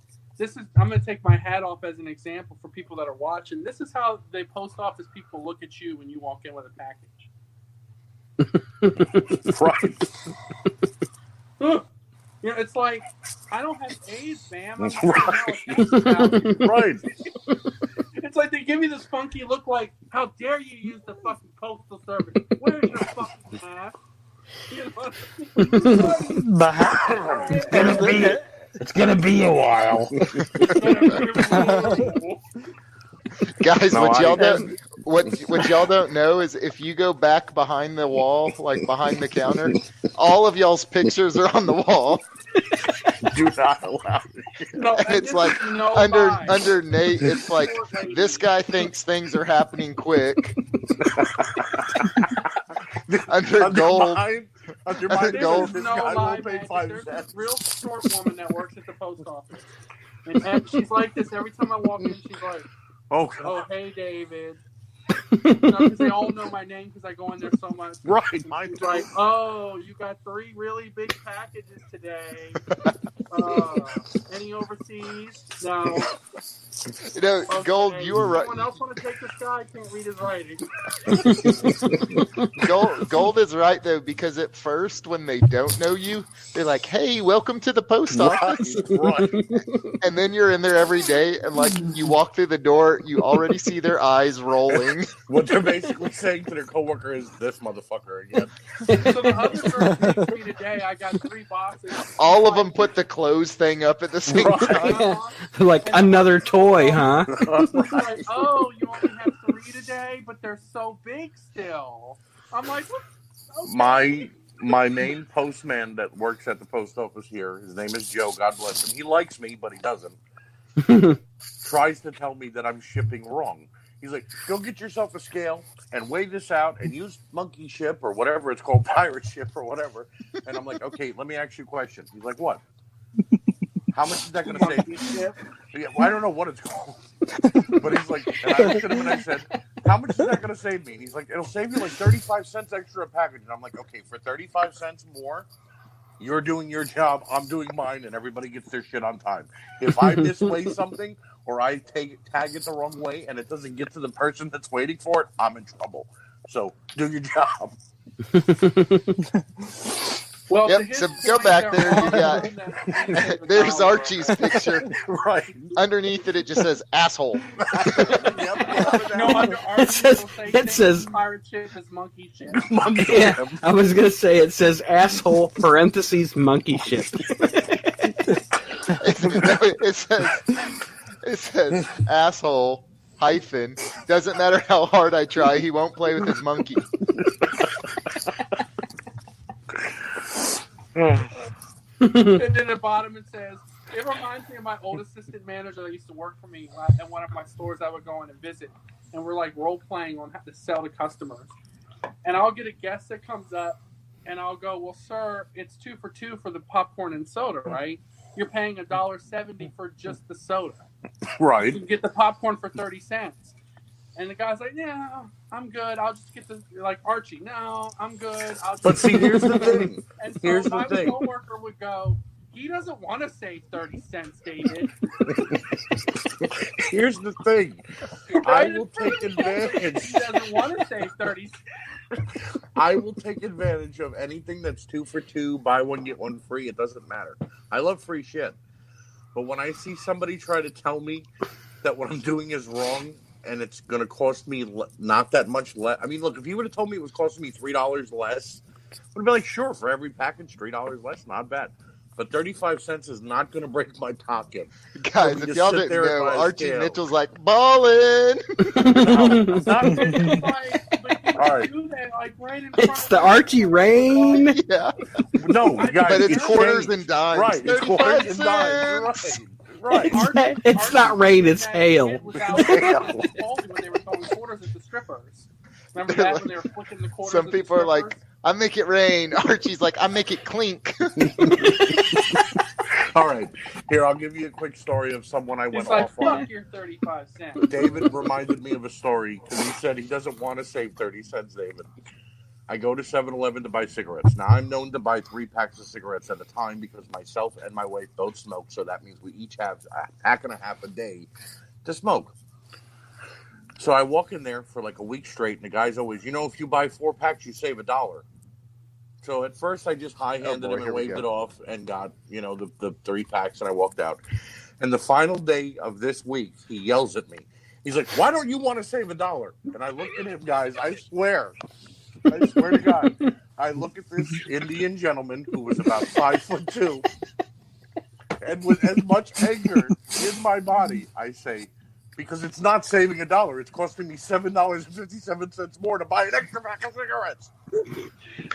D: I'm going to take my hat off as an example for people that are watching. This is how the post office people look at you when you walk in with a package.
A: Right.
D: You know, it's like, I don't have AIDS, ma'am.
A: Right.
D: It's like they give you this funky look like, how dare you use the fucking postal service? Where's your fucking mask? You know?
C: It's gonna be a while.
E: Guys, what y'all don't know is if you go back behind the wall, like behind the counter, all of y'all's pictures are on the wall.
A: Do not allow it.
D: No,
E: And it's like under Nate, it's like this guy thinks things are happening quick. Under Gold,
A: Under my
E: Gold.
A: this
D: no
A: guy
D: lie,
A: will pay
D: man.
A: 5
D: There's
A: cents.
D: this real short woman that works at the post office. And she's like this every time I walk in. She's like,
A: Oh,
D: oh, hey, David. Because they all know my name because I go in there so much.
A: right. Mine
D: She's
A: too.
D: like, oh, you got 3 really big packages today. Any overseas? No.
E: You know, Gold,
D: Okay,
E: you were right.
D: Someone else want to take this guy? I can't read his writing.
E: Gold is right though, because at first when they don't know you, they're like, "Hey, welcome to the post office,"
A: Right.
E: and then you're in there every day, and like you walk through the door, you already see their eyes rolling.
A: What they're basically saying to their coworker is, "This motherfucker again."
D: So the other girl texted me today. I got 3 boxes.
E: All of them put the clothes thing up at the same time.
C: Like another toy, huh?
D: Like, oh, you only have 3 today, but they're so big still. I'm like, what? Okay.
A: My main postman that works at the post office here, his name is Joe, God bless him. He likes me, but he doesn't. Tries to tell me that I'm shipping wrong. He's like, go get yourself a scale and weigh this out and use monkey ship or whatever it's called, pirate ship or whatever. And I'm like, okay, let me ask you a question. He's like, what? How much is that going to save me? Yeah, well, I don't know what it's called. But he's like, and I looked at him and I said, how much is that going to save me? And he's like, it'll save you like 35 cents extra a package. And I'm like, okay, for 35 cents more, you're doing your job, I'm doing mine, and everybody gets their shit on time. If I misweigh something or I tag it the wrong way and it doesn't get to the person that's waiting for it, I'm in trouble. So do your job.
D: Well,
E: Yep, so go back there. You got there's Archie's picture.
A: Right.
E: Underneath it, it just says asshole.
D: No, under
C: It says
D: pirate ship is monkey ship.
C: Yeah, I was gonna say it says asshole parentheses monkey ship.
E: It says asshole hyphen. Doesn't matter how hard I try, he won't play with his monkey.
D: And then at the bottom it says, it reminds me of my old assistant manager that used to work for me at one of my stores I would go in and visit. And we're like role playing on how to sell to customers. And I'll get a guest that comes up and I'll go, well, sir, it's 2 for $2 for the popcorn and soda, right? You're paying $1.70 for just the soda.
A: Right.
D: You can get the popcorn for 30 cents. And the guy's like, yeah, I'm good. I'll just get the, like, Archie, no, I'm good.
A: But see, here's the thing.
D: And so
A: Here's the
D: my
A: thing.
D: coworker would go, he doesn't want to save 30 cents, David.
A: Here's the thing. I will take advantage.
D: He doesn't want to save 30 cents.
A: I will take advantage of anything that's 2 for $2, buy one, get one free. It doesn't matter. I love free shit. But when I see somebody try to tell me that what I'm doing is wrong and it's going to cost me not that much less. I mean, look, if you would have told me it was costing me $3 less, I would have been like, sure, for every package, $3 less, not bad. But 35 cents is not going to break my pocket.
E: Guys, if y'all didn't know, Archie
A: scale.
E: Mitchell's like, ballin'!
A: All right.
C: It's the Archie Rain.
E: Yeah.
A: No, guys,
E: But it's quarters
A: changed.
E: and dimes.
A: Right, it's
E: 35
A: quarters and
E: cents.
A: dimes. Right.
C: It's not rain, it's hail.
D: When they were throwing quarters at the strippers. Remember that when they were flicking the quarters?
E: Some people are like, I make it rain. Archie's like, I make it clink.
A: All right. Here, I'll give you a quick story of someone I went
D: He's like,
A: off on.
D: fuck your 35 cents.
A: David reminded me of a story because he said he doesn't want to save 30 cents, David. I go to 7-Eleven to buy cigarettes. Now, I'm known to buy 3 packs of cigarettes at a time because myself and my wife both smoke, so that means we each have a pack and a half a day to smoke. So I walk in there for like a week straight, and the guy's always, if you buy 4 packs, you save $1. So at first, I just high-handed him and waved it off and got, the 3 packs, and I walked out. And the final day of this week, he yells at me. He's like, why don't you want to save $1? And I look at him, guys, I swear to God, I look at this Indian gentleman who was about 5'2", and with as much anger in my body, I say, because it's not saving $1, it's costing me $7.57 more to buy an extra pack of cigarettes.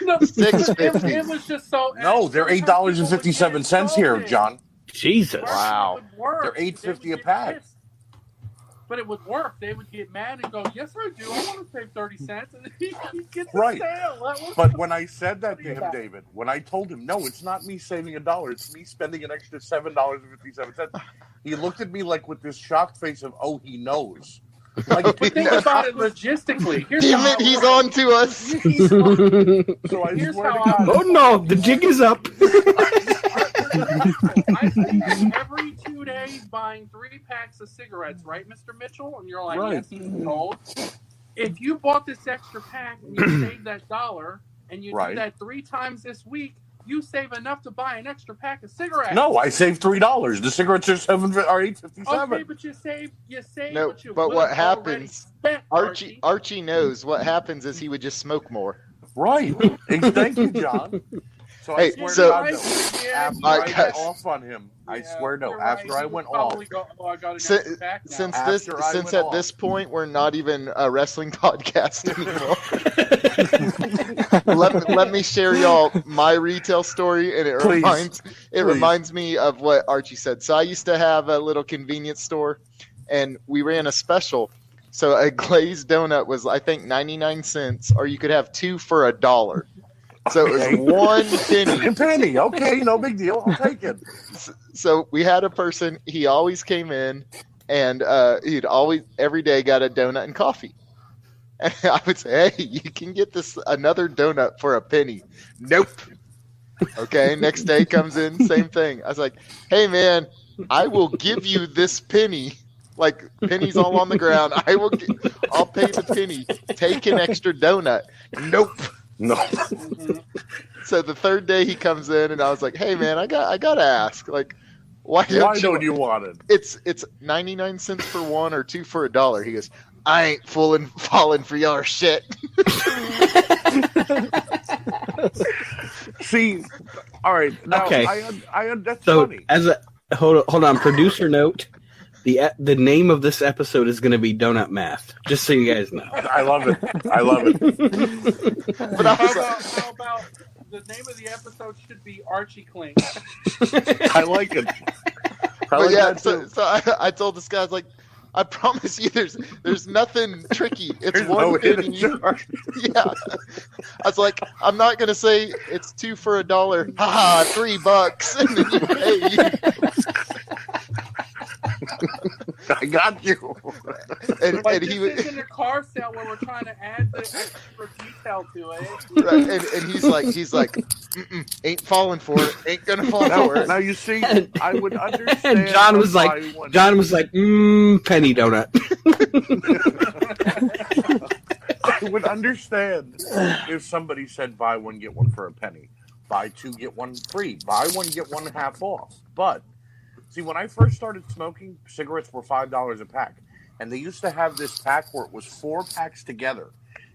D: No,
E: $6.50.
D: It was just so.
A: No, they're $8.57 here, John.
C: Jesus.
A: Wow. They're $8.50 a pack.
D: But it would work. They would get mad and go, yes, I do. I want to save 30 cents. And he gets the
A: Right.
D: sale.
A: But when I said that to him, David, when I told him, no, it's not me saving $1, it's me spending an extra $7.57, he looked at me like with this shocked face of, oh, he knows. Like,
D: but think about it logistically.
E: Damn it, he's on to us.
A: So I
D: Here's
A: swear to
D: how
A: God.
C: Oh no, the jig is up.
D: I see him every 2 days. save buying 3 packs of cigarettes, right, Mr. Mitchell? And you're like,
A: Right.
D: yes, he's told. If you bought this extra pack and you saved that $1 and you
A: Right.
D: do that 3 times this week, you save enough to buy an extra pack of cigarettes.
A: No, I saved $3. The cigarettes are $8.57.
D: Okay, but you save
E: No,
D: what you
E: but
D: would
E: what
D: have already
E: happens?
D: spent,
E: Archie knows what happens is he would just smoke more.
A: Right. Thank you, John. So
E: Hey,
A: I swear
E: so-
A: to God, no.
D: Yeah,
A: After
E: All
A: I
E: right,
A: went
E: guys.
A: off on him, I
D: yeah,
A: swear no.
D: you're
A: After
D: right.
A: I
D: You
A: went
D: would
A: off,
D: probably go, I got an
E: Si-
D: extra pack now.
E: Since
A: After
E: this,
A: I
E: since
A: went
E: at
A: off.
E: this point we're not even a wrestling podcast anymore. let me share y'all my retail story, and it
A: Please.
E: reminds me of what Archie said. So I used to have a little convenience store, and we ran a special. So a glazed donut was, I think, 99 cents, or you could have 2 for $1. So it was
A: Okay.
E: 1 penny.
A: A penny. Okay, no big deal. I'll take it.
E: So we had a person, he always came in, and he'd always, every day, got a donut and coffee. And I would say, hey, you can get this another donut for a penny. Nope. Okay, next day comes in, same thing. I was like, hey, man, I will give you this penny. Like, pennies all on the ground. I'll pay the penny. Take an extra donut. Nope.
A: No.
E: So the third day he comes in, and I was like, hey, man, I gotta ask, like, why
A: Why don't you want it?
E: It's 99 cents for 1 or 2 for $1. He goes, I ain't falling for your shit.
A: See, all right. Now,
C: Okay.
A: that's
C: So
A: funny.
C: as a hold on, producer note, the name of this episode is going to be Donut Math. Just so you guys know.
A: I love it. I love it.
E: But I was like,
D: How about the name of the episode should be Archie Clink?
A: I like it.
E: but yeah, so I told this guy, I was like, I promise you, there's nothing tricky. It's
A: There's
E: one
A: no hidden
E: penny.
A: charge.
E: Yeah, I was like, I'm not gonna say it's 2 for $1. Haha, $3, and then you pay.
A: I got you.
E: And
D: Like,
E: he
D: this
E: was,
D: isn't a car sale where we're trying to add the extra detail to it.
E: right, and he's like, mm-mm, ain't falling for it. Ain't gonna fall for it.
A: Now you see, I would understand.
C: And John was like, penny donut.
A: I would understand if somebody said buy one get one for a penny, buy 2 get 1 free, buy 1 get 1 half off. But see, when I first started smoking, cigarettes were $5 a pack, and they used to have this pack where it was 4 packs together,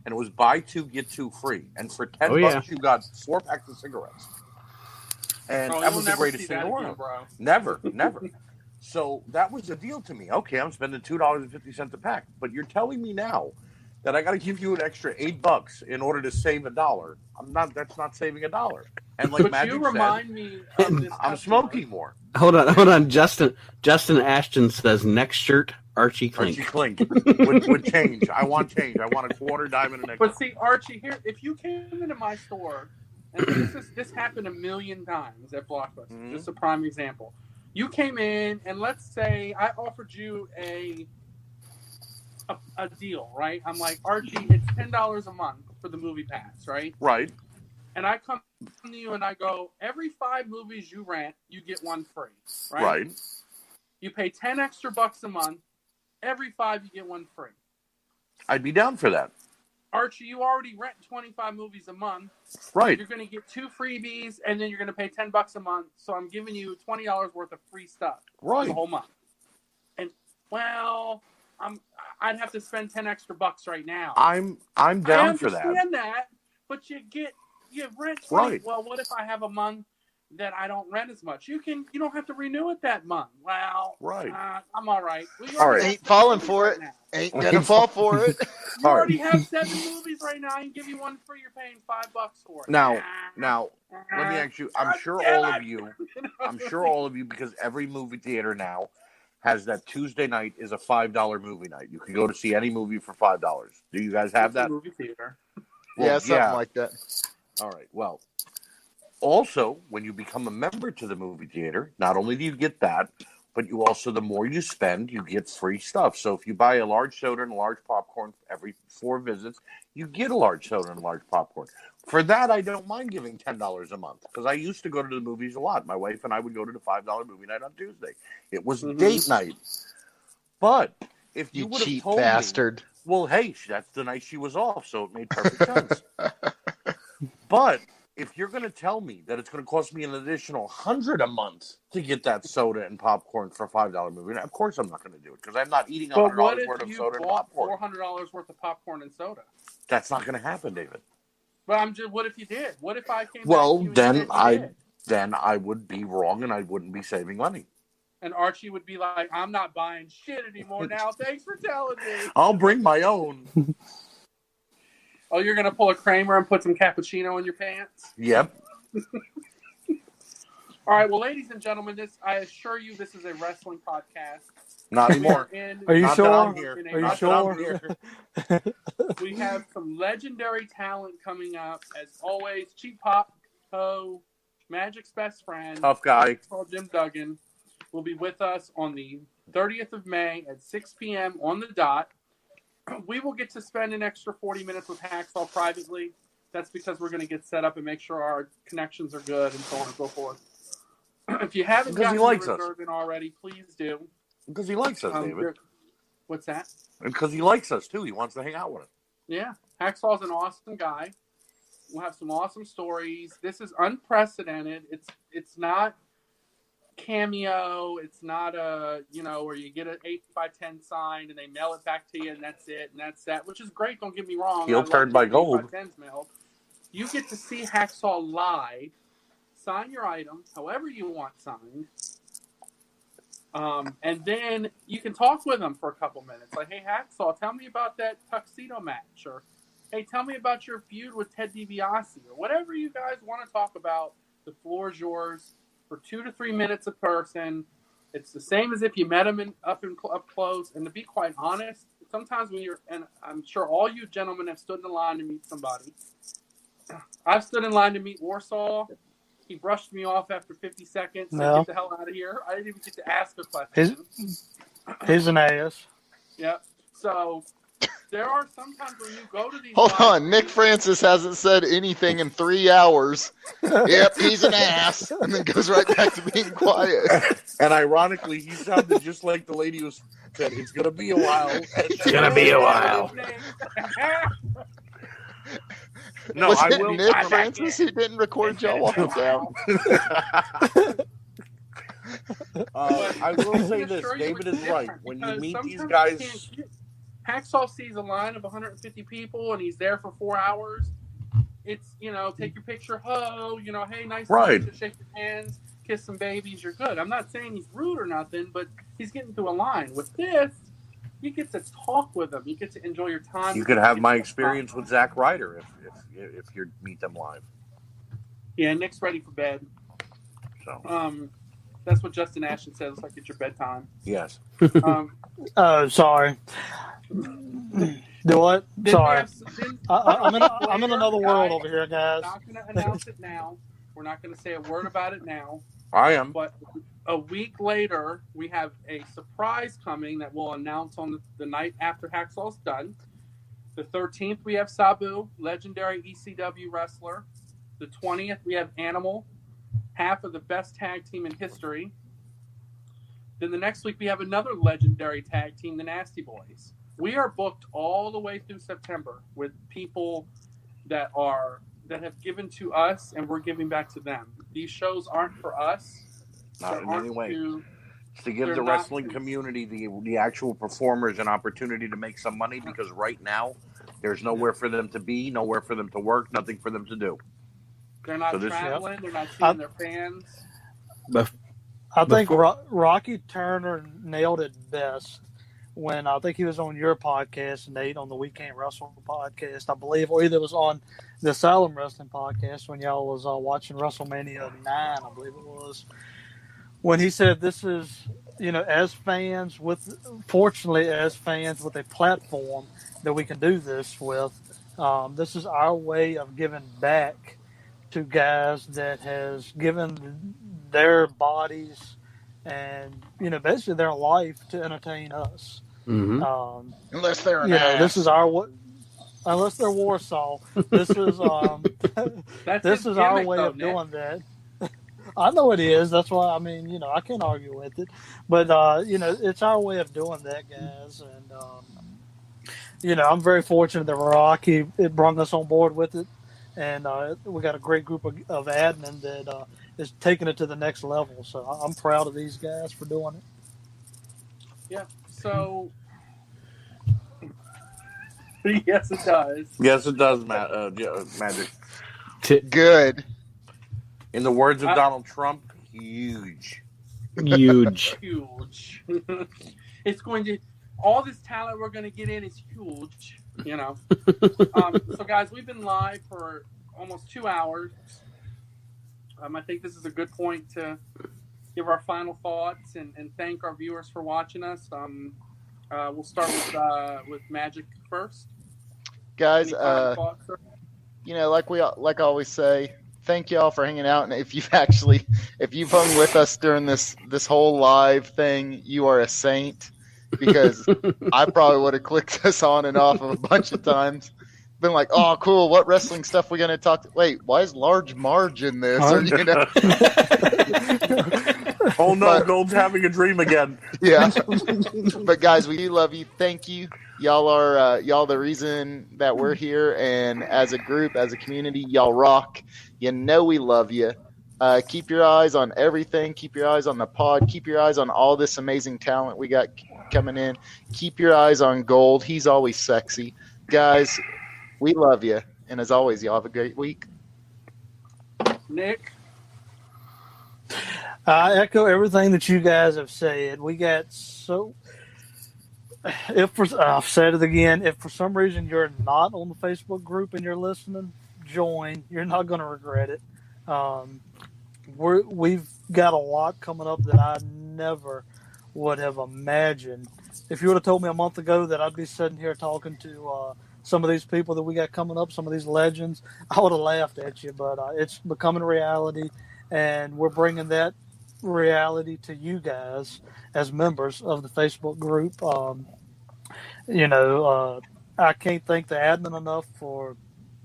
A: and it was buy 2 get 2 free, and for $10 you got 4 packs of cigarettes, and that was the greatest thing in the world. Never. So that was the deal to me. Okay, I'm spending $2.50 a pack, but you're telling me now that I got to give you an extra $8 in order to save $1. That's not saving $1. And like
D: But
A: Magic
D: you
A: said,
D: remind me of this
A: I'm
D: customer.
A: smoking more.
C: Hold on. Justin Ashton says next shirt Archie Clink.
A: Archie Clink would change. I want change. I want a quarter diamond and a
D: But see, Archie, here, if you came into my store, and this happened a million times at Blockbuster,
A: Mhm.
D: just a prime example. You came in, and let's say I offered you a deal, right? I'm like, Archie, it's $10 a month for the movie pass, right?
A: right.
D: And I come to you and I go, every 5 movies you rent, you get 1 free, right?
A: Right.
D: You pay $10 extra a month. Every 5, you get 1 free.
A: I'd be down for that.
D: Archie, you already rent 25 movies a month.
A: Right.
D: You're going to get 2 freebies, and then you're going to pay $10 a month. So I'm giving you $20 worth of free stuff for
A: Right.
D: the whole month. And well, I'd have to spend 10 extra bucks right now.
A: I'm down for that.
D: I understand that, but you rent 20.
A: Right.
D: Well, what if I have a month that I don't rent as much? You don't have to renew it that month. Well,
A: Right.
D: I'm all right.
A: All right.
E: Ain't falling for it.
D: Now.
E: Ain't gonna fall for it.
D: You
A: All right.
D: already have 7 movies right now. I can give you 1 free. You're paying $5 for it.
A: Now, let me ask you. I'm sure all of you.
D: You know?
A: I'm sure all of you, because every movie theater now has that Tuesday night is a $5 movie night. You can go to see any movie for $5. Do you guys have
D: It's a
A: that?
D: movie theater.
A: Well,
E: Yeah, something like that.
A: All right. Well, also, when you become a member to the movie theater, not only do you get that, but you also, the more you spend, you get free stuff. So if you buy a large soda and a large popcorn every 4 visits, you get a large soda and a large popcorn. For that, I don't mind giving $10 a month because I used to go to the movies a lot. My wife and I would go to the $5 movie night on Tuesday. It was date night. But if you would have told
E: bastard.
A: me, well, hey, that's the night she was off, so it made perfect sense. But if you're going to tell me that it's going to cost me an additional $100 a month to get that soda and popcorn for a $5 movie, of course I'm not going to do it because I'm not eating $100 worth of soda and popcorn.
D: $400 worth of popcorn and soda?
A: That's not going to happen, David.
D: But what if you did? What if I came
A: well,
D: back to you and
A: then I would be wrong and I wouldn't be saving money.
D: And Archie would be like, I'm not buying shit anymore now. Thanks for telling me.
A: I'll bring my own.
D: Oh, you're going to pull a Kramer and put some cappuccino in your pants?
A: Yep.
D: All right. Well, ladies and gentlemen, I assure you this is a wrestling podcast.
A: Not anymore.
F: Are you sure?
A: Are you
F: sure?
D: We have some legendary talent coming up. As always, Cheap Pop, Ho, Magic's best friend.
A: Tough guy.
D: Hacksaw Jim Duggan will be with us on the 30th of May at 6 p.m. on the dot. We will get to spend an extra 40 minutes with Hacksaw privately. That's because we're going to get set up and make sure our connections are good and so on and so forth. If you haven't gotten the reserve in already, please do.
A: Because he likes us, David.
D: What's that?
A: And because he likes us, too. He wants to hang out with us.
D: Yeah. Hacksaw's an awesome guy. We'll have some awesome stories. This is unprecedented. It's not cameo. It's not where you get an 8x10 signed and they mail it back to you and that's it and that's that, which is great. Don't get me wrong.
A: He'll turn by gold.
D: 8x10s mailed. You get to see Hacksaw live. Sign your item however you want signed. And then you can talk with him for a couple minutes. Like, hey, Hacksaw, tell me about that tuxedo match. Or, hey, tell me about your feud with Ted DiBiase. Or whatever you guys want to talk about, the floor is yours for 2 to 3 minutes a person. It's the same as if you met him up close. And to be quite honest, sometimes when and I'm sure all you gentlemen have stood in line to meet somebody. I've stood in line to meet Warsaw. He brushed me off after 50 seconds. No. Get the hell out of here. I didn't even get to ask a question.
F: He's an ass.
D: Yeah. So there are sometimes when you go to these.
E: Hold on. Nick Francis hasn't said anything in 3 hours. Yep, he's an ass. And then goes right back to being quiet.
A: And ironically, he sounded just like the lady who said, it's going to be a while.
C: It's going to be a while.
E: No, was it Nick Francis who didn't record y'all walking down?
A: I will say this. David is right. When you meet these guys...
D: Hacksaw sees a line of 150 people and he's there for 4 hours. It's, take your picture, hey, nice to meet you, shake your hands, kiss some babies, you're good. I'm not saying he's rude or nothing, but he's getting through a line. With this, you get to talk with them. You get to enjoy your time.
A: You could have my experience with Zack Ryder if you meet them live.
D: Yeah, Nick's ready for bed.
A: So.
D: That's what Justin Ashton says. It's like it's your bedtime.
A: Yes.
F: Sorry. Do what? Sorry. I'm in another world over here, guys.
D: We're not going to announce it now. We're not going to say a word about it now.
A: I am.
D: But a week later, we have a surprise coming that we'll announce on the night after Hacksaw's done. The 13th, we have Sabu, legendary ECW wrestler. The 20th, we have Animal, half of the best tag team in history. Then the next week, we have another legendary tag team, the Nasty Boys. We are booked all the way through September with people that have given to us, and we're giving back to them. These shows aren't for us.
A: Not in any way. It's to give the wrestling community, the actual performers, an opportunity to make some money, because right now there's nowhere for them to be, nowhere for them to work, nothing for them to do.
D: They're not traveling. They're not seeing their fans.
F: I think Rocky Turner nailed it best when I think he was on your podcast, Nate, on the We Can't Wrestle podcast, I believe, or either it was on the Asylum Wrestling podcast when y'all was watching WrestleMania 9, I believe it was. When he said this is, as fans with a platform that we can do this with, this is our way of giving back to guys that has given their bodies and basically their life to entertain us.
C: Mm-hmm.
E: Unless they're an
F: This is
E: ass.
F: unless they're Warsaw. This is
D: That's
F: this
D: his
F: is our
D: gimmick,
F: way
D: though,
F: of
D: Nick.
F: doing that. I know it is. That's why I can't argue with it. But it's our way of doing that, guys. And I'm very fortunate that Rocky it brought us on board with it, and we got a great group of admin that is taking it to the next level. So I'm proud of these guys for doing it.
D: Yeah. So. Yes, it does.
A: Yes, it does, Magic.
E: Good.
A: In the words of Donald Trump, huge.
C: Huge.
D: Huge. It's going to. All this talent we're going to get in is huge. So, guys, we've been live for almost 2 hours. I think this is a good point to give our final thoughts and thank our viewers for watching us. We'll start with Magic first.
E: Guys,
D: Any final thoughts, sir?
E: like I always say, thank y'all for hanging out. And if you've hung with us during this whole live thing, you are a saint, because I probably would have clicked us on and off of a bunch of times. Been like, oh, cool. What wrestling stuff we going to talk to? Wait, why is Large Marge in this? Or,
A: Oh, no, Gold's having a dream again.
E: Yeah. But, guys, we do love you. Thank you. Y'all are the reason that we're here. And as a group, as a community, y'all rock. We love you. Keep your eyes on everything. Keep your eyes on the pod. Keep your eyes on all this amazing talent we got coming in. Keep your eyes on Gold. He's always sexy. Guys, we love you. And as always, y'all have a great week.
D: Nick?
F: I echo everything that you guys have said. We got I've said it again, if for some reason you're not on the Facebook group and you're listening, join. You're not going to regret it. We've got a lot coming up that I never would have imagined. If you would have told me a month ago that I'd be sitting here talking to some of these people that we got coming up, some of these legends, I would have laughed at you. But it's becoming reality, and we're bringing that reality to you guys as members of the Facebook group. I can't thank the admin enough for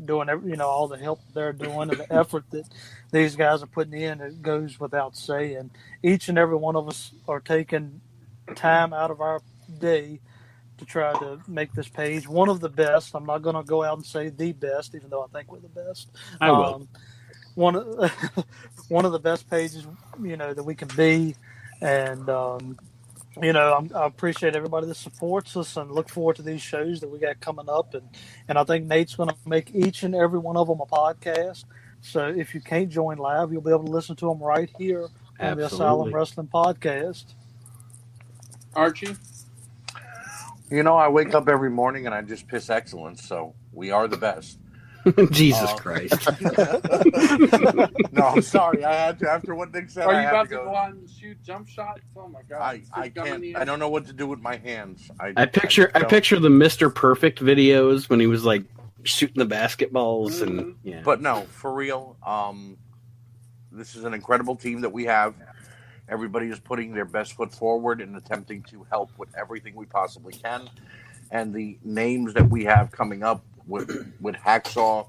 F: doing all the help they're doing and the effort that these guys are putting in. It goes without saying. Each and every one of us are taking time out of our day to try to make this page one of the best. I'm not going to go out and say the best, even though I think we're the best.
C: I will.
F: One of the best pages, that we can be, and I appreciate everybody that supports us, and look forward to these shows that we got coming up, and I think Nate's going to make each and every one of them a podcast. So if you can't join live, you'll be able to listen to them right here on the Asylum Wrestling Podcast.
D: Archie?
A: I wake up every morning and I just piss excellence, so we are the best.
C: Jesus Christ.
A: No, I'm sorry. I had to. After what Nick said,
D: Are
A: I
D: you
A: had
D: about
A: to
D: to
A: go.
D: go out and shoot jump shots? Oh, my God.
A: I can't. I don't know what to do with my hands.
C: I picture the Mr. Perfect videos when he was like shooting the basketballs and yeah.
A: But no, for real. This is an incredible team that we have. Everybody is putting their best foot forward and attempting to help with everything we possibly can. And the names that we have coming up with Hacksaw,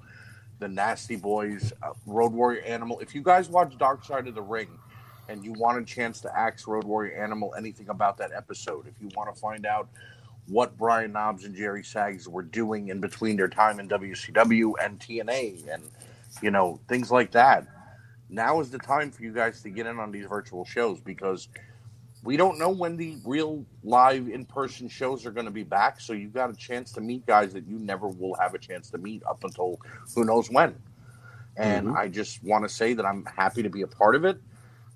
A: the Nasty Boys, Road Warrior Animal. If you guys watch Dark Side of the Ring and you want a chance to ask Road Warrior Animal anything about that episode, if you want to find out what Brian Knobbs and Jerry Sags were doing in between their time in WCW and TNA and, things like that, now is the time for you guys to get in on these virtual shows, because we don't know when the real live in-person shows are going to be back, so you've got a chance to meet guys that you never will have a chance to meet up until who knows when. And I just want to say that I'm happy to be a part of it,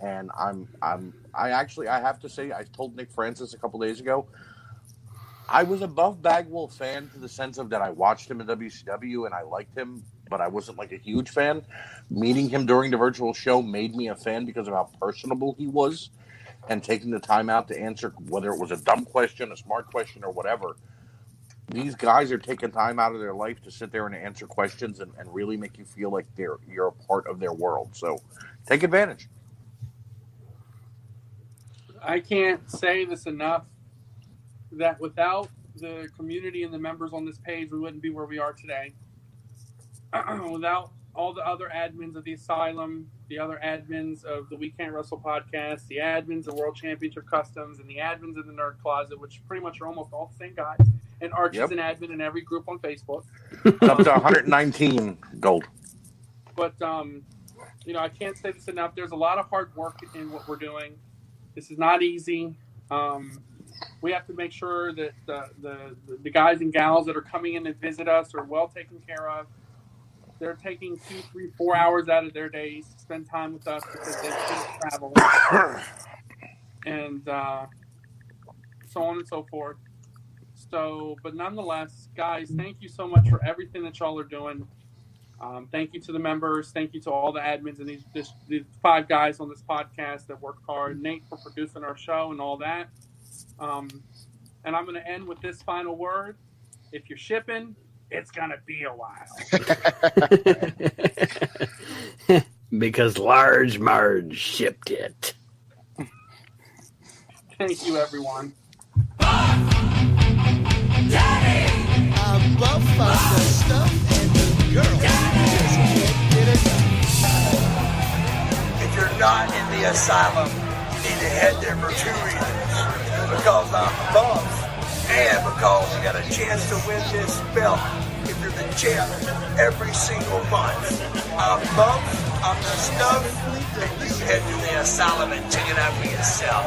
A: and I have to say, I told Nick Francis a couple days ago, I was above Bagwell fan to the sense of that I watched him in WCW and I liked him, but I wasn't like a huge fan. Meeting him during the virtual show made me a fan because of how personable he was, and taking the time out to answer, whether it was a dumb question, a smart question, or whatever. These guys are taking time out of their life to sit there and answer questions and really make you feel like you're a part of their world. So take advantage.
D: I can't say this enough, that without the community and the members on this page, we wouldn't be where we are today. Without all the other admins of the Asylum, the other admins of the We Can't Wrestle podcast, the admins of World Championship Customs, and the admins of the Nerd Closet, which pretty much are almost all the same guys. And Archie's an admin in every group on Facebook.
A: Up to 119 gold.
D: But, you know, I can't say this enough. There's a lot of hard work in what we're doing. This is not easy. We have to make sure that the guys and gals that are coming in to visit us are well taken care of. They're taking 2, 3, 4 hours out of their days to spend time with us because they can't travel. And so on and so forth. So, but nonetheless, guys, thank you so much for everything that y'all are doing. Thank you to the members. Thank you to all the admins and these 5 guys on this podcast that work hard. Nate for producing our show and all that. And I'm going to end with this final word. If you're shipping, it's going to be a while.
C: Because Large Marge shipped it.
D: Thank you, everyone.
J: Daddy! I'm buff on the stuff and the girl just can't get enough. If you're not in the asylum, you need to head there for 2 reasons. Because I'm buff, and because you got a chance to win this belt if you're the champ every single month. I'm buff, I'm the stuff, and you head to the asylum and check it out for yourself.